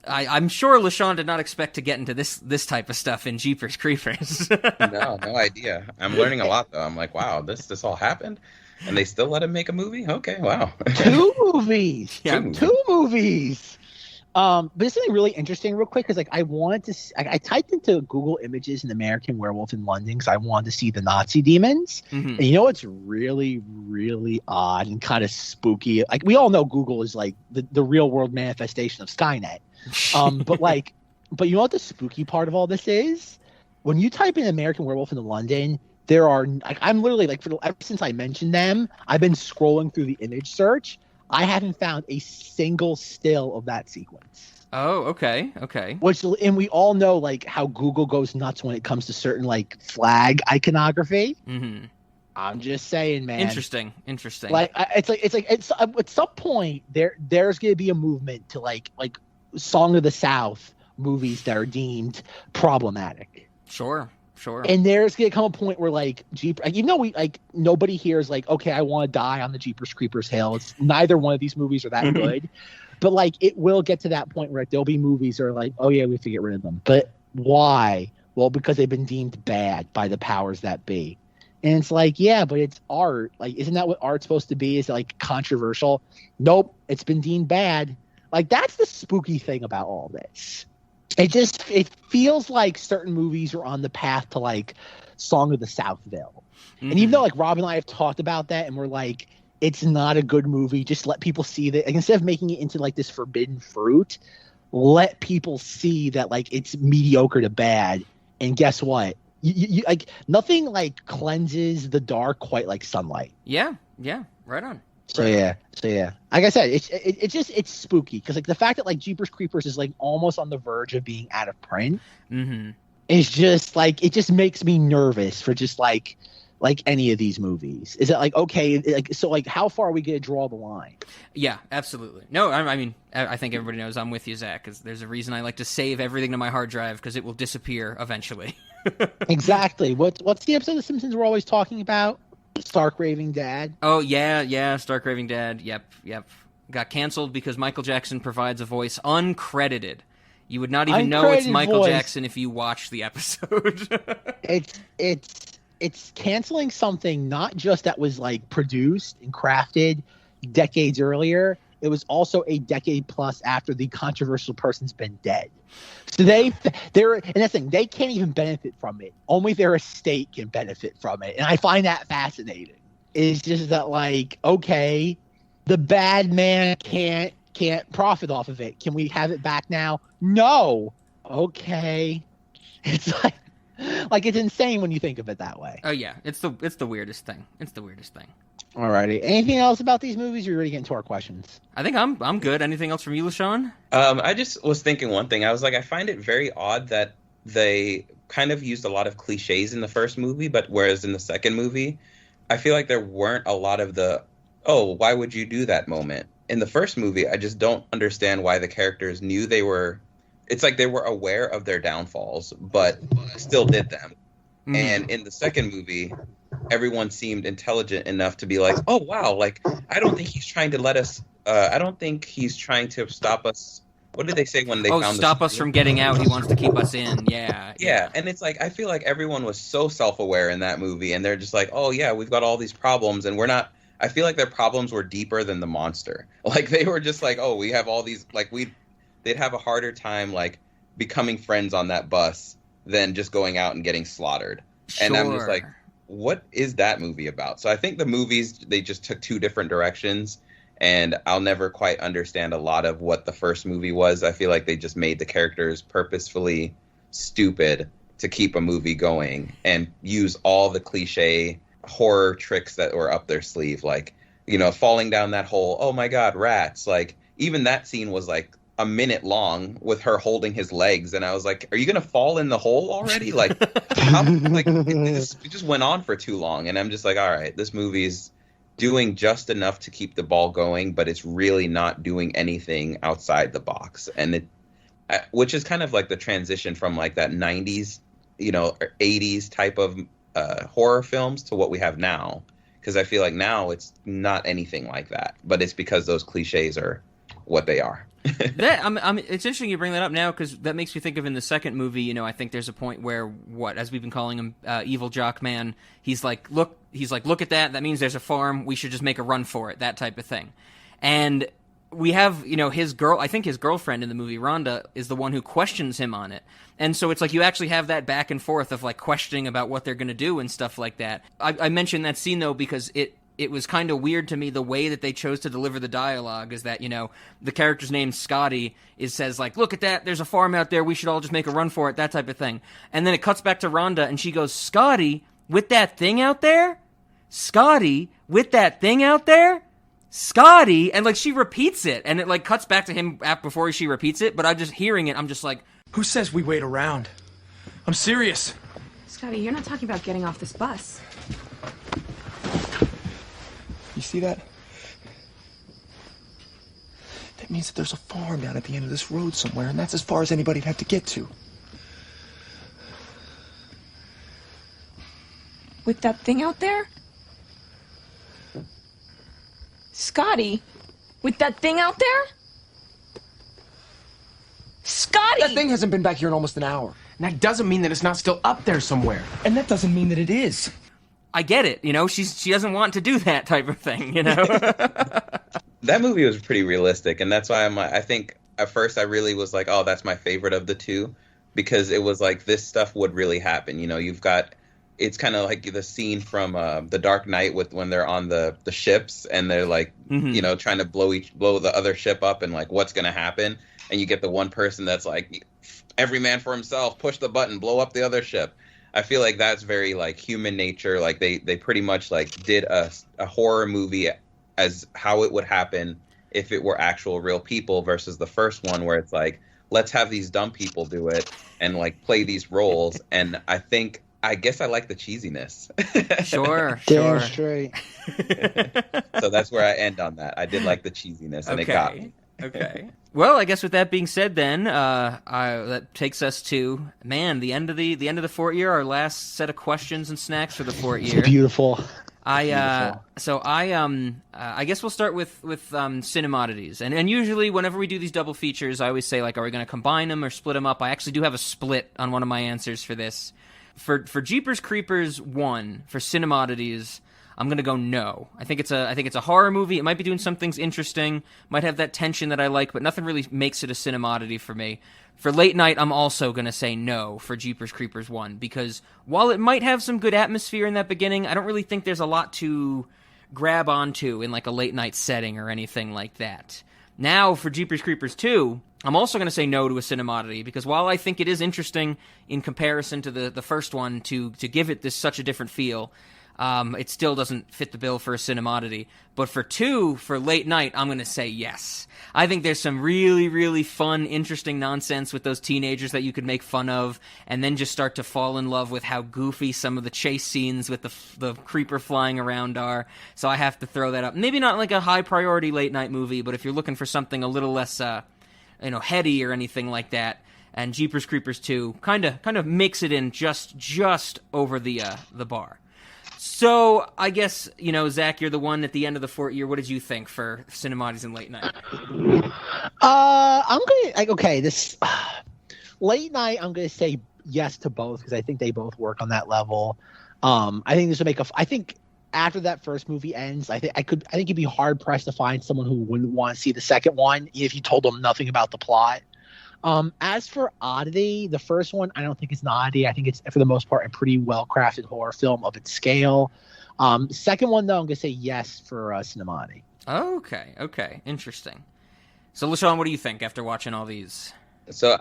I'm sure LaShawn did not expect to get into this type of stuff in Jeepers Creepers. No idea. I'm learning a lot, though. I'm like, wow, this all happened? And they still let him make a movie? Okay, wow. 2 movies. Yeah. 2 movies. But it's something really interesting real quick, because, like, I typed into Google Images an American Werewolf in London because I wanted to see the Nazi demons. Mm-hmm. And you know what's really, really odd and kind of spooky? Like, we all know Google is, like, the real world manifestation of Skynet. But you know what the spooky part of all this is? When you type in American Werewolf in London, there are, like, I'm literally, like, ever since I mentioned them, I've been scrolling through the image search. I haven't found a single still of that sequence. Oh, okay. And we all know, like, how Google goes nuts when it comes to certain, like, flag iconography. Mm-hmm. I'm just saying, man. Interesting. Like, it's at some point there's gonna be a movement to like Song of the South movies that are deemed problematic. Sure. And there's gonna come a point where, like, even though nobody here is like, okay, I want to die on the Jeepers Creepers hill. It's neither one of these movies are that good, but, like, it will get to that point where, like, there'll be movies that are like, oh yeah, we have to get rid of them. But why? Well, because they've been deemed bad by the powers that be. And it's like, yeah, but it's art. Like, isn't that what art's supposed to be? Is it, like, controversial? Nope, it's been deemed bad. Like, that's the spooky thing about all this. It feels like certain movies are on the path to, like, Song of the Southville. Mm-hmm. And even though, like, Rob and I have talked about that and we're like, it's not a good movie, just let people see that. Like, instead of making it into, like, this forbidden fruit, let people see that, like, it's mediocre to bad. And guess what? You like, nothing, like, cleanses the dark quite like sunlight. Yeah, right on. So yeah. Like I said, it's spooky because, like, the fact that, like, Jeepers Creepers is, like, almost on the verge of being out of print is just, like, it just makes me nervous for just like any of these movies. Is it like, okay, like, so, like, how far are we going to draw the line? Yeah, absolutely. No, I mean, I think everybody knows I'm with you, Zach, because there's a reason I like to save everything to my hard drive because it will disappear eventually. Exactly. What's the episode of The Simpsons we're always talking about? Stark Raving Dad. Oh, yeah, Stark Raving Dad. Yep. Got canceled because Michael Jackson provides a voice uncredited. You would not even know it's Michael Jackson if you watched the episode. it's canceling something not just that was like produced and crafted decades earlier. It was also a decade plus after the controversial person's been dead. So they're and that's the thing, they can't even benefit from it. Only their estate can benefit from it. And I find that fascinating. It's just that, like, okay, the bad man can't profit off of it. Can we have it back now? No. Okay. It's like it's insane when you think of it that way. Oh yeah, it's the weirdest thing. It's the weirdest thing. Alrighty. Anything else about these movies? Or are you ready to get into our questions? I think I'm good. Anything else from you, LaShawn? I just was thinking one thing. I was like, I find it very odd that they kind of used a lot of cliches in the first movie, but whereas in the second movie, I feel like there weren't a lot of the, oh, why would you do that moment? In the first movie, I just don't understand why the characters knew it's like they were aware of their downfalls, but still did them. Mm. And in the second movie, everyone seemed intelligent enough to be like, oh, wow, like, I don't think he's trying to let us, I don't think he's trying to stop us. What did they say when they found stop us from getting out? He wants to keep us in. Yeah. And it's like, I feel like everyone was so self-aware in that movie, and they're just like, oh yeah, we've got all these problems, and we're not. I feel like their problems were deeper than the monster. Like, they were just like, oh, we have all these, like, they'd have a harder time like becoming friends on that bus than just going out and getting slaughtered. Sure. And I'm just like, what is that movie about? So I think the movies, they just took two different directions. And I'll never quite understand a lot of what the first movie was. I feel like they just made the characters purposefully stupid to keep a movie going and use all the cliche horror tricks that were up their sleeve. Like, you know, falling down that hole. Oh my God, rats. Like, even that scene was like a minute long with her holding his legs. And I was like, are you going to fall in the hole already? Like, it just went on for too long. And I'm just like, all right, this movie's doing just enough to keep the ball going, but it's really not doing anything outside the box. And which is kind of like the transition from like that 90s, you know, or 80s type of horror films to what we have now. Because I feel like now it's not anything like that, but it's because those cliches are what they are. It's interesting you bring that up now, because that makes me think of in the second movie. You know, I think there's a point where, as we've been calling him, Evil Jock Man. He's like, look at that. That means there's a farm. We should just make a run for it. That type of thing. And we have, you know, I think his girlfriend in the movie, Rhonda, is the one who questions him on it. And so it's like you actually have that back and forth of like questioning about what they're going to do and stuff like that. I mentioned that scene though because it was kind of weird to me the way that they chose to deliver the dialogue. Is that, you know, the character's name Scotty says like, look at that, there's a farm out there, we should all just make a run for it, that type of thing. And then it cuts back to Rhonda and she goes, Scotty, with that thing out there? Scotty, with that thing out there? Scotty, and like she repeats it, and it like cuts back to him before she repeats it, but I'm just hearing it, I'm just like, who says we wait around? I'm serious. Scotty, you're not talking about getting off this bus. You see that? That means that there's a farm down at the end of this road somewhere, and that's as far as anybody'd have to get to. With that thing out there? Scotty, with that thing out there? Scotty! That thing hasn't been back here in almost an hour. And that doesn't mean that it's not still up there somewhere. And that doesn't mean that it is. I get it, you know, she doesn't want to do that type of thing, you know? That movie was pretty realistic, and that's why I think at first I really was like, oh, that's my favorite of the two, because it was like this stuff would really happen. You know, it's kind of like the scene from The Dark Knight when they're on the ships and they're like, you know, trying to blow the other ship up and like what's going to happen. And you get the one person that's like, every man for himself, push the button, blow up the other ship. I feel like that's very like human nature. Like they pretty much like did a horror movie as how it would happen if it were actual real people, versus the first one where it's like, let's have these dumb people do it and like play these roles. And I guess I like the cheesiness. Sure. Damn straight. So that's where I end on that. I did like the cheesiness, and it got me. Okay. Well, I guess with that being said, then that takes us to the end of the Fortyear, our last set of questions and snacks for the Fortyear. Beautiful. I guess we'll start with cinemodities, and usually whenever we do these double features, I always say like, are we going to combine them or split them up? I actually do have a split on one of my answers for this. For Jeepers Creepers 1, for Cinemodities, I'm gonna go no. I think it's a horror movie. It might be doing some things interesting, might have that tension that I like, but nothing really makes it a cinemodity for me. For Late Night, I'm also gonna say no for Jeepers Creepers 1, because while it might have some good atmosphere in that beginning, I don't really think there's a lot to grab onto in like a late night setting or anything like that. Now, for Jeepers Creepers 2, I'm also going to say no to a cinemodity, because while I think it is interesting in comparison to the first one to give it this such a different feel, it still doesn't fit the bill for a cinemodity. But for 2, for Late Night, I'm going to say yes. I think there's some really, really fun, interesting nonsense with those teenagers that you could make fun of, and then just start to fall in love with how goofy some of the chase scenes with the creeper flying around are. So I have to throw that up. Maybe not like a high-priority late-night movie, but if you're looking for something a little less, heady or anything like that, and Jeepers Creepers 2 kind of makes it in just over the bar. So, I guess, Zach, you're the one at the end of the Fortyear. What did you think for Cinemodities and Late Night? I'm going to, this Late Night, I'm going to say yes to both, because I think they both work on that level. I think this would I think after that first movie ends, I think you'd be hard pressed to find someone who wouldn't want to see the second one if you told them nothing about the plot. As for Oddity, the first one, I don't think it's an oddity. I think it's, for the most part, a pretty well-crafted horror film of its scale. Second one, though, I'm going to say yes for Cinemati. Okay. Interesting. So, LaShawn, what do you think after watching all these? So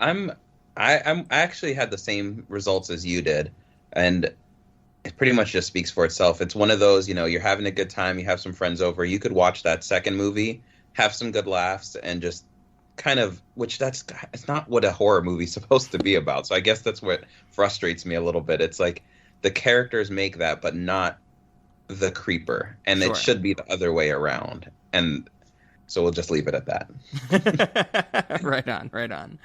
I actually had the same results as you did, and it pretty much just speaks for itself. It's one of those, you're having a good time, you have some friends over, you could watch that second movie, have some good laughs, and just kind of, it's not what a horror movie's supposed to be about. So I guess that's what frustrates me a little bit. It's like the characters make that, but not the creeper, and It should be the other way around. And so we'll just leave it at that. Right on.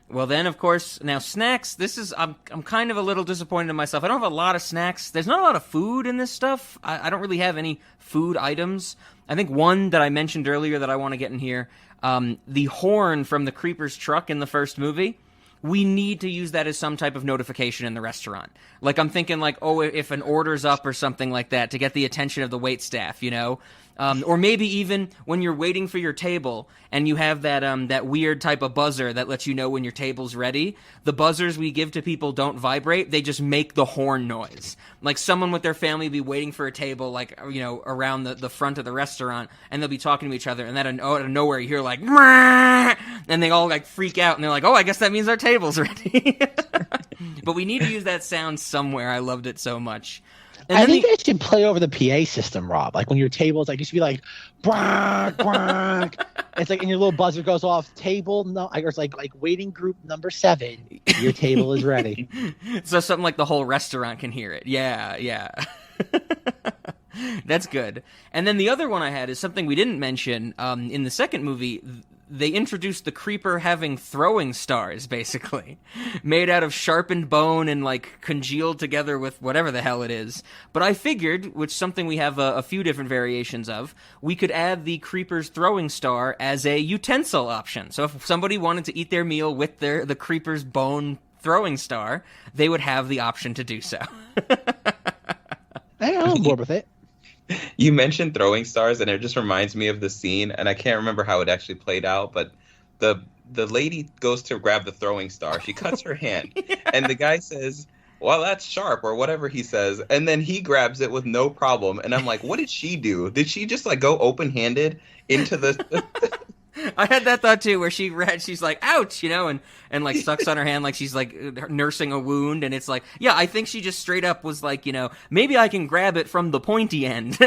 Well, then, of course, now snacks. I'm kind of a little disappointed in myself. I don't have a lot of snacks. There's not a lot of food in this stuff. I don't really have any food items. I think one that I mentioned earlier that I want to get in here, the horn from the creeper's truck in the first movie, we need to use that as some type of notification in the restaurant. Like, I'm thinking, like, if an order's up or something like that, to get the attention of the waitstaff, or maybe even when you're waiting for your table and you have that weird type of buzzer that lets you know when your table's ready. The buzzers we give to people don't vibrate. They just make the horn noise. Like someone with their family be waiting for a table, like, around the front of the restaurant, and they'll be talking to each other, and then out of nowhere you hear like, and they all like freak out, and they're like, oh, I guess that means our table's ready. But we need to use that sound somewhere. I loved it so much. And I think they should play over the PA system, Rob. Like when your table is like, it should be like, quack, quack. It's like, and your little buzzer goes off. Table no, or it's like waiting group number 7. Your table is ready. So something like the whole restaurant can hear it. Yeah. That's good. And then the other one I had is something we didn't mention. In the second movie, they introduced the creeper having throwing stars, basically, made out of sharpened bone and like congealed together with whatever the hell it is. But I figured, which is something we have a few different variations of, we could add the creeper's throwing star as a utensil option. So if somebody wanted to eat their meal with the creeper's bone throwing star, they would have the option to do so. I'm on board with it. You mentioned throwing stars, and it just reminds me of the scene, and I can't remember how it actually played out, but the lady goes to grab the throwing star. She cuts her hand, and the guy says, well, that's sharp, or whatever he says, and then he grabs it with no problem, and I'm like, what did she do? Did she just, like, go open-handed into the... I had that thought too, where she's like, ouch, and like sucks on her hand like she's like nursing a wound, and it's like, yeah, I think she just straight up was like, maybe I can grab it from the pointy end.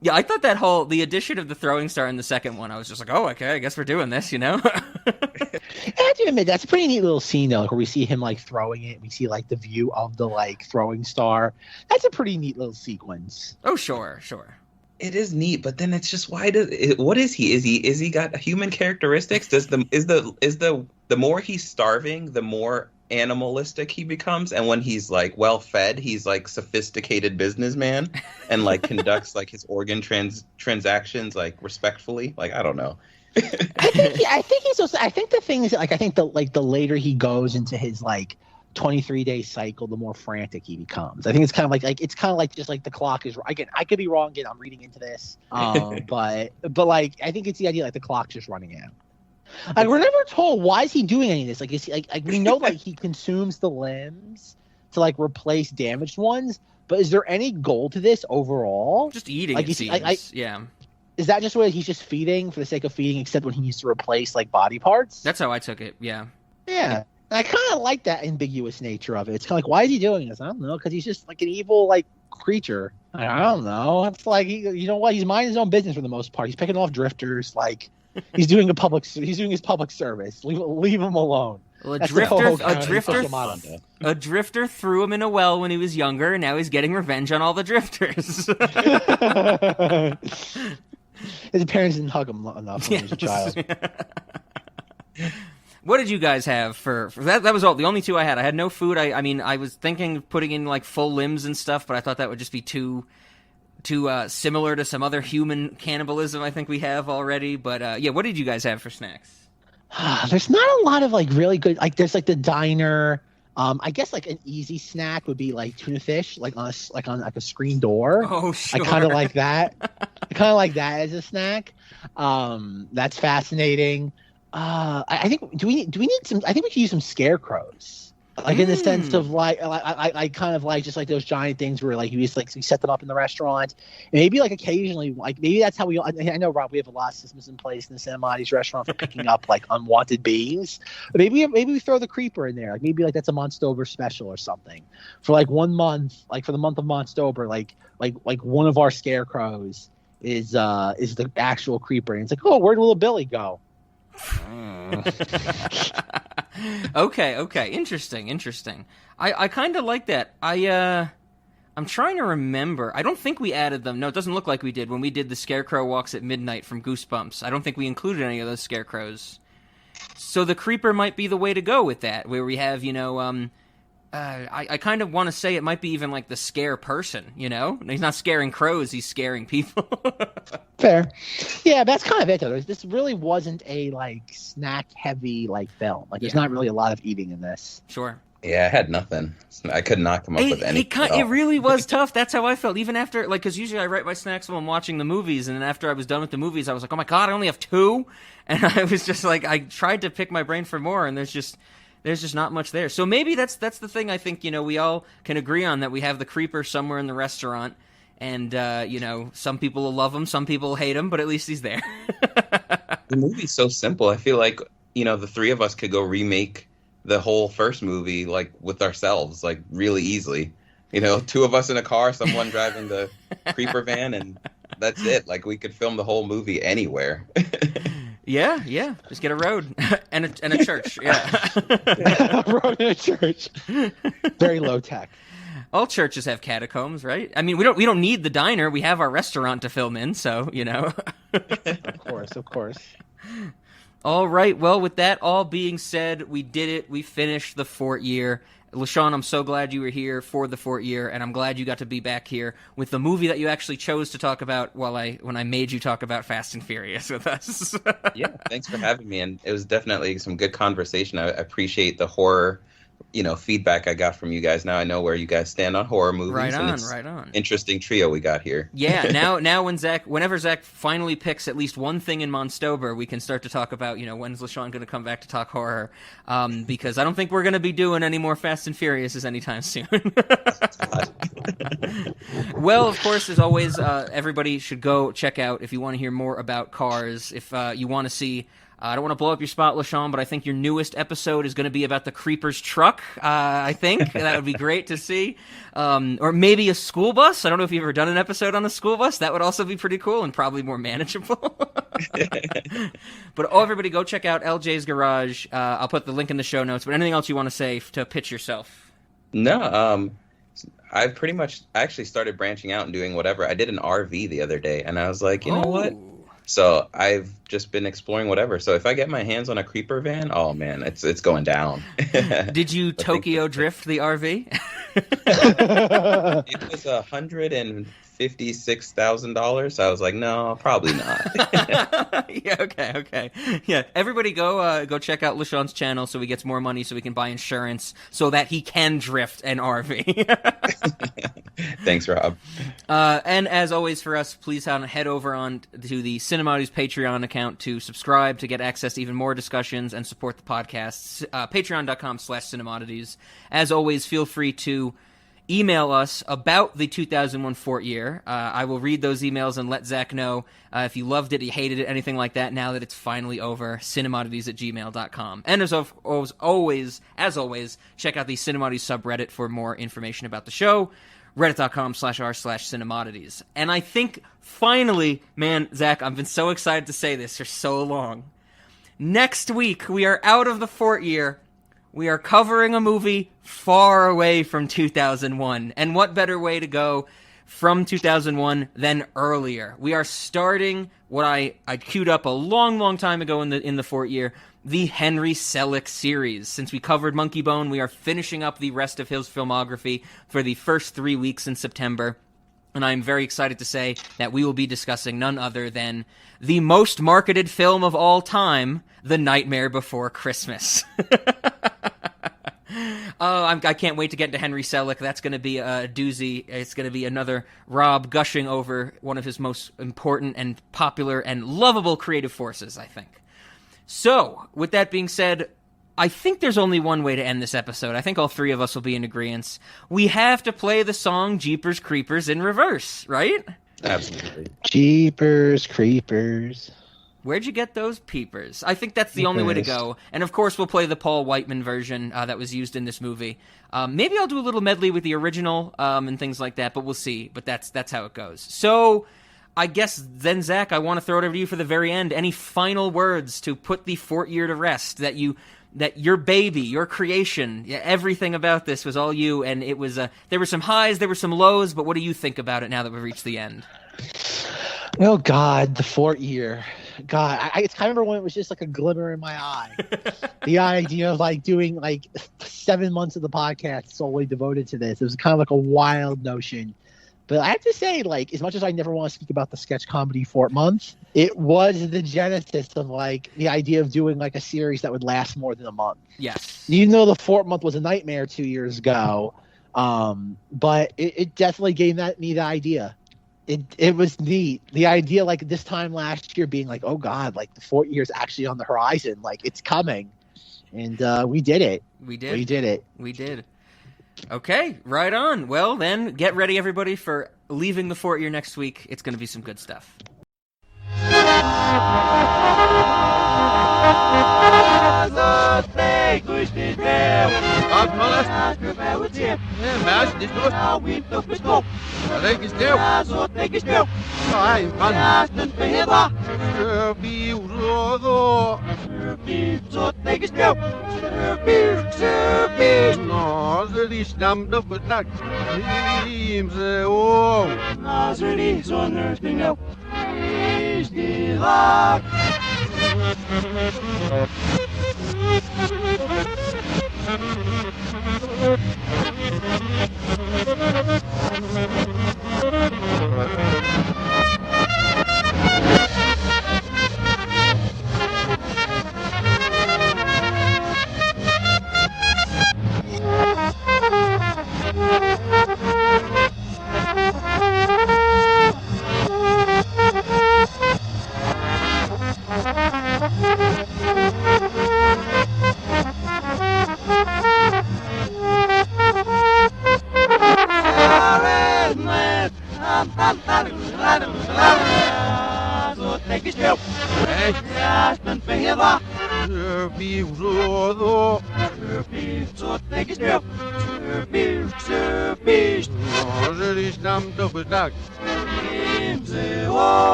Yeah, I thought the addition of the throwing star in the second one, I was just like, oh, okay, I guess we're doing this, I have to admit, that's a pretty neat little scene though, where we see him like throwing it, we see like the view of the like throwing star. That's a pretty neat little sequence. Oh, sure. It is neat, but then it's just what is he? Is he got human characteristics? Is the more he's starving, the more animalistic he becomes, and when he's like well fed, he's like sophisticated businessman and like conducts like his organ transactions like respectfully. Like I don't know. I think he's also. I think the thing is like I think the later he goes into his like 23-day cycle, the more frantic he becomes. I think it's kind of like just like the clock is. Again, I could be wrong. Again, I'm reading into this, but like I think it's the idea like the clock's just running out. Like we're never told why is he doing any of this. Like is he, like we know like he consumes the limbs to like replace damaged ones, but is there any goal to this overall? Just eating. Like, it seems. Yeah. Is that just what he's just feeding for the sake of feeding, except when he needs to replace like body parts? That's how I took it. Yeah. Yeah. I kind of like that ambiguous nature of it. It's kind of like, why is he doing this? I don't know, because he's just like an evil like creature. I don't know. It's like you know what? He's minding his own business for the most part. He's picking off drifters. Like he's doing his public service. Leave him alone. Well, a drifter threw him in a well when he was younger, and now he's getting revenge on all the drifters. His parents didn't hug him enough when he was a child. What did you guys have for that? That was all. The only two I had. I had no food. I mean, I was thinking of putting in like full limbs and stuff, but I thought that would just be too similar to some other human cannibalism I think we have already. But yeah, what did you guys have for snacks? There's not a lot of like really good. Like there's like the diner. I guess like an easy snack would be like tuna fish, like on a screen door. Oh, sure. I kind of like that. I kind of like that as a snack. That's fascinating. I think do we need some? I think we could use some scarecrows. Like in the sense of like I kind of like just like those giant things where like we set them up in the restaurant. And maybe like occasionally like maybe that's how I know, Rob, we have a lot of systems in place in the San Marty's restaurant for picking up like unwanted beings. But maybe we throw the creeper in there. Like maybe like that's a Monstober special or something for like 1 month, like for the month of Monstober, like one of our scarecrows is the actual creeper. And it's like, oh, where'd little Billy go? Okay. Interesting. I kind of like that. I'm trying to remember. I don't think we added them. No, it doesn't look like we did when we did the Scarecrow Walks at Midnight from Goosebumps. I don't think we included any of those scarecrows. So the creeper might be the way to go with that, where we have, I kind of want to say it might be even like the scare person, He's not scaring crows, he's scaring people. Fair. Yeah, that's kind of it, though. This really wasn't a, like, snack-heavy, like, film. Like, there's not really a lot of eating in this. Sure. Yeah, I had nothing. I could not come up with anything. It really was tough. That's how I felt. Even after, like, because usually I write my snacks while I'm watching the movies, and then after I was done with the movies, I was like, oh my God, I only have 2? And I was just like, I tried to pick my brain for more, and there's just not much there. So maybe that's the thing I think, we all can agree on, that we have the creeper somewhere in the restaurant, and, some people will love him, some people will hate him, but at least he's there. The movie's so simple. I feel like, the three of us could go remake the whole first movie, like, with ourselves, like, really easily. 2 of us in a car, someone driving the creeper van, and that's it. Like, we could film the whole movie anywhere. Yeah. Just get a road and a church. Yeah, a road and a church. Very low tech. All churches have catacombs, right? I mean, we don't need the diner. We have our restaurant to film in, so Of course. All right. Well, with that all being said, we did it. We finished the Fortyear. LaShawn, I'm so glad you were here for the Fortyear, and I'm glad you got to be back here with the movie that you actually chose to talk about when I made you talk about Fast and Furious with us. Yeah, thanks for having me, and it was definitely some good conversation. I appreciate the horror, feedback I got from you guys. Now I know where you guys stand on horror movies. Right on. Interesting trio we got here. Yeah, now whenever Zack finally picks at least one thing in Monstober, we can start to talk about, when's LaShawn going to come back to talk horror, because I don't think we're going to be doing any more Fast and Furious anytime soon. Well, of course, as always, everybody should go check out, if you want to hear more about cars, if you want to see... I don't want to blow up your spot, LaShawn, but I think your newest episode is going to be about the Creeper's truck, I think. That would be great to see. Or maybe a school bus. I don't know if you've ever done an episode on a school bus. That would also be pretty cool and probably more manageable. But everybody go check out LJ's Garage. I'll put the link in the show notes. But anything else you want to say to pitch yourself? No, I actually started branching out and doing whatever. I did an RV the other day, and I was like, you know what? So I've just been exploring whatever. So if I get my hands on a creeper van, oh man, it's going down. Did you Tokyo drift the RV? It was 150 $56,000. So I was like, no, probably not. Yeah, okay. Yeah, everybody go check out LaShawn's channel so he gets more money so he can buy insurance so that he can drift an RV. Thanks, Rob. And as always for us, please head over on to the Cinemodities Patreon account to subscribe to get access to even more discussions and support the podcasts. Patreon.com/Cinemodities. As always, feel free to email us about the 2001 Fortyear. I will read those emails and let Zack know if you loved it, you hated it, anything like that, now that it's finally over, cinemodities@gmail.com. And as always, check out the Cinemodities subreddit for more information about the show, reddit.com/r/cinemodities. And I think, finally, man, Zack, I've been so excited to say this for so long. Next week, we are out of the Fortyear. We are covering a movie far away from 2001. And what better way to go from 2001 than earlier? We are starting what I queued up a long time ago in the Fortyear, the Henry Selick series. Since we covered Monkey Bone, we are finishing up the rest of his filmography for the first 3 weeks in September. And I'm very excited to say that we will be discussing none other than the most marketed film of all time, The Nightmare Before Christmas. I can't wait to get into Henry Selick. That's going to be a doozy. It's going to be another Rob gushing over one of his most important and popular and lovable creative forces, I think. So, with that being said, I think there's only one way to end this episode. I think all three of us will be in agreement. We have to play the song Jeepers Creepers in reverse, right? Absolutely. Jeepers Creepers. Where'd you get those peepers? I think that's the only way to go. And of course, we'll play the Paul Whiteman version that was used in this movie. Maybe I'll do a little medley with the original and things like that, but we'll see. But that's how it goes. So, I guess then, Zack, I want to throw it over to you for the very end. Any final words to put the Fortyear to rest? That your baby, your creation, everything about this was all you, and it was there were some highs, there were some lows, but what do you think about it now that we've reached the end? Oh God, the Fortyear. God, I kind of remember when it was just like a glimmer in my eye. The idea of like doing like 7 months of the podcast solely devoted to this. It was kind of like a wild notion. But I have to say, like, as much as I never want to speak about the sketch comedy Fort month, it was the genesis of like the idea of doing like a series that would last more than a month. Yes. Even though the Fort month was a nightmare 2 years ago, but it definitely gave me the idea. It was neat. The idea, like this time last year, being like, oh God, like the Fortyear is actually on the horizon, like it's coming, and we did it. We did it. We did. Okay, right on. Well, then, get ready, everybody, for leaving the Fortyear next week. It's going to be some good stuff.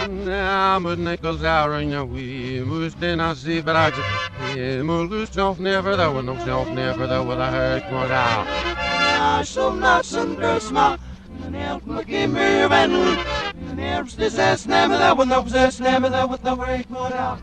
Now mud nickels out in your wee moose then I see but I just loose shelf never there was no shelf never there was a hurt put out. I shall not some girl smile and help me give me your van and there's this ass never there was no possess never there was no hurt put out.